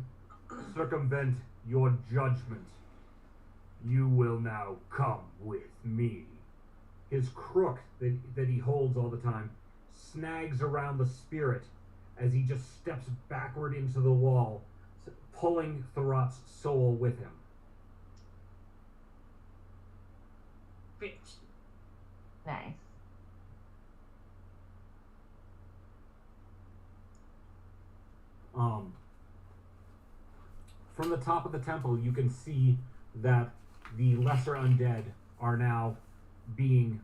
circumvent your judgment. You will now come with me. His crook that he holds all the time snags around the spirit as he just steps backward into the wall, pulling Thorat's soul with him. Bitch. Nice. From the top of the temple, you can see that the lesser undead are now being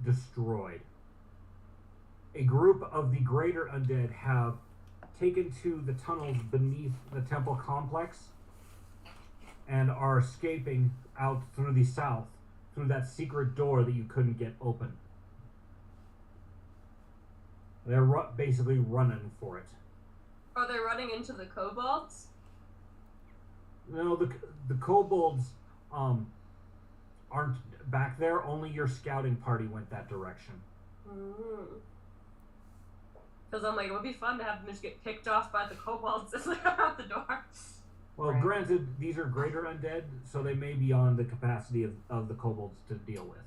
destroyed. A group of the greater undead have taken to the tunnels beneath the temple complex and are escaping out through the south through that secret door that you couldn't get open. They're basically running for it. Are they running into the kobolds? No, the kobolds aren't back there. Only your scouting party went that direction. Because I'm like, it would be fun to have them just get picked off by the kobolds as they come out the door. Well, Right. granted, these are greater undead, so they may be beyond the capacity of the kobolds to deal with.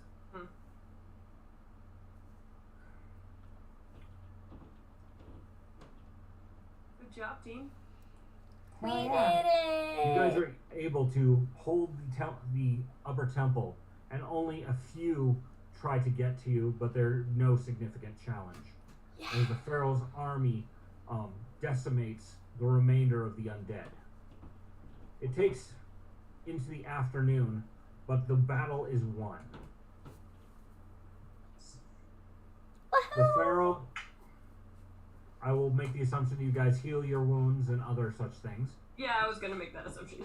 Good job, team. We Hell did yeah. it! You guys are able to hold the upper temple, and only a few try to get to you, but they're no significant challenge. As the Pharaoh's army decimates the remainder of the undead. It takes into the afternoon, but the battle is won. The Pharaoh, I will make the assumption you guys heal your wounds and other such things. Yeah, I was gonna make that assumption.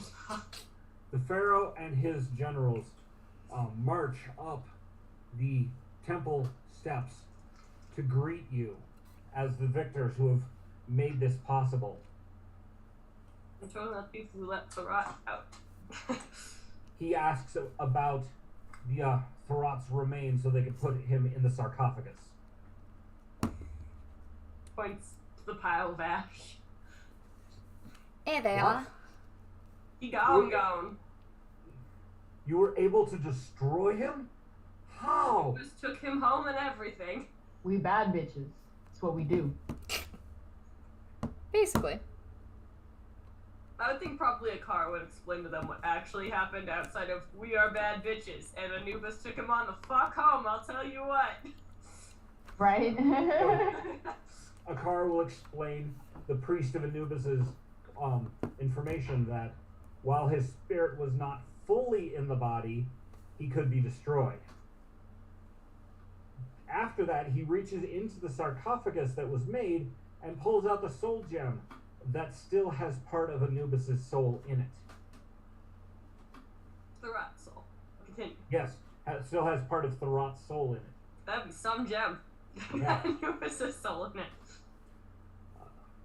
The Pharaoh and his generals march up the temple steps to greet you as the victors who have made this possible. I'm talking about the people who let Thorat out. He asks about the Thorat's remains so they can put him in the sarcophagus. Points to the pile of ash. Here they What? are. He gone. You were able to destroy him? How? Just took him home and everything. We bad bitches. That's what we do. Basically. I would think probably a car would explain to them what actually happened outside of "we are bad bitches" and Anubis took him on the fuck home. I'll tell you what. Right? Akar will explain the priest of Anubis's information that while his spirit was not fully in the body, he could be destroyed. After that, he reaches into the sarcophagus that was made and pulls out the soul gem that still has part of Anubis's soul in it. The rat soul. Continue. Yes, still has part of Thorat's soul in it. That'd be some gem. Yeah. Anubis' soul in it.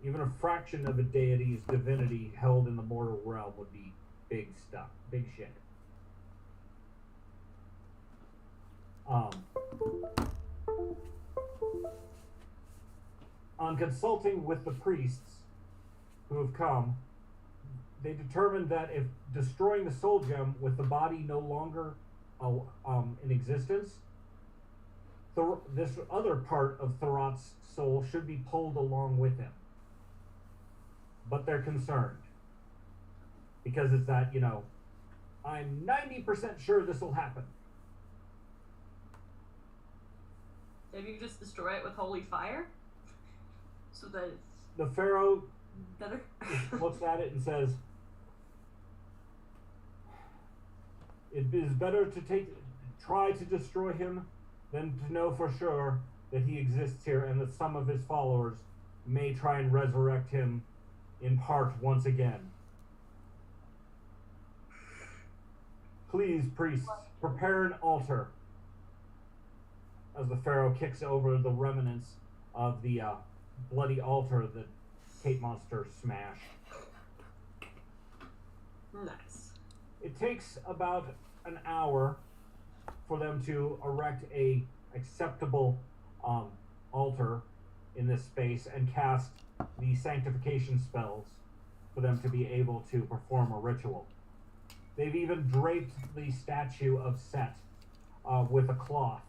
Even a fraction of a deity's divinity held in the mortal realm would be big stuff, big shit. On consulting with the priests who have come, they determined that if destroying the soul gem with the body no longer in existence, this other part of Thorat's soul should be pulled along with him. But they're concerned. Because it's that, I'm 90% sure this will happen. Maybe you just destroy it with holy fire? So that it's The Pharaoh better? looks at it and says, it is better to try to destroy him than to know for sure that he exists here and that some of his followers may try and resurrect him in part once again. Please, priests, prepare an altar. As the Pharaoh kicks over the remnants of the bloody altar that Kate Monster smashed. Nice. It takes about an hour for them to erect a acceptable altar in this space and cast the sanctification spells for them to be able to perform a ritual. They've even draped the statue of Set with a cloth.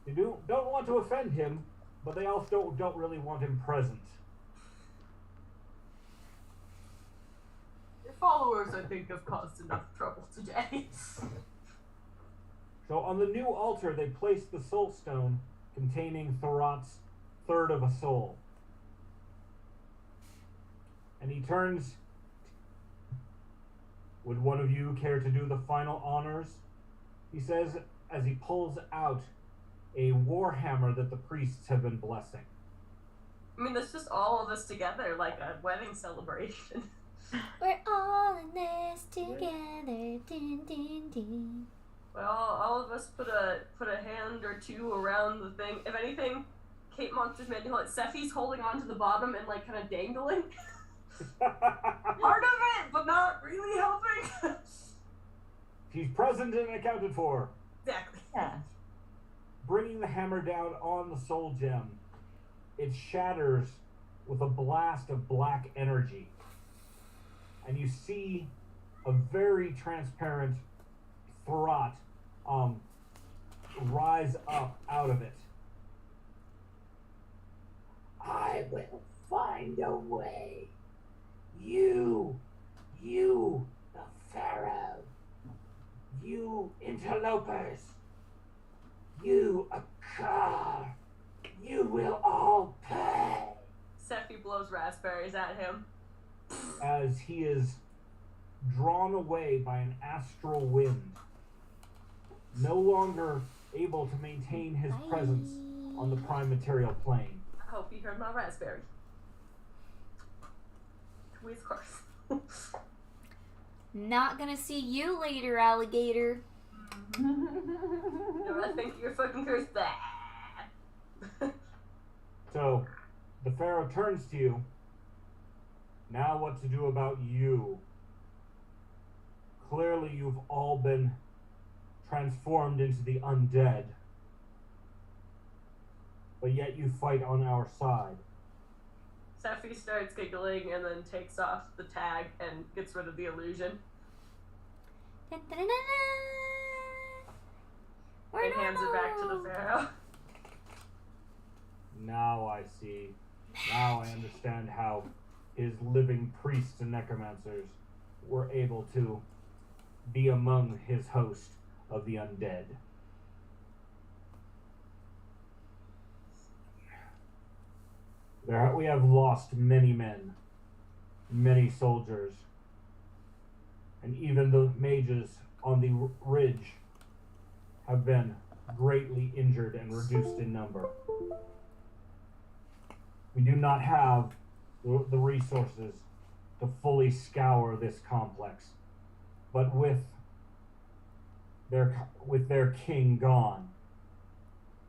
They don't want to offend him, but they also don't really want him present. Your followers, I think, have caused enough trouble today. So on the new altar, they place the soul stone containing Thorat's third of a soul. And he turns. Would one of you care to do the final honors? He says as he pulls out a warhammer that the priests have been blessing. I mean, that's just all of us together, like a wedding celebration. We're all in this together. Ding, ding, ding. Well, all of us put a hand or two around the thing. If anything, Cape Monster's mandible, like Sephi's holding on to the bottom and like kind of dangling. Part of it, but not really helping. She's present and accounted for. Exactly. Yeah. Bringing the hammer down on the soul gem, it shatters with a blast of black energy. And you see a very transparent throat rise up out of it. I will find a way. You, the Pharaoh. You interlopers. You Akar. You will all pay. Sephi blows raspberries at him. As he is drawn away by an astral wind, no longer able to maintain his presence on the prime material plane. I hope you heard my raspberry. With course. Not gonna see you later, alligator. No, I think you're fucking cursed bad. So, the Pharaoh turns to you. Now what to do about you? Clearly you've all been transformed into the undead. But yet you fight on our side. Sephi starts giggling and then takes off the tag and gets rid of the illusion. Dun, dun, dun, dun, dun. And hands it back to the Pharaoh. Now I see. Now I understand how his living priests and necromancers were able to be among his host of the undead. We have lost many men, many soldiers, and even the mages on the ridge have been greatly injured and reduced in number. We do not have the resources to fully scour this complex, but with their king gone,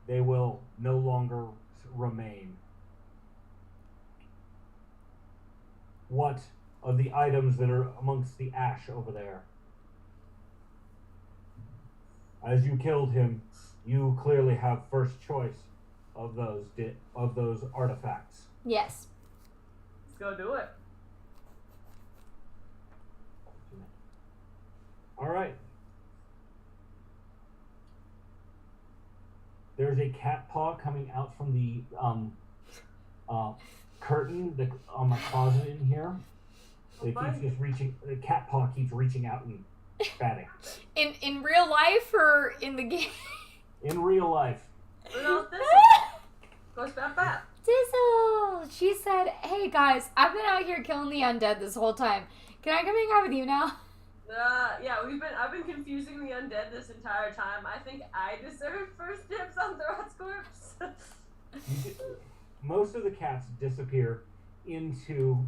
they will no longer remain. What of the items that are amongst the ash over there? As you killed him, you clearly have first choice of those artifacts. Yes. Let's go do it. All right. There's a cat paw coming out from the curtain on my closet in here. It keeps just reaching. The cat paw keeps reaching out and batting. In real life or in the game? In real life. Rudolph Thistle. Goes bap. Dizzle! She said, "Hey guys, I've been out here killing the undead this whole time. Can I come hang out with you now?" Yeah, I've been confusing the undead this entire time. I think I deserve first dibs on Throat's corpse. Most of the cats disappear into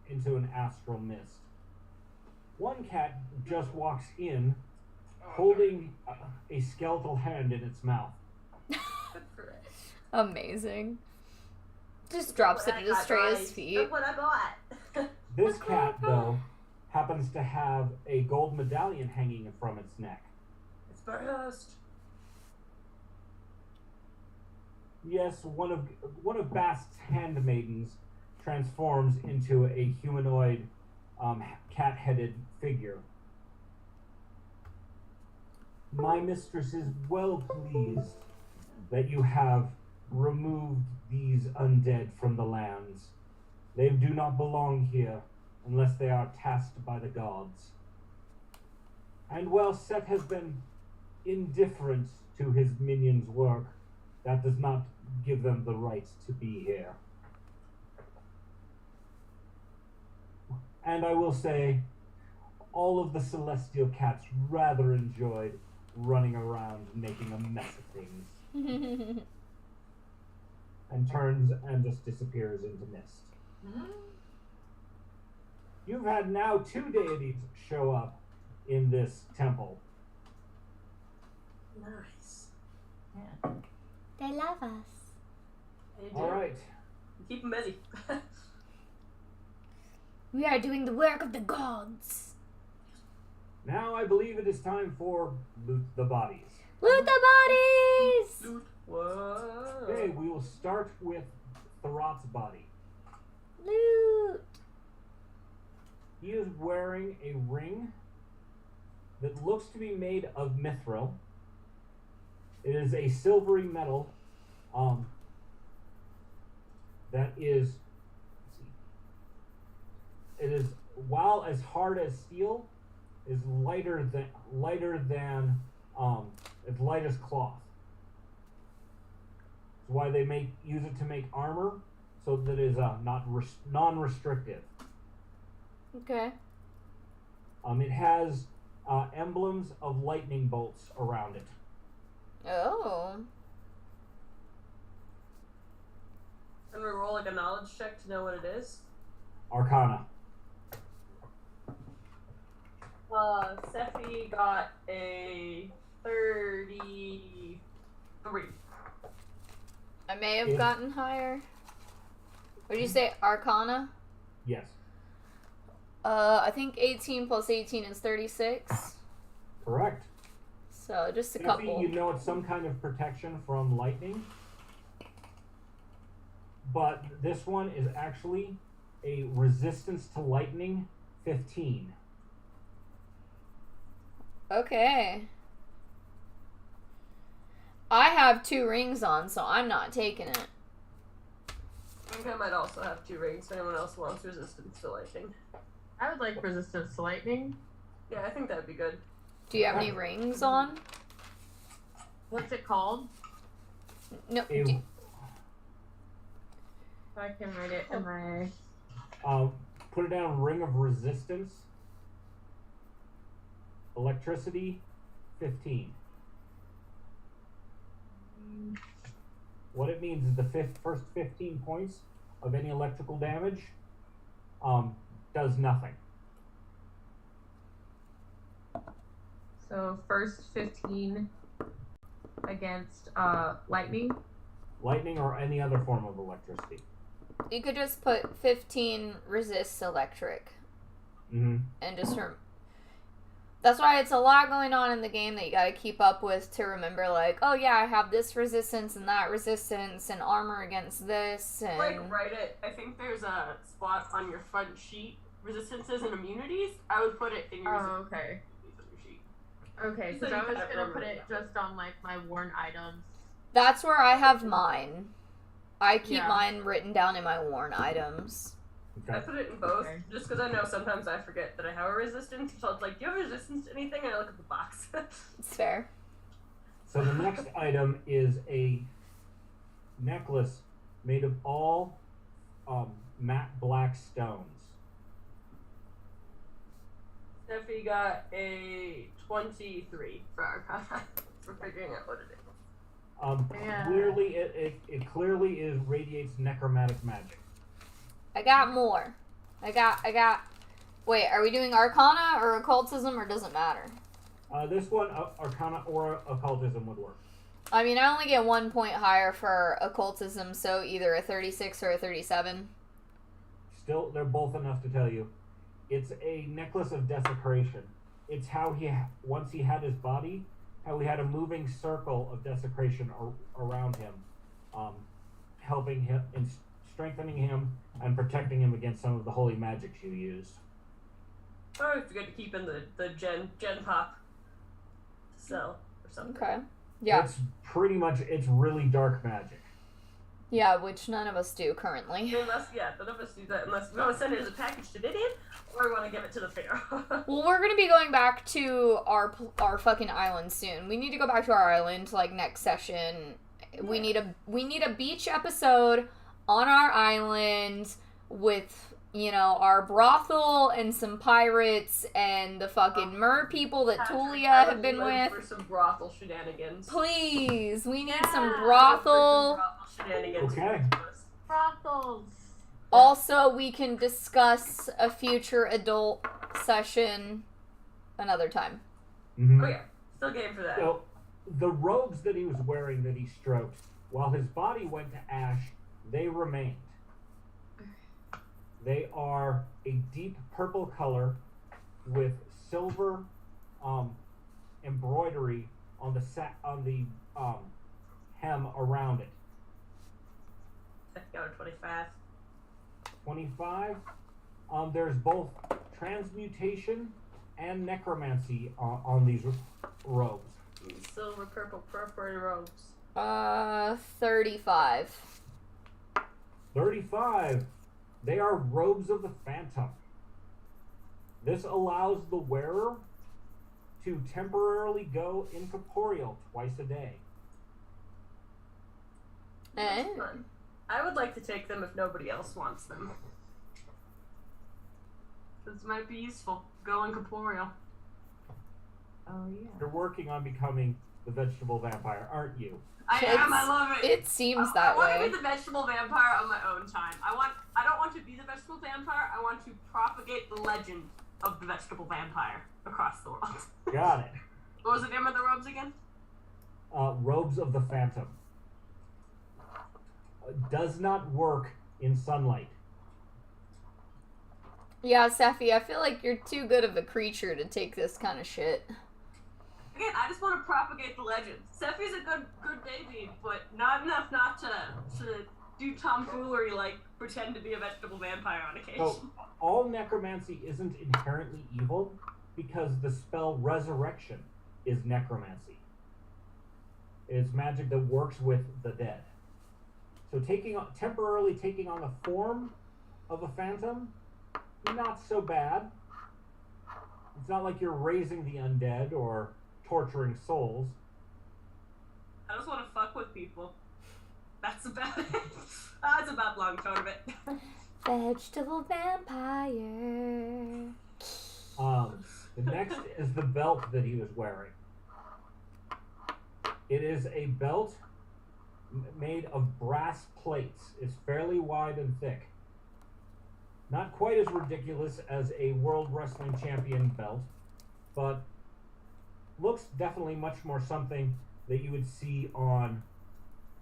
an astral mist. One cat just walks in, holding a skeletal hand in its mouth. Good for it. Amazing. Just drops it at Estrella's feet. Look what I got. This cat, though, happens to have a gold medallion hanging from its neck. It's burst. Yes, one of Bast's handmaidens transforms into a humanoid, cat-headed figure. My mistress is well pleased that you have removed these undead from the lands. They do not belong here unless they are tasked by the gods. And while Seth has been indifferent to his minions' work, that does not give them the right to be here. And I will say, all of the celestial cats rather enjoyed running around making a mess of things. And turns and just disappears into mist. You've had now 2 deities show up in this temple. Nice. Yeah. They love us. They do. All right. Keep them busy. We are doing the work of the gods. Now I believe it is time for Loot the Bodies. Loot the bodies! Loot. Whoa. Okay, we will start with Tharot's body. Loot! He is wearing a ring that looks to be made of mithril. It is a silvery metal that is, it is, while as hard as steel, is lighter than it's light as cloth. That's why they use it to make armor, so that it is non-restrictive. Okay. It has emblems of lightning bolts around it. Oh. Can we roll like a knowledge check to know what it is? Arcana. Sephi got a 33. I may have Yeah. gotten higher. What did you say? Arcana? Yes. I think 18 plus 18 is 36. Correct. So just a Maybe couple. you know it's some kind of protection from lightning. But this one is actually a resistance to lightning 15. Okay. I have 2 rings on, so I'm not taking it. I think I might also have 2 rings if anyone else wants resistance to lightning. I would like resistance to lightning. Yeah, I think that'd be good. Do you have any rings on? What's it called? No. A, I can write it in my. put it down, ring of resistance. Electricity 15. What it means is the first 15 points of any electrical damage does nothing. So first 15 against lightning. Lightning or any other form of electricity. You could just put 15 resists electric. Mm-hmm. And just that's why it's a lot going on in the game that you gotta keep up with to remember, like, oh yeah, I have this resistance and that resistance and armor against this and Like, write it. I think there's a spot on your front sheet, resistances and immunities. I would put it in your Oh, okay. immunities on your sheet. Okay, So so you I was could gonna put remember it that. just on like my worn items. that's where I have mine. I keep Yeah. mine written down in my worn items. I Okay. put it in both, Okay. just because I know sometimes I forget that I have a resistance. So it's like, do you have resistance to anything? And I look at the box. It's fair. So the next item is a necklace made of all matte black stones. Steffi got a 23 for Arcana for figuring out what it is. Yeah. Clearly, it clearly radiates necromantic magic. I got more. I got. Wait, are we doing Arcana or Occultism, or does it matter? This one, Arcana or Occultism would work. I mean, I only get 1 point higher for Occultism, so either a 36 or a 37. Still, they're both enough to tell you. It's a necklace of desecration. It's how once he had his body, how he had a moving circle of desecration around him, helping him and strengthening him and protecting him against some of the holy magics you use. Oh, it's good to keep in the gen pop cell or something. Okay. Yeah. It's really dark magic. Yeah, which none of us do currently. Unless, none of us do that unless we want to send it as a package to Vivian, or we want to give it to the Pharaoh. Well, we're gonna be going back to our fucking island soon. We need to go back to our island like next session. We need a beach episode on our island with, you know, our brothel and some pirates and the fucking mer people that Patrick, Tulia I have would been live with. for some brothel shenanigans. Please, we need some Yeah. brothel. Shenanigans. Okay. Brothels. Also, we can discuss a future adult session another time. Mm-hmm. Oh yeah, still game for that. So, the robes that he was wearing that he stroked, while his body went to ash, they remained. They are a deep purple color with silver embroidery on the hem around it. Go to 25. 25. There's both transmutation and necromancy on these robes. Silver, purple robes. 35. 35. They are robes of the phantom. This allows the wearer to temporarily go incorporeal twice a day. Eh? That's fun. I would like to take them if nobody else wants them. This might be useful. Go incorporeal. Oh yeah. You're working on becoming the vegetable vampire, aren't you? I am. I love it. It seems that I want way. to be the vegetable vampire on my own time. I don't want to be the vegetable vampire. I want to propagate the legend of the vegetable vampire across the world. Got it. What was the name of the robes again? Robes of the phantom. Does not work in sunlight. Yeah, Safi, I feel like you're too good of a creature to take this kind of shit. Again, I just want to propagate the legend. Sephi's a good baby, but not enough not to do tomfoolery like pretend to be a vegetable vampire on occasion. So, all necromancy isn't inherently evil because the spell resurrection is necromancy. It's magic that works with the dead. So temporarily taking on the form of a phantom, not so bad. It's not like you're raising the undead or torturing souls. I just want to fuck with people. That's about it. That's about long tone of it. Vegetable vampire. The next is the belt that he was wearing. It is a belt made of brass plates. It's fairly wide and thick. Not quite as ridiculous as a World Wrestling Champion belt, but looks definitely much more something that you would see on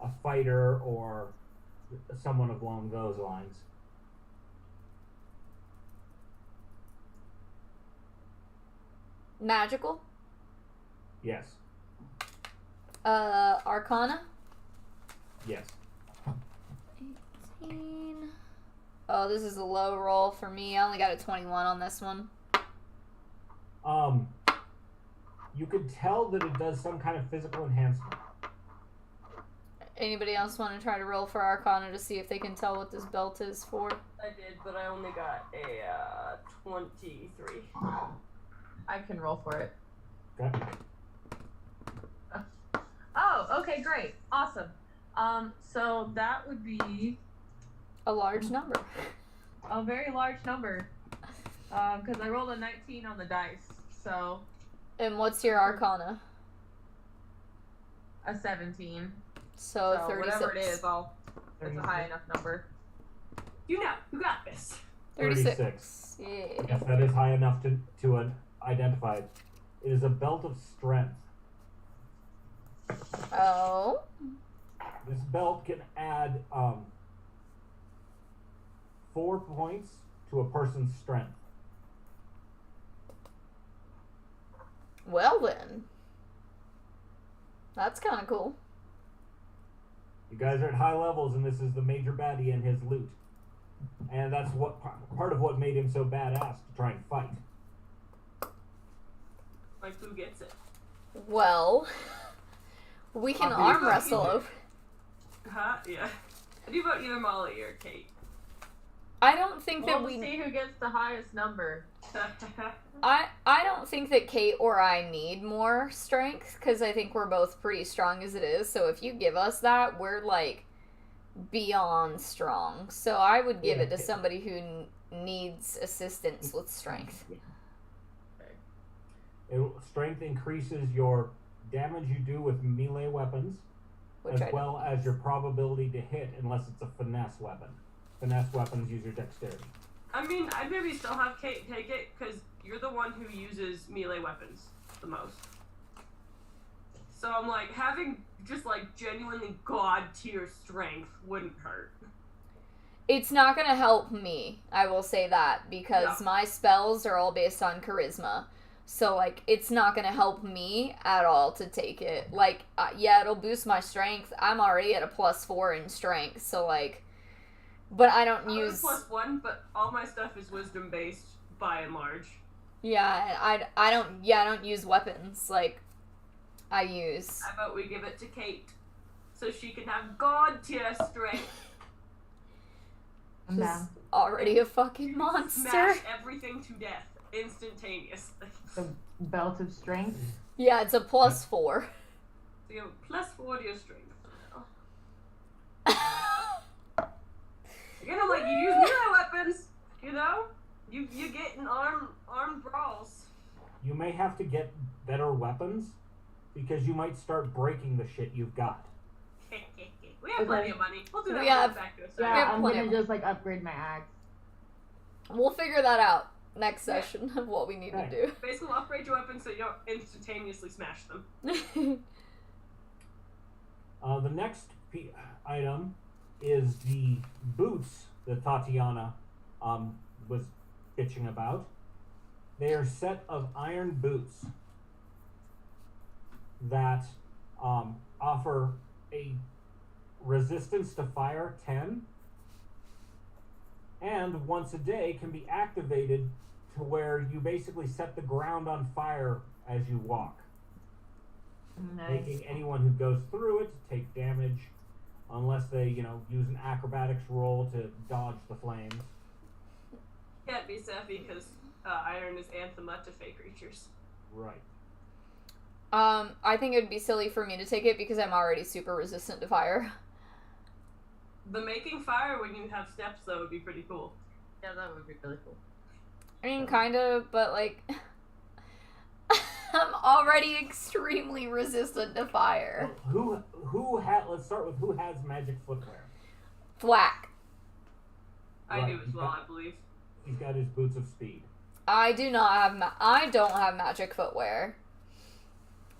a fighter or someone along those lines. Magical. Yes. Arcana. Yes. 18. Oh, this is a low roll for me. I only got a 21 on this one. You could tell that it does some kind of physical enhancement. Anybody else want to try to roll for Arcana to see if they can tell what this belt is for? I did, but I only got a 23. I can roll for it. Okay. Oh, okay, great. Awesome. So that would be A large number. a very large number. Because I rolled a 19 on the dice. So And what's your Arcana? a 17. So, So 36. whatever it is, it's a high enough number. You got this. 36. Yeah. Yes, that is high enough to identify it. It is a belt of strength. Oh. This belt can add 4 points to a person's strength. Well then. That's kind of cool. You guys are at high levels, and this is the major baddie and his loot. And that's what part of what made him so badass to try and fight. Like, who gets it? Well, we can arm wrestle over. Huh? Yeah. How do you vote either Molly or Kate? I don't think that We'll we. see who gets the highest number. I don't think that Kate or I need more strength because I think we're both pretty strong as it is. So if you give us that, we're like beyond strong. So I would give it to somebody who needs assistance with strength. Strength increases your damage you do with melee weapons, Which as I well as your probability to hit, unless it's a finesse weapon. Finesse weapons use your dexterity. I mean, I'd maybe still have Kate take it, because you're the one who uses melee weapons the most. So I'm like, having just like genuinely god tier strength wouldn't hurt. It's not gonna help me, I will say that, because Yeah. my spells are all based on charisma. So, like, it's not gonna help me at all to take it. Like, yeah, it'll boost my strength. I'm already at a +4 in strength, so, like, but I don't I'm use... +1, but all my stuff is wisdom based by and large. Yeah, I don't use weapons. Like, I use... How about we give it to Kate, so she can have god tier strength. I'm She's down. already a fucking monster. Smash everything to death instantaneously. The belt of strength. Yeah, it's a +4. So you have +4 to your strength. Again, I'm like, you use melee weapons, you know? You get in armed brawls. You may have to get better weapons because you might start breaking the shit you've got. We have plenty of money. We'll do that We when we have- get back to us. Yeah, have I'm plenty gonna of- just like upgrade my axe. We'll figure that out next session of what we need to Basically, we'll upgrade your weapons so you don't instantaneously smash them. do. The next item is the boots that Tatiana was bitching about. They are a set of iron boots that offer a resistance to fire 10, and once a day can be activated to where you basically set the ground on fire as you walk, Nice. making anyone who goes through it take damage unless they, use an acrobatics roll to dodge the flames. Can't be Sephi because iron is anathema to fey creatures. Right. I think it would be silly for me to take it because I'm already super resistant to fire. The making fire when you have steps, though, would be pretty cool. Yeah, that would be really cool. I mean, kind of, but like, I'm already extremely resistant to fire. Well, let's start with who has magic footwear. Thwack. I Right, do as well, I believe. He's got his boots of speed. I do not have. I don't have magic footwear.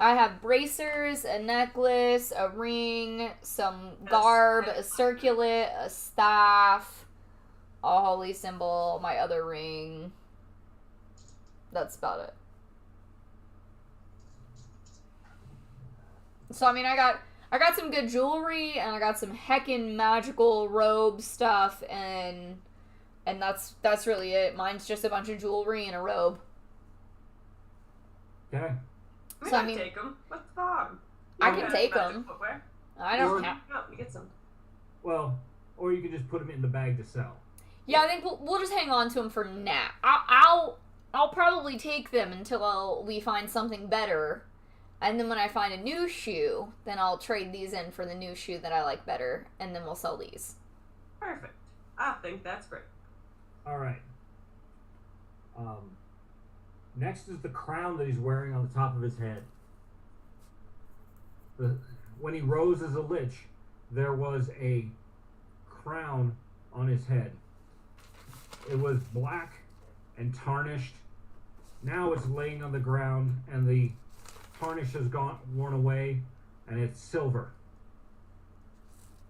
I have bracers, a necklace, a ring, some garb, a circlet, a staff, a holy symbol, my other ring. That's about it. So I mean, I got some good jewelry, and I got some heckin' magical robe stuff, and that's really it. Mine's just a bunch of jewelry and a robe. Okay. So, I I mean- take them. What's the problem? I You can got take magic 'em. footwear. I don't Or- have. No, you get some. Well, or you could just put them in the bag to sell. Yeah, I think we'll just hang on to them for now. I'll probably take them until we find something better, and then when I find a new shoe, then I'll trade these in for the new shoe that I like better, and then we'll sell these. Perfect. I think that's great. All right. Next is the crown that he's wearing on the top of his head. When he rose as a lich, there was a crown on his head. It was black and tarnished. Now it's laying on the ground, and the tarnish has worn away, and it's silver.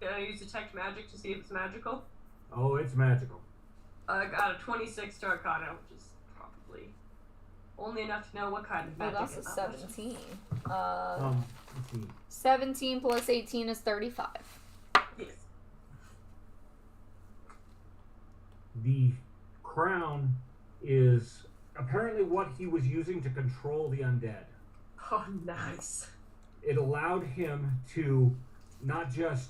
Can I use detect magic to see if it's magical? Oh, it's magical. I got a 26 to Arcana, which is probably only enough to know what kind of Oh, magic that's a it is. 17. Let's see. 17 plus 18 is 35. Yes. The crown is apparently what he was using to control the undead. Oh, nice. It allowed him to not just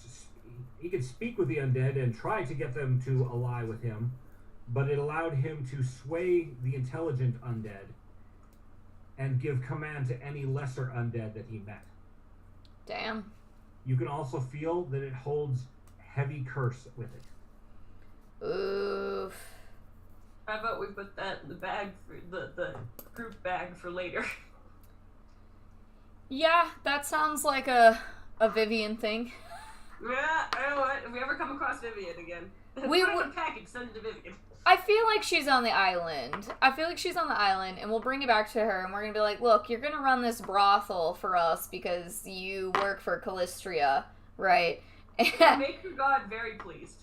he could speak with the undead and try to get them to ally with him, but it allowed him to sway the intelligent undead and give command to any lesser undead that he met. Damn. You can also feel that it holds heavy curse with it. Oof. How about we put that in the bag for the group bag for later? Yeah, that sounds like a Vivian thing. Yeah, you know what? If we ever come across Vivian again, We put it in would- a package, send it to Vivian. I feel like she's on the island. And we'll bring it back to her, and we're gonna be like, look, you're gonna run this brothel for us because you work for Callistria, right? And, Make your god very pleased.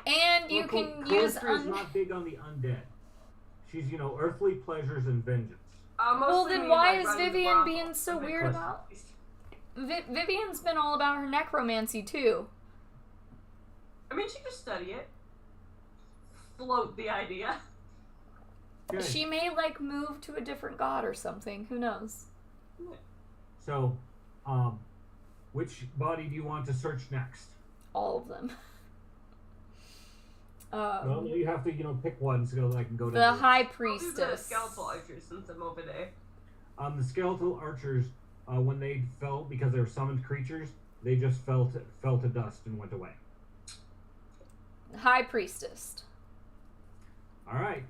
and you Well, can use... Callistria's not big on the undead. She's, earthly pleasures and vengeance. Well, Mostly then me, why like, is running the Vivian brothel. being so Make weird her about... pleased. Vivian's been all about her necromancy, too. I mean, she could study it. Float the idea. Okay. She may, like, move to a different god or something. Who knows? So, which body do you want to search next? All of them. Well, you have to, pick one so that I can go to The High I'll do the Priestess. skeletal archers since I'm over there. The skeletal archers, when they fell because they were summoned creatures, they just fell to dust and went away. High Priestess. All right.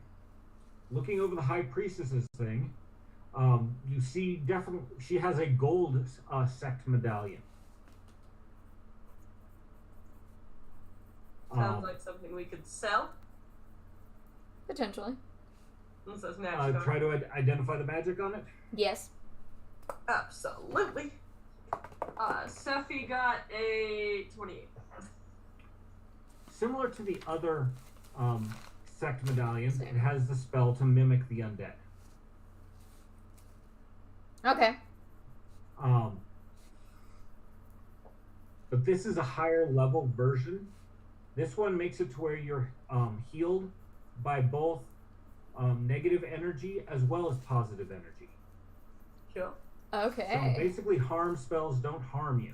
Looking over the high priestess's thing, you see definitely she has a gold sect medallion. Sounds like something we could sell. Potentially. It says magic on it. Try to identify the magic on it. Yes. Absolutely. Sephi got a 28. Similar to the other sect medallions, Same. it has the spell to mimic the undead. Okay. But this is a higher level version. This one makes it to where you're healed by both negative energy as well as positive energy. Sure. Okay. So basically, harm spells don't harm you.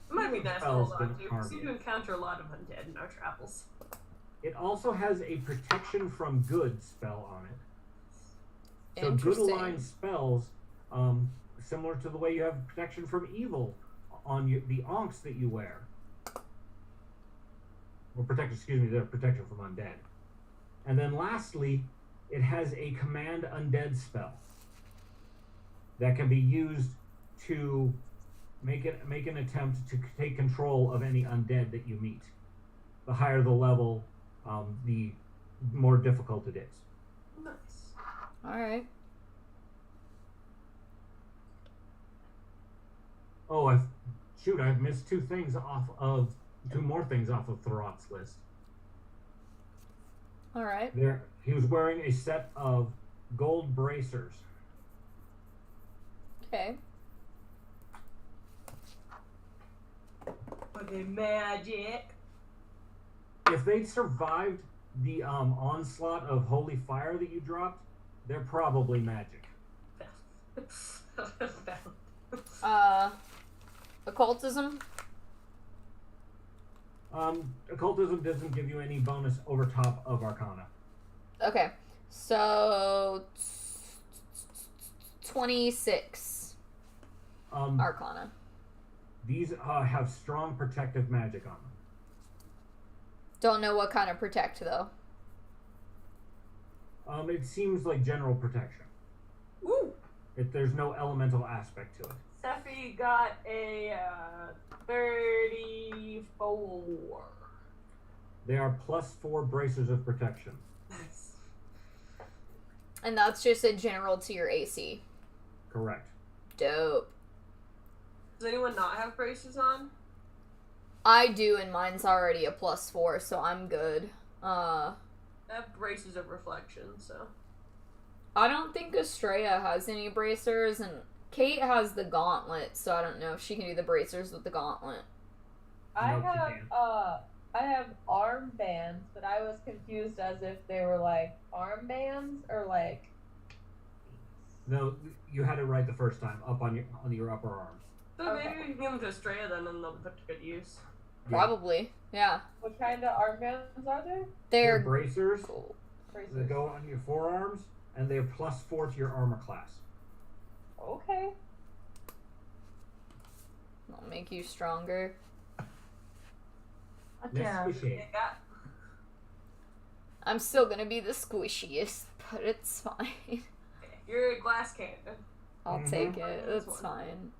It might be nice to Spells hold on don't to. harm We seem you. to encounter a lot of undead in our travels. It also has a protection from good spell on it. So good Interesting. aligned spells, similar to the way you have protection from evil on the onks that you wear. Or they're protection from undead. And then lastly, it has a command undead spell that can be used to make an attempt to take control of any undead that you meet. The higher the level, the more difficult it is. Nice. Alright. Oh, I've missed two more things off of Tharot's list. Alright. He was wearing a set of gold bracers. Okay. Are they magic? If they survived the onslaught of holy fire that you dropped, they're probably magic. Occultism? Occultism doesn't give you any bonus over top of Arcana. Okay. So... 26. Arcana. These have strong protective magic on them. Don't know what kind of protect, though. It seems like general protection. Ooh! There's no elemental aspect to it. Sephi got a 34. They are +4 bracers of protection. Nice. And that's just a general to your AC. Correct. Dope. Does anyone not have braces on? I do, and mine's already a +4, so I'm good. I have braces of reflection, so. I don't think Estrella has any bracers, and Kate has the gauntlet, so I don't know if she can do the bracers with the gauntlet. I Nope, you have can't. I have armbands, but I was confused as if they were like armbands or like. No, you had it right the first time. Up on your upper arm. So Okay. maybe we can give them to Estrella then and they'll be put to good use. Probably, yeah. What kind of armbands are there? They're They're bracers cool. Bracers. that go on your forearms, and they're +4 to your armor class. Okay. That'll make you stronger. Less squishy. Yeah. I'm still gonna be the squishiest, but it's fine. You're a glass cannon. I'll Mhm. take it. That's It's one. fine.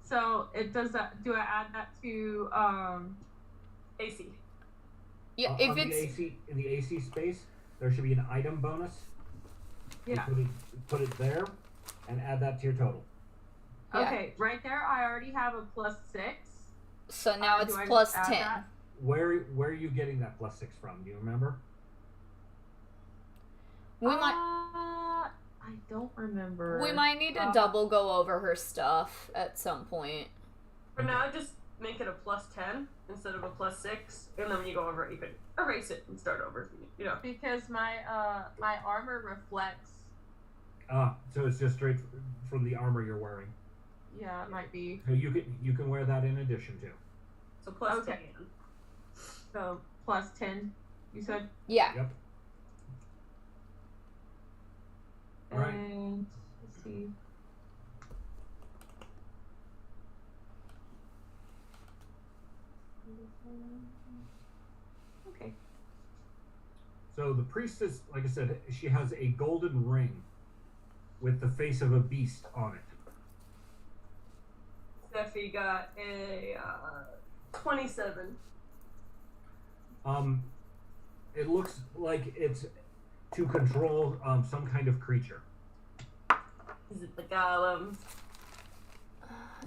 So it does that. Do I add that to AC. Yeah, On if the it's AC, in the AC space, there should be an item bonus. You Yeah. put it there, and add that to your total. Yeah. Okay, right there. I already have a +6. so now Do it's I just plus add 10. that? Where are you getting that +6 from? Do you remember? We might I don't remember. need to double go over her stuff at some point. For now, just make it a +10 instead of a +6, and then when you go over it, you can erase it and start over. You know. Because my my armor reflects. So it's just straight from the armor you're wearing. Yeah, it might be. So you can wear that in addition to. So plus Okay. 10. So +10. You said. Yeah. Yep. Right. And let's see. Okay. So the priestess, like I said, she has a golden ring with the face of a beast on it. Steffi got a 27. It looks like it's to control some kind of creature. Is it the golem?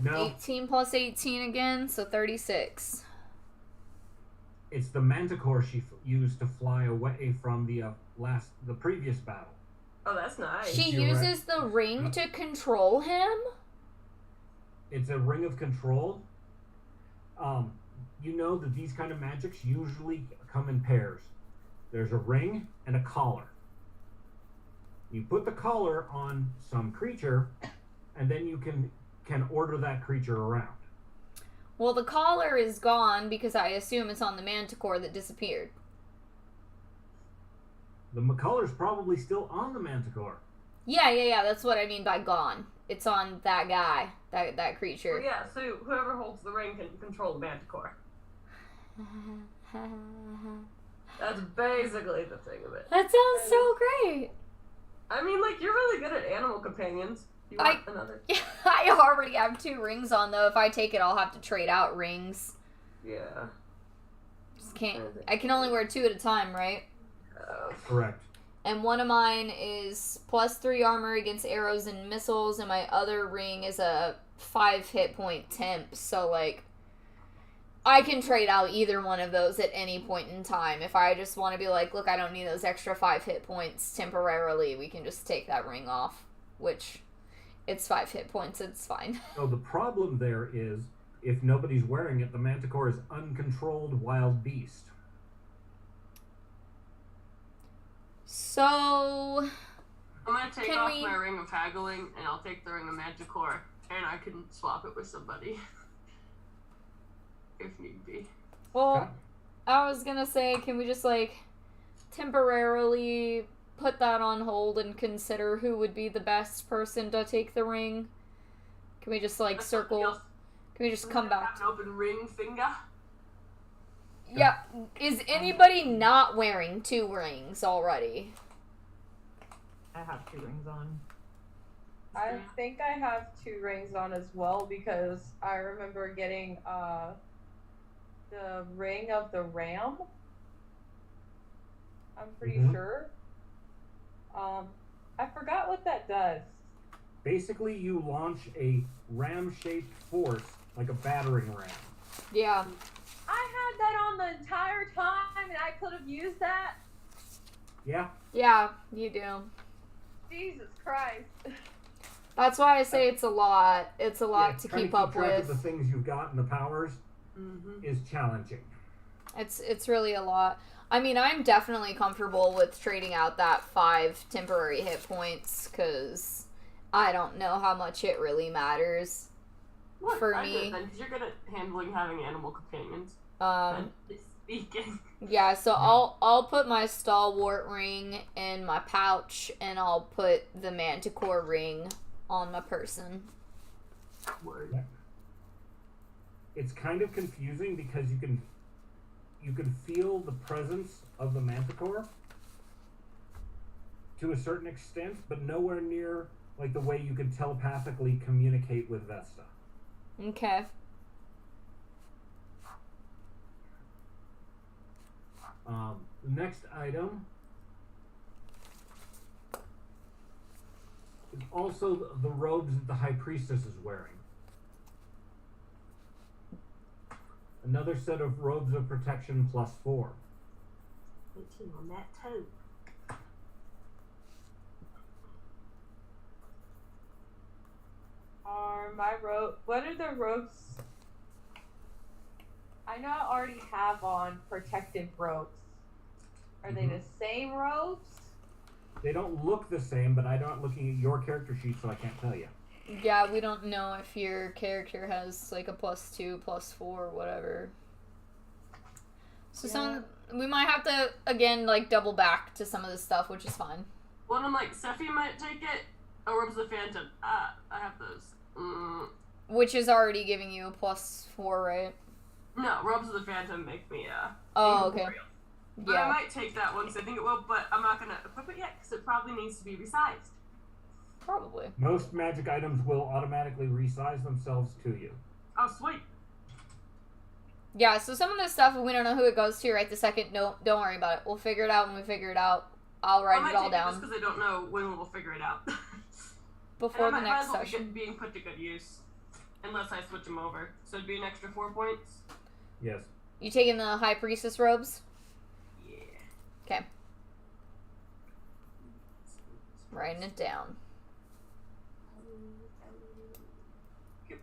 No, 18 plus 18 again, so 36. it's the manticore she used to fly away from the previous battle. Oh, that's nice. She You're right. uses the ring to control him? It's a ring of control. You know that these kind of magics usually come in pairs. There's a ring and a collar. You put the collar on some creature, and then you can order that creature around. Well, the collar is gone because I assume it's on the manticore that disappeared. The collar's probably still on the manticore. Yeah, that's what I mean by gone. It's on that guy, that creature. Well, yeah, so whoever holds the ring can control the manticore. That's basically the thing of it. That sounds so great. I mean, like, you're really good at animal companions. You want another? Yeah, I already have 2 rings on, though. If I take it, I'll have to trade out rings. Yeah. Just can't. I can only wear 2 at a time, right? Correct. And one of mine is +3 armor against arrows and missiles, and my other ring is a 5 hit point temp. So, like, I can trade out either one of those at any point in time. If I just want to be like, look, I don't need those extra 5 hit points temporarily, we can just take that ring off, which it's 5 hit points, it's fine. So the problem there is, if nobody's wearing it, the manticore is uncontrolled wild beast. So, I'm gonna take Can off we- my ring of haggling, and I'll take the ring of manticore, and I can swap it with somebody. If need be. well, Okay. I was gonna say, can we just, like, temporarily put that on hold and consider who would be the best person to take the ring? Can we just, like, That's circle? something else. Can we just come back? Have an open ring finger. Yeah. Is anybody not wearing 2 rings already? I have 2 rings on. I think I have 2 rings on as well because I remember getting the ring of the ram. I'm pretty Mhm. sure. I forgot what that does. Basically, you launch a ram-shaped force, like a battering ram. Yeah. I had that on the entire time and I could have used that. Yeah? Yeah, you do. Jesus Christ. That's why I say it's a lot. It's a lot to trying keep up track of the with. things you've got and the powers Mm-hmm. is challenging. It's really a lot. I mean, I'm definitely comfortable with trading out that 5 temporary hit points because I don't know how much it really matters. What? For I me. did then, because you're good at handling having animal companions. Um, Speaking. yeah, so I'll put my stalwart ring in my pouch and I'll put the manticore ring on my person. Word. It's kind of confusing because you can feel the presence of the manticore to a certain extent, but nowhere near like the way you can telepathically communicate with Vesta. Okay. The next item is also the robes that the High Priestess is wearing. Another set of robes of protection +4. 18 on that toe. What are the robes? I know I already have on protective robes. Are they the same robes? They don't look the same, but I'm not looking at your character sheet, so I can't tell you. Yeah, we don't know if your character has like a +2, +4, whatever. So we might have to again like double back to some of this stuff, which is fine. One of like Sephi might take it. Oh, Robes of the Phantom. I have those. Which is already giving you a +4, right? No, Robes of the Phantom make me Oh, okay. incorporeal. But Yeah. I might take that one because I think it will, but I'm not gonna equip it yet because it probably needs to be resized. Probably. Most magic items will automatically resize themselves to you. Oh, sweet. Yeah, so some of this stuff we don't know who it goes to right the second. No, don't worry about it. We'll figure it out when we figure it out. I'll write it all down just because I don't know when we'll figure it out. before the and next might session. being put to good use, unless I switch them over. So it'd be an extra 4 points. Yes. You taking the High Priestess robes? Yeah. Okay. Writing it down. Yep.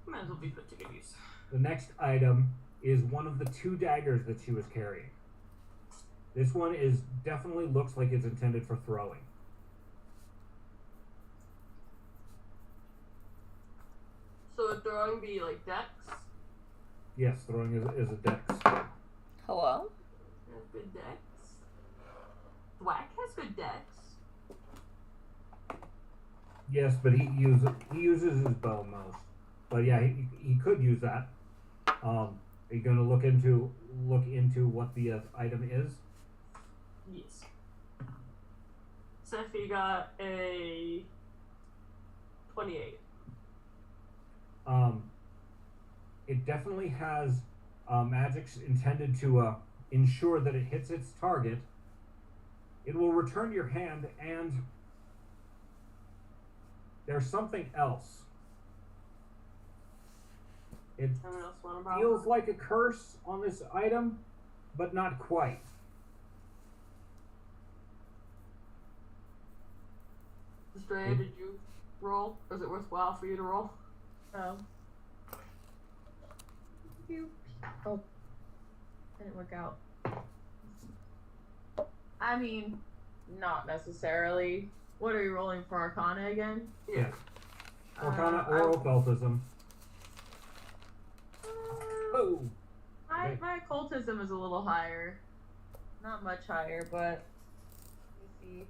Might as well be put to good use. The next item is one of the 2 daggers that she was carrying. This one definitely looks like it's intended for throwing. So would throwing be like dex? Yes, throwing is a dex. Hello? Has good dex. Thwack has good dex. Yes, but he uses his bow most. But yeah, he could use that. Are you going to look into what the item is? Yes. Sephi got a 28. It definitely has magics intended to ensure that it hits its target. It will return your hand, and there's something else. It Anyone else want a problem? feels like a curse on this item, but not quite. Stray, did you roll? Or is it worthwhile for you to roll? Oh. Oh. Didn't work out. I mean, not necessarily. What are you rolling for, Arcana again? Yes. Arcana Uh, or occultism. Oh! My occultism is a little higher. Not much higher, but let me see.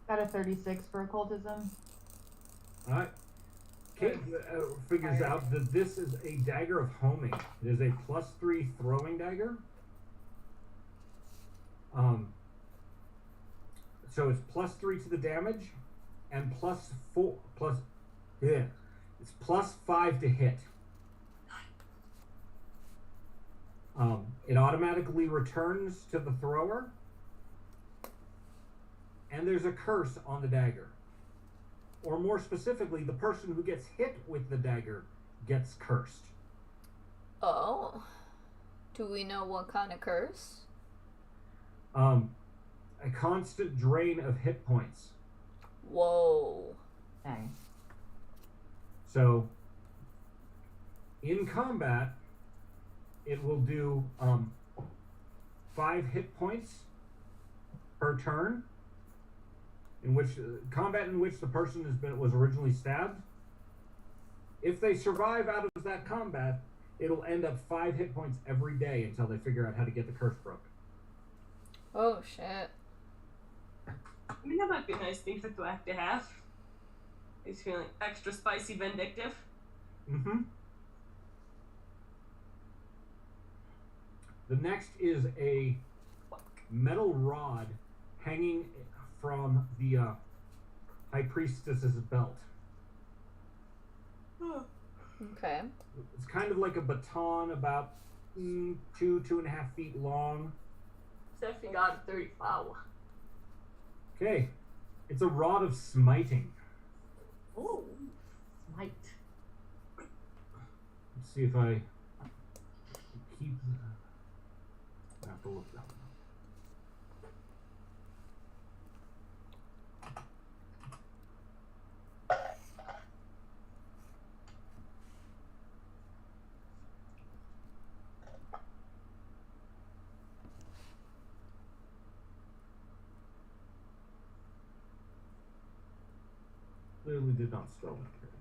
Got a 36 for occultism. Alright. Kate figures out that this is a dagger of homing. It is a +3 throwing dagger. So it's +3 to the damage, and it's +5 to hit. It automatically returns to the thrower, and there's a curse on the dagger. Or more specifically, the person who gets hit with the dagger gets cursed. Oh. Do we know what kind of curse? A constant drain of hit points. Whoa. Dang. So, in combat, it will do 5 hit points per turn. In which combat in which the person was originally stabbed. If they survive out of that combat, it'll end up 5 hit points every day until they figure out how to get the curse broken. Oh, shit. I mean, that might be a nice thing for Thwack to have. He's feeling extra spicy vindictive. Mm-hmm. The next is a metal rod hanging from the High Priestess's belt. Okay. It's kind of like a baton, about 2.5 feet long. Stephanie got 35. Okay. It's a rod of smiting. Ooh. Might. Let's see if I keep. I have to look that one up. Clearly did not spell that correct.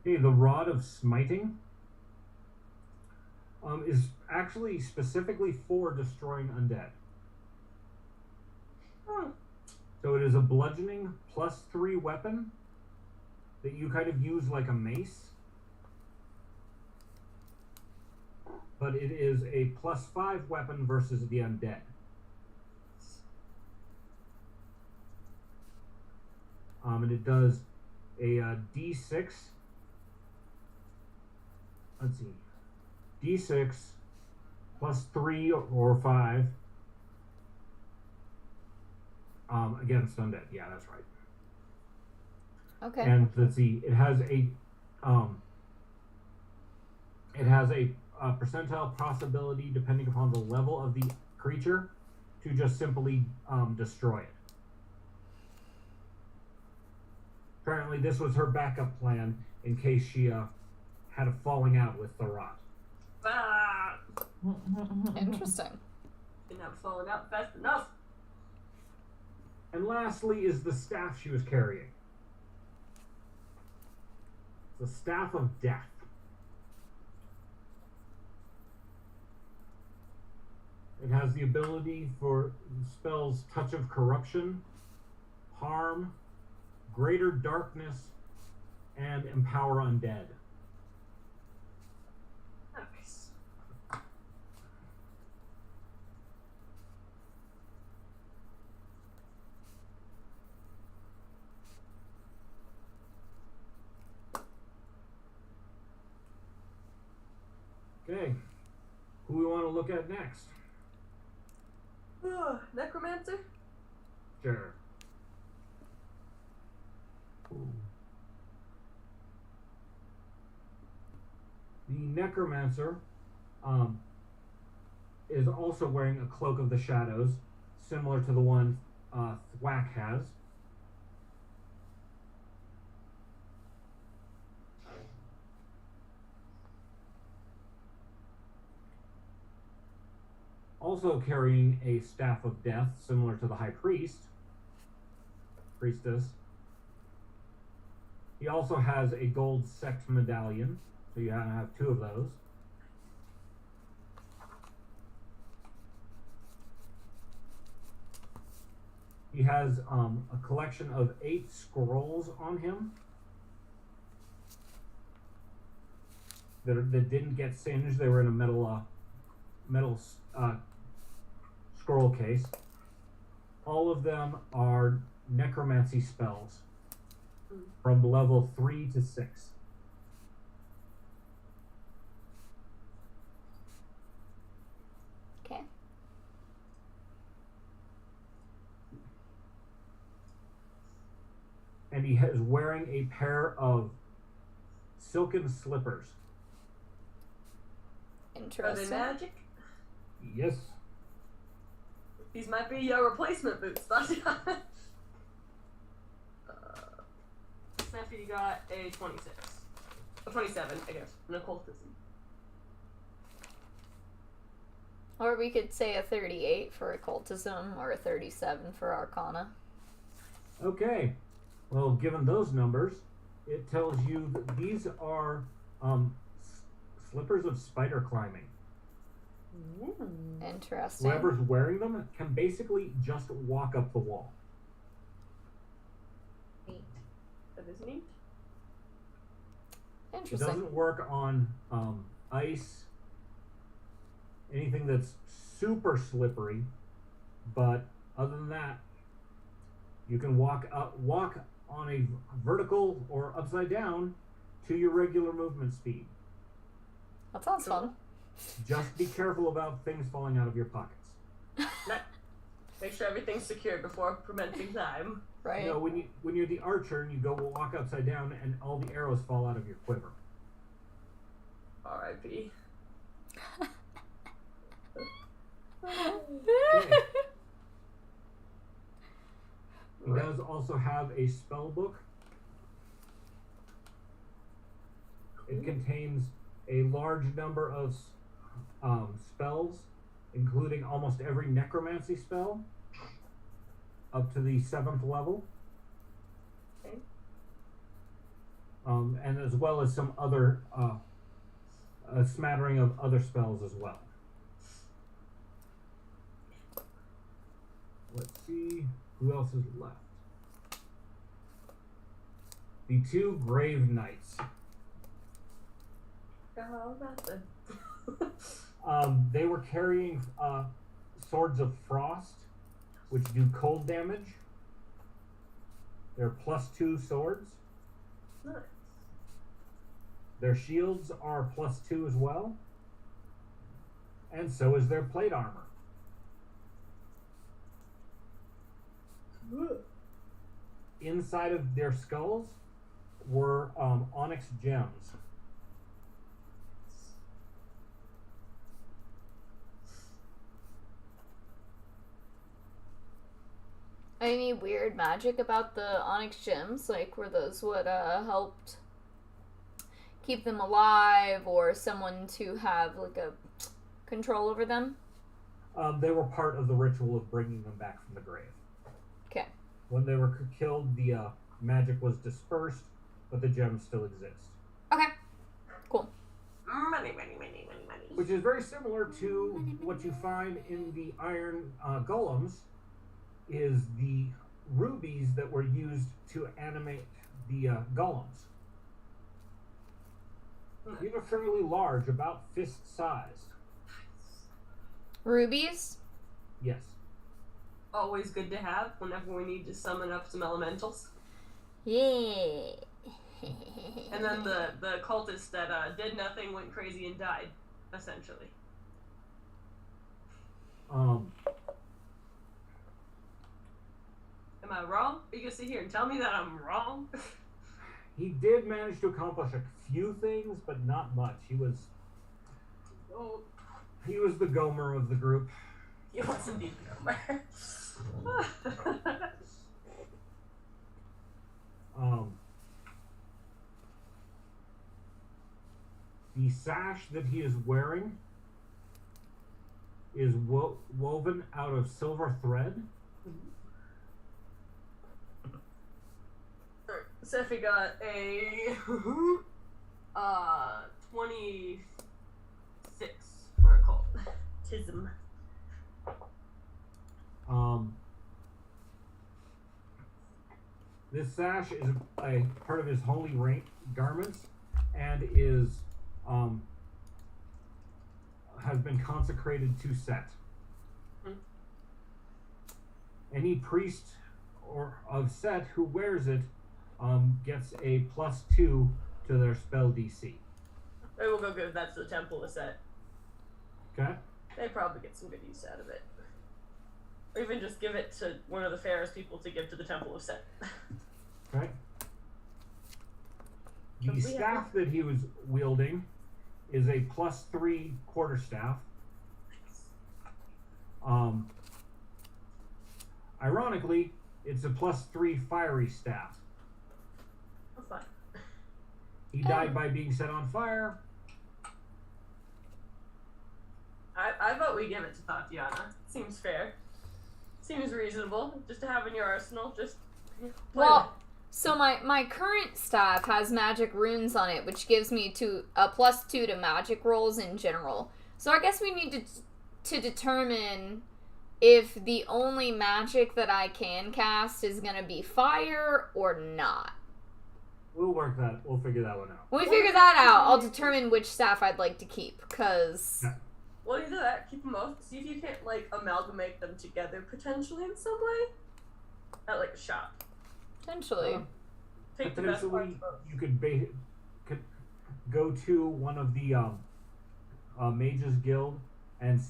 Okay, the rod of smiting is actually specifically for destroying undead. So it is a bludgeoning +3 weapon that you kind of use like a mace, but it is a +5 weapon versus the undead. And it does a D6. Let's see, D6 +3 or 5 against undead. Yeah, that's right. Okay. And let's see, it has a percentile possibility, depending upon the level of the creature, to just simply destroy it. Apparently, this was her backup plan in case she had a falling out with Thorat. Ah! Interesting. Didn't have fallen out fast enough. And lastly is the staff she was carrying. The Staff of Death. It has the ability for spells Touch of Corruption, Harm, Greater Darkness, and Empower Undead. Nice. Okay, who we want to look at next? Necromancer? Sure. The Necromancer is also wearing a Cloak of the Shadows, similar to the one Thwack has. Also carrying a Staff of Death, similar to the High Priestess. He also has a gold sect medallion, so you have 2 of those. He has a collection of 8 scrolls on him that didn't get singed. They were in a metal scroll case. All of them are necromancy spells from level 3 to 6. Okay. And he is wearing a pair of silken slippers. Are they Interesting. magic? Yes. These might be your replacement boots. Snappy got a 26. A 27, I guess. An occultism. Or we could say a 38 for occultism or a 37 for arcana. Okay. Well, given those numbers, it tells you that these are slippers of spider climbing. Interesting. Whoever's wearing them can basically just walk up the wall. Neat. That is neat. It Interesting. doesn't work on ice, anything that's super slippery, but other than that, you can walk on a vertical or upside down to your regular movement speed. That sounds fun. Just be careful about things falling out of your pockets. Make sure everything's secure before preventing time. Right. You know, when you're the archer and you go walk upside down and all the arrows fall out of your quiver. R.I.P. Okay. He does also have a spell book. It contains a large number of spells, including almost every necromancy spell, up to the 7th level. Okay. And as well as some other, a smattering of other spells as well. Let's see who else is left. The 2 Grave Knights. How about them? They were carrying swords of frost, which do cold damage. They're +2 swords. Nice. Their shields are +2 as well. And so is their plate armor. Inside of their skulls were onyx gems. Any weird magic about the onyx gems? Like, were those what helped keep them alive, or someone to have like a control over them? They were part of the ritual of bringing them back from the grave. Okay. When they were killed, the magic was dispersed, but the gems still exist. Okay. Cool. Money. Which is very similar to what you find in the iron golems, is the rubies that were used to animate the golems. These are fairly large, about fist-sized. Rubies? Yes. Always good to have whenever we need to summon up some elementals. Yeah. And then the cultist that did nothing, went crazy, and died, essentially. Um, Am I wrong? Are you gonna sit here and tell me that I'm wrong? he did manage to accomplish a few things, but not much. He was Oh, the Gomer of the group. he was indeed Gomer. The sash that he is wearing is woven out of silver thread. Sephi got a 26 for occultism. This sash is a part of his holy garments, and is has been consecrated to Set. Any priest or of Set who wears it gets a +2 to their spell DC. Maybe we'll go give that to the Temple of Set. Okay. They probably get some good use out of it. Or even just give it to one of the fairest people to give to the Temple of Set. Okay. The staff that he was wielding is a +3 quarterstaff. Ironically, it's a +3 fiery staff. That's fine. He died by being set on fire. I vote we give it to Tatiana. Seems fair. Seems reasonable. Just to have in your arsenal. Just play Well, So my current staff has magic runes on it, which gives me a +2 to magic rolls in general. So I guess we need to determine if the only magic that I can cast is gonna be fire or not. We'll figure that one out. When we figure that out, I'll determine which staff I'd like to keep, because... Well, either that, keep them both, see if you can't, like, amalgamate them together potentially in some way. At, like, a shop. Potentially. Take the best parts of both. You could go to one of the Mages Guild and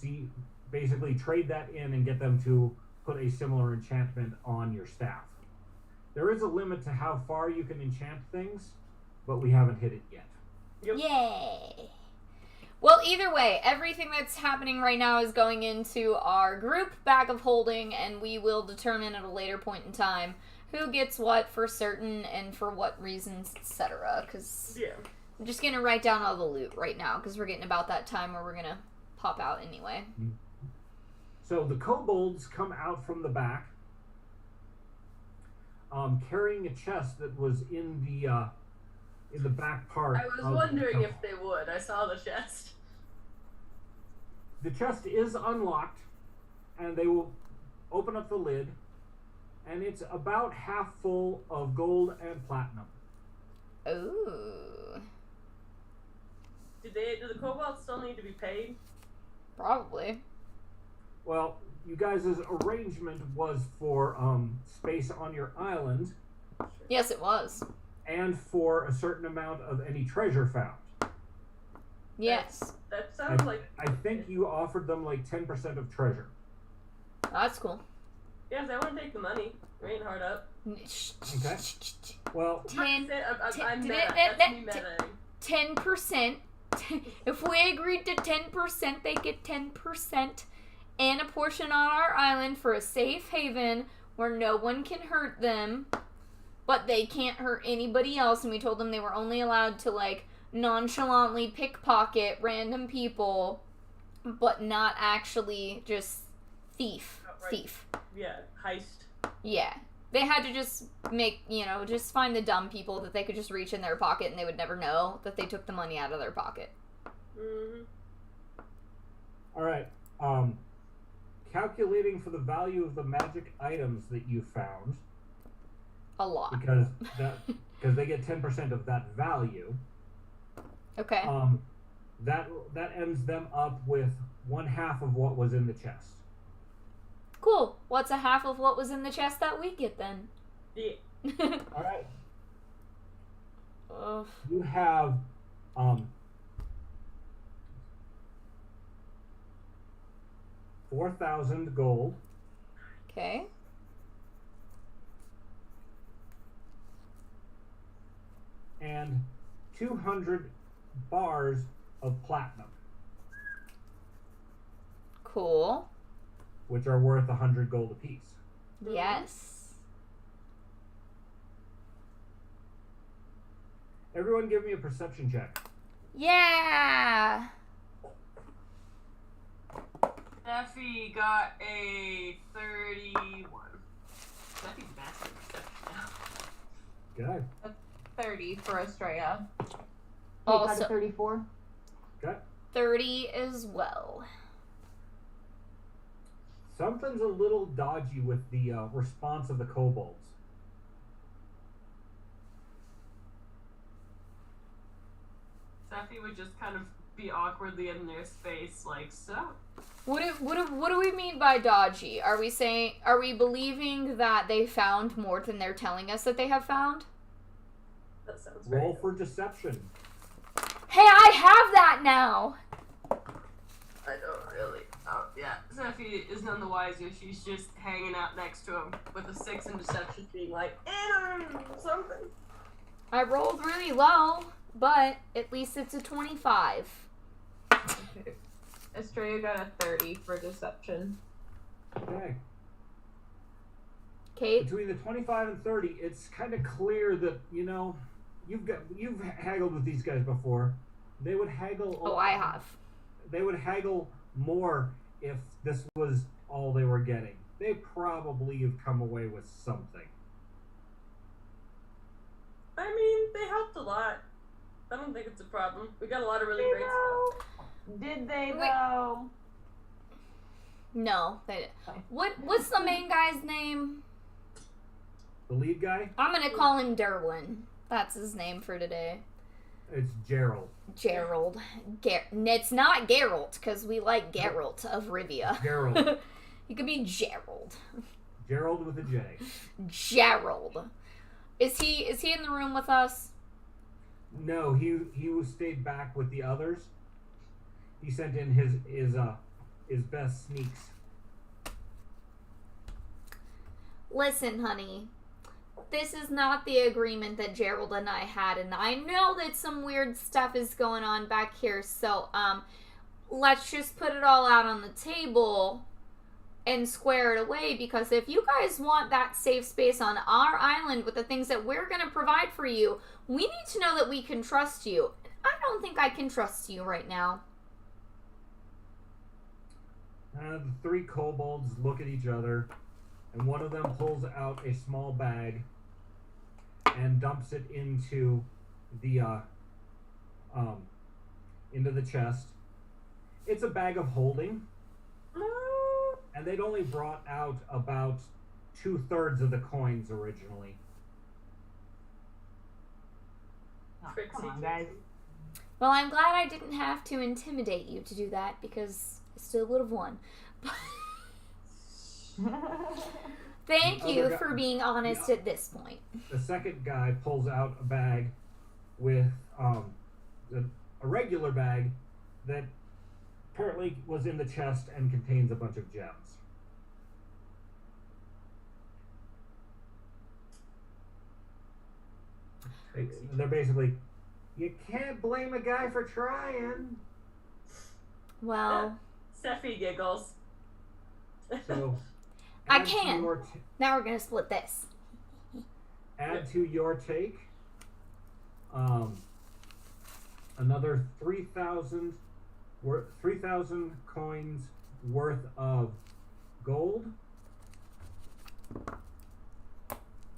basically trade that in and get them to put a similar enchantment on your staff. There is a limit to how far you can enchant things, but we haven't hit it yet. Yep. Yay! Well, either way, everything that's happening right now is going into our group bag of holding, and we will determine at a later point in time who gets what for certain and for what reasons, etc. Because I'm just going to write down all the loot right now, because we're getting about that time where we're going to pop out anyway. So the kobolds come out from the back, carrying a chest that was in the back part. I was wondering if they would. I saw the chest. The chest is unlocked, and they will open up the lid, and it's about half full of gold and platinum. Ooh. Do the kobolds still need to be paid? Probably. Well, you guys' arrangement was for space on your island. Yes, it was. And for a certain amount of any treasure found. Yes. That sounds like... I think you offered them like 10% of treasure. That's cool. Yeah, they want to take the money. We ain't hard up. Okay. Well... I'm meta. That's me metaing. 10%. If we agreed to 10%, they get 10%. And a portion on our island for a safe haven where no one can hurt them. But they can't hurt anybody else, and we told them they were only allowed to, like, nonchalantly pickpocket random people, but not actually just thief. Yeah, heist. Yeah. They had to just just find the dumb people that they could just reach in their pocket and they would never know that they took the money out of their pocket. Mm-hmm. Alright, calculating for the value of the magic items that you found. A lot. Because they get 10% of that value. Okay. That ends them up with 1/2 of what was in the chest. Cool. What's a half of what was in the chest that we get then? Yeah. All right. You have 4,000 gold. Okay. And 200 bars of platinum. Cool. Which are worth 100 gold apiece. Yes. Everyone give me a perception check. Yeah. Steffi got a 31. Steffi's massive perception now. Good. 30 for Estrella. Also 34. Okay. 30 as well. Something's a little dodgy with the response of the kobolds. Steffi would just kind of be awkwardly in their space, like, so. What do we mean by dodgy? Are we believing that they found more than they're telling us that they have found? That sounds very Roll good. for deception. Hey, I have that now. I don't really. Oh, yeah. Steffi is none the wiser. She's just hanging out next to him with a 6 in deception, being like, something. I rolled really low, but at least it's a 25. Estrella got a 30 for deception. Okay. Kate? Between the 25 and 30, it's kind of clear that, you've haggled with these guys before. They would haggle. Oh, I have. They would haggle more if this was all they were getting. They probably have come away with something. I mean, they helped a lot. I don't think it's a problem. We got a lot of really great stuff. Did they Wait. though? No, they didn't. What's the main guy's name? The lead guy? I'm gonna call him Derwin. That's his name for today. It's Gerald. Gerald. It's not Geralt, because we like Geralt of Rivia. Gerald. He could be Gerald. Gerald with a J. Gerald. Is he in the room with us? No, he was stayed back with the others. He sent in his best sneaks. Listen, honey. This is not the agreement that Gerald and I had, and I know that some weird stuff is going on back here, so let's just put it all out on the table and square it away, because if you guys want that safe space on our island with the things that we're going to provide for you, we need to know that we can trust you. I don't think I can trust you right now. The three kobolds look at each other, and one of them pulls out a small bag and dumps it into the chest. It's a bag of holding, and they'd only brought out about 2/3 of the coins originally. Oh, Trixie, come on, guys. Well, I'm glad I didn't have to intimidate you to do that, because I still would have won. Thank you for being honest at this point. The second guy pulls out a bag with a regular bag that apparently was in the chest and contains a bunch of gems. They're basically, you can't blame a guy for trying. Well, Sephi giggles. So I add to can. your Now we're going to split this. add to your take another 3,000 coins worth of gold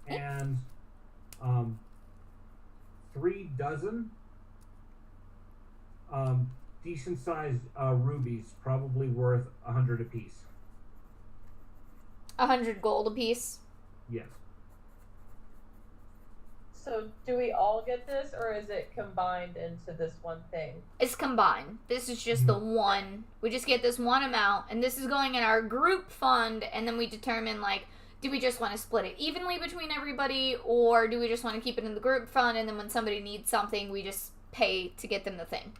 and 3 dozen decent sized rubies, probably worth 100 apiece. 100 gold apiece. Yes. So do we all get this, or is it combined into this one thing? It's combined. This is just the one. We just get this one amount, and this is going in our group fund, and then we determine, like, do we just want to split it evenly between everybody, or do we just want to keep it in the group fund, and then when somebody needs something, we just pay to get them the thing?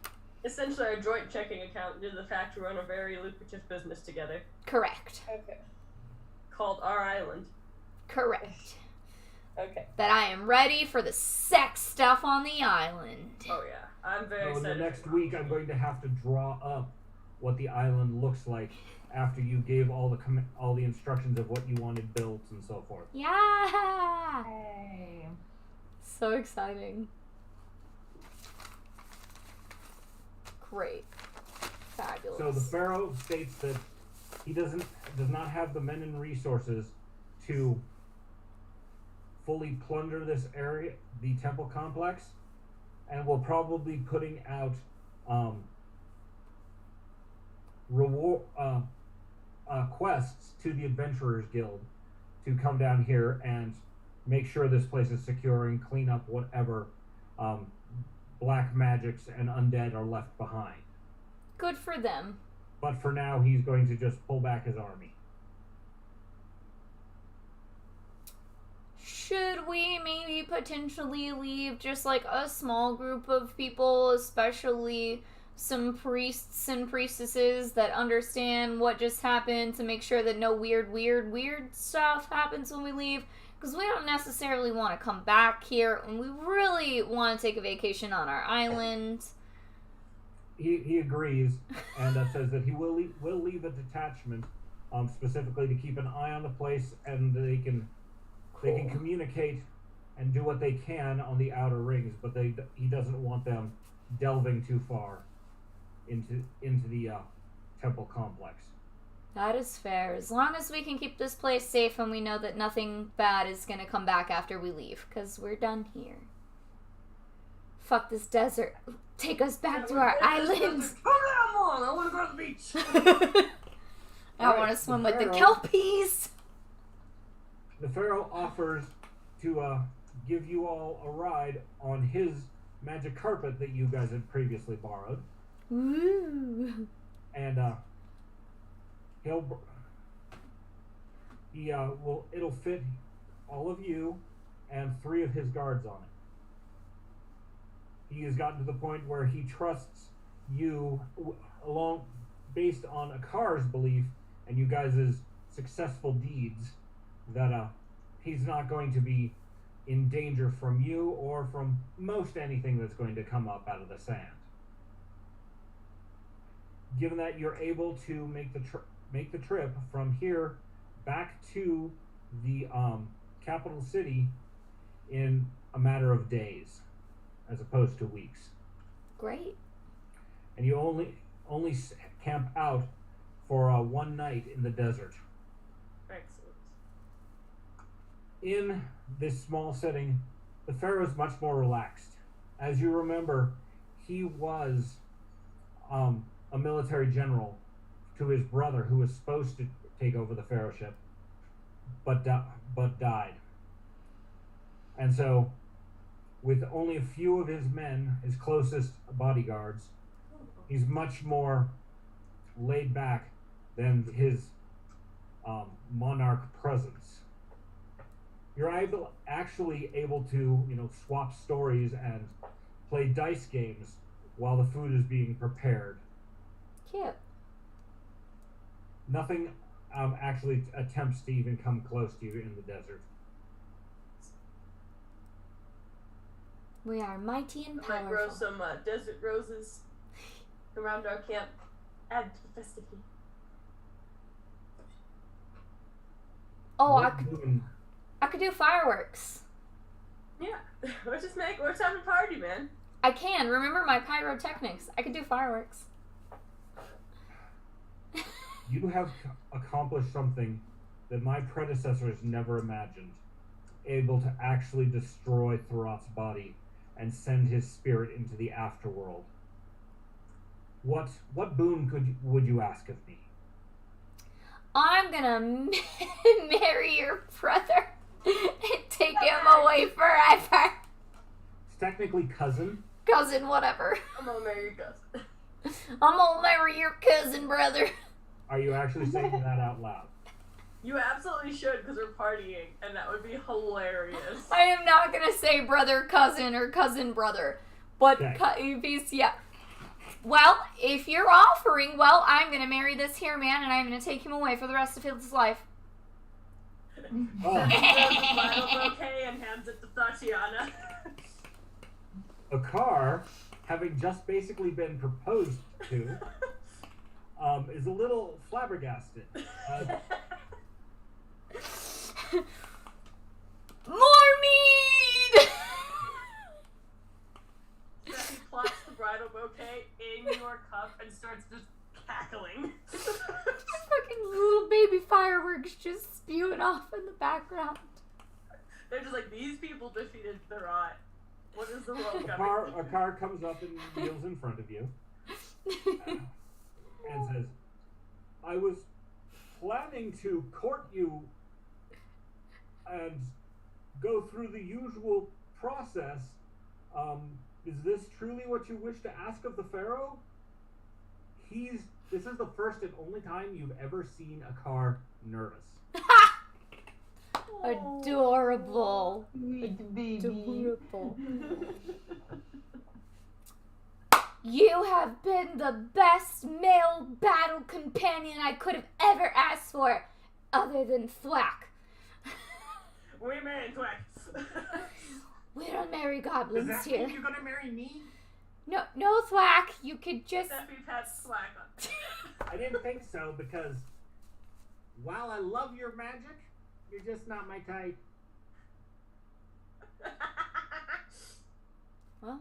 Essentially, our joint checking account due to the fact we run a very lucrative business together Correct. Okay. called Our Island. Correct. Okay. That I am ready for the sex stuff on the island. Oh yeah, I'm very So in the excited. next week, I'm going to have to draw up what the island looks like after you gave all the instructions of what you wanted built and so forth. Yeah! Hey. So exciting. Great. Fabulous. So the pharaoh states that he does not have the men and resources to fully plunder this area, the temple complex, and will probably be putting out quests to the Adventurers Guild to come down here and make sure this place is secure and clean up whatever black magics and undead are left behind. Good for them. But for now, he's going to just pull back his army. Should we maybe potentially leave just like a small group of people, especially some priests and priestesses that understand what just happened, to make sure that no weird stuff happens when we leave? Because we don't necessarily want to come back here, and we really want to take a vacation on our island. He agrees, and says that he will leave a detachment, specifically to keep an eye on the place, and they can communicate and do what they can on the outer rings, but he doesn't want them delving too far into the temple complex. That is fair. As long as we can keep this place safe and we know that nothing bad is going to come back after we leave, because we're done here. Fuck this desert. Take us back to our island. Come on, I want to go to the beach. I want to swim with the Pharaoh- kelpies. The Pharaoh offers to give you all a ride on his magic carpet that you guys had previously borrowed. Ooh. And it'll fit all of you and 3 of his guards on it. He has gotten to the point where he trusts you based on Akar's belief and you guys' successful deeds that he's not going to be in danger from you or from most anything that's going to come up out of the sand. Given that you're able to make the trip from here back to the capital city in a matter of days, as opposed to weeks, Great. and you only camp out for 1 night in the desert. Excellent. In this small setting, the Pharaoh is much more relaxed. As you remember, he was a military general to his brother who was supposed to take over the pharaohship, but died. And so, with only a few of his men, his closest bodyguards, he's much more laid back than his monarch presence. You're actually able to, swap stories and play dice games while the food is being prepared. Cute. Nothing actually attempts to even come close to you in the desert. We are mighty and I might grow powerful. some desert roses around our camp. Add to the festivity. Oh, What boon- I could do fireworks. Yeah, let's have a party, man. I can. Remember my pyrotechnics. I could do fireworks. You have accomplished something that my predecessors never imagined. Able to actually destroy Thorat's body and send his spirit into the afterworld. What boon would you ask of me? I'm gonna marry your brother and take him away forever. It's technically cousin. Cousin, whatever. I'm gonna marry your cousin. I'm gonna marry your cousin, brother. Are you actually saying that out loud? You absolutely should, because we're partying, and that would be hilarious. I am not gonna say brother, cousin, or cousin, brother. But, Okay. yeah. Well, if you're offering, well, I'm gonna marry this here man, and I'm gonna take him away for the rest of his life. Oh, He throws a bridal bouquet and hands it to Tatiana. Akar, having just basically been proposed to, is a little flabbergasted. More mead! He plops the bridal bouquet in your cup and starts just cackling. Fucking little baby fireworks just spewing off in the background. They're just like, these people defeated Thorat. What is the world A coming? car comes up and kneels in front of you and says, I was planning to court you and go through the usual process. Is this truly what you wish to ask of the Pharaoh? This is the first and only time you've ever seen a car nervous. Adorable. Sweet baby. Adorable. You have been the best male battle companion I could have ever asked for, other than Thwack. We married Thwack. We don't marry Does goblins that here. mean you're gonna marry me? No, Thwack. You could just. Steffi pats Thwack on. I didn't think so because while I love your magic, you're just not my type. Well,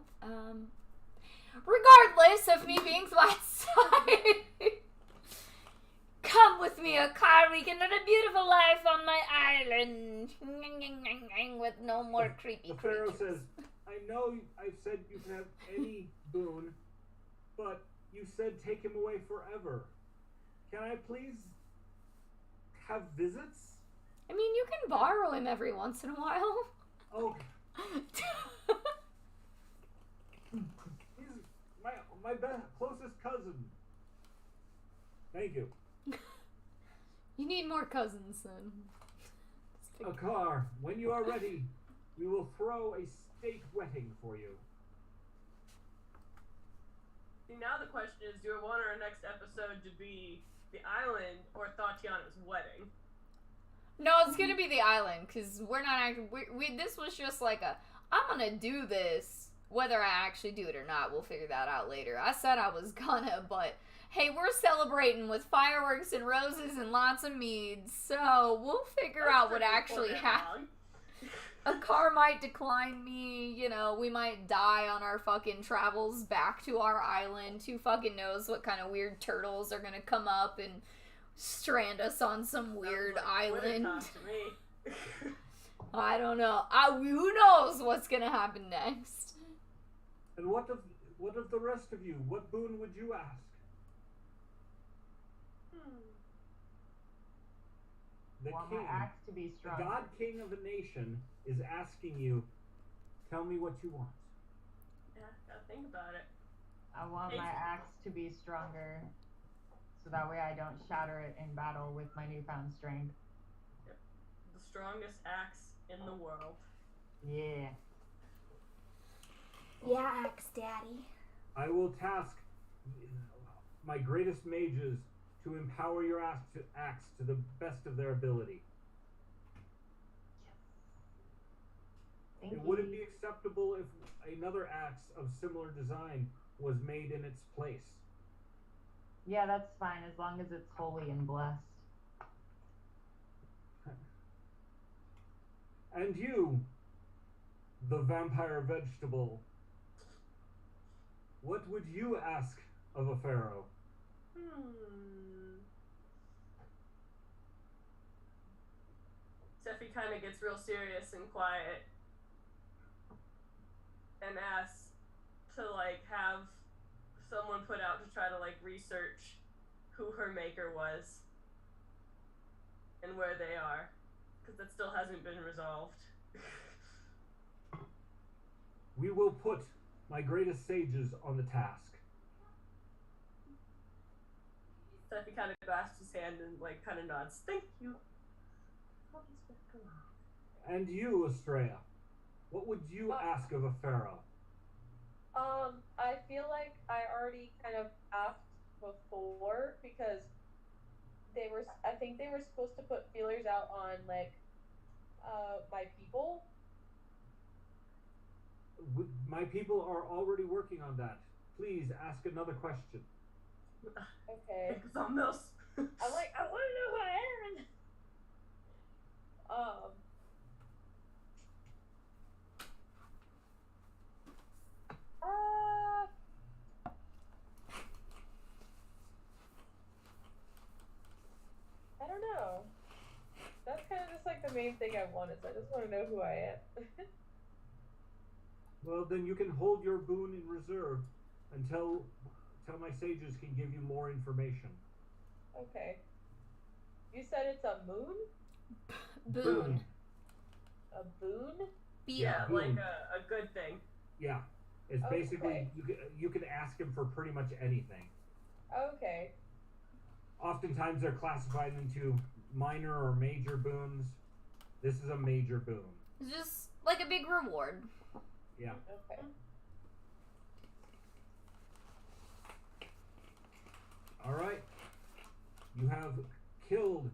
regardless of me being Thwack's side, come with me, Akar. We can live a beautiful life on my island with no more creepy The Pharaoh creatures. says, I know I've said you can have any boon, but you said take him away forever. Can I please have visits? I mean, you can borrow him every once in a while. Oh, he's my closest cousin. Thank you. You need more cousins, then. A car. When you are ready, we will throw a state wedding for you. See, now the question is, do we want our next episode to be the island or Tatiana's wedding? No, it's gonna be the island, because we're not actually... This was just like I'm gonna do this. Whether I actually do it or not, we'll figure that out later. I said I was gonna, but... Hey, we're celebrating with fireworks and roses and lots of meads, so we'll figure out what actually happened. A car might decline me, you know, we might die on our fucking travels back to our island. Who fucking knows what kind of weird turtles are gonna come up and strand us on some weird island. To me. I don't know. Who knows what's gonna happen next? And what of the rest of you? What boon would you ask? The Want king, my axe to be the stronger. god king of a nation, is asking you, tell me what you want. Yeah, gotta think about it. I want my axe to be stronger, so that way I don't shatter it in battle with my newfound strength. Yep. The strongest axe in the world. Yeah. Yeah, Axe Daddy. I will task my greatest mages to empower your axe to the best of their ability. Thank It you. wouldn't be acceptable if another axe of similar design was made in its place. Yeah, that's fine as long as it's holy and blessed. And you, the vampire vegetable, what would you ask of a pharaoh? Seffi kind of gets real serious and quiet and asks to like have someone put out to try to like research who her maker was and where they are, because that still hasn't been resolved. We will put my greatest sages on the task. Seffi kind of grasps his hand and like kind of nods. Thank you. And you, Estrella, what would you ask of a pharaoh? I feel like I already kind of asked before because I think they were supposed to put feelers out on like my people. My people are already working on that. Please ask another question. Okay. Focus on this. I want to know who I am. I don't know. That's kind of just like the main thing I wanted. So I just want to know who I am. Well, then you can hold your boon in reserve until my sages can give you more information. Okay. You said it's a moon? Boon. A boon? Yeah, boon. like a good thing. Yeah, it's basically Okay. you can ask him for pretty much anything. Okay. Oftentimes they're classified into minor or major boons. This is a major boon. It's just like a big reward. Yeah. Okay. All right. You have killed.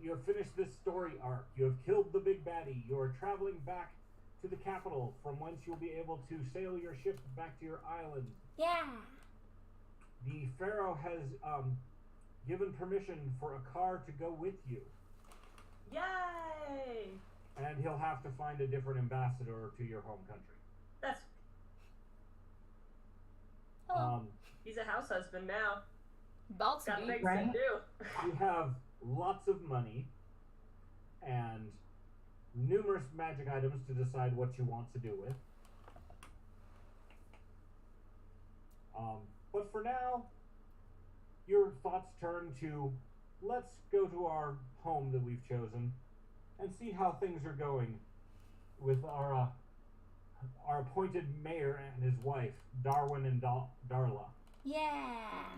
You have finished this story arc. You have killed the big baddie. You are traveling back to the capital, from whence you'll be able to sail your ship back to your island. Yeah. The pharaoh has given permission for a car to go with you, Yay! and he'll have to find a different ambassador to your home country. That's Oh, he's a house husband now. about to Got be. things Right. to do. You have lots of money and numerous magic items to decide what you want to do with. But for now, your thoughts turn to let's go to our home that we've chosen and see how things are going with our appointed mayor and his wife, Darwin and Darla. Yeah.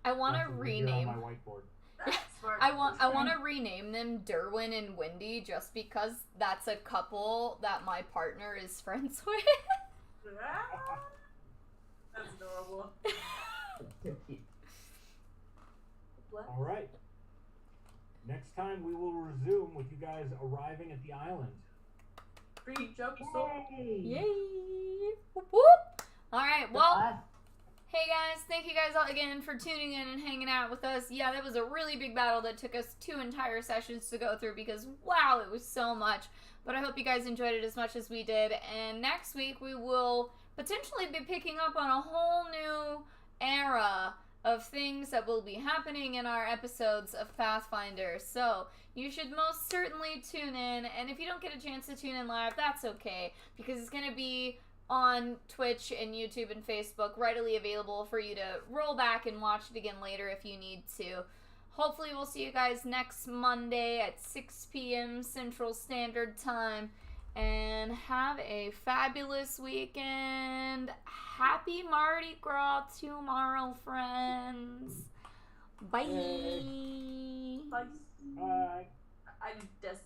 I want to That's what we hear on rename. my whiteboard. That's smart. I want to rename them Derwin and Wendy just because that's a couple that my partner is friends with. Ah, that's adorable. So cute. All right. Next time we will resume with you guys arriving at the island. Free jump soul. Yay! Yay! Whoop, whoop. All right. Well, Us. hey guys, thank you guys all again for tuning in and hanging out with us. Yeah, that was a really big battle that took us 2 entire sessions to go through because wow, it was so much. But I hope you guys enjoyed it as much as we did. And next week we will potentially be picking up on a whole new era of things that will be happening in our episodes of Pathfinder. So you should most certainly tune in. And if you don't get a chance to tune in live, that's okay because it's going to be on Twitch and YouTube and Facebook, readily available for you to roll back and watch it again later if you need to. Hopefully we'll see you guys next Monday at 6 p.m. Central Standard Time. And have a fabulous weekend. Happy Mardi Gras tomorrow, friends. Bye. Bye. Bye. I just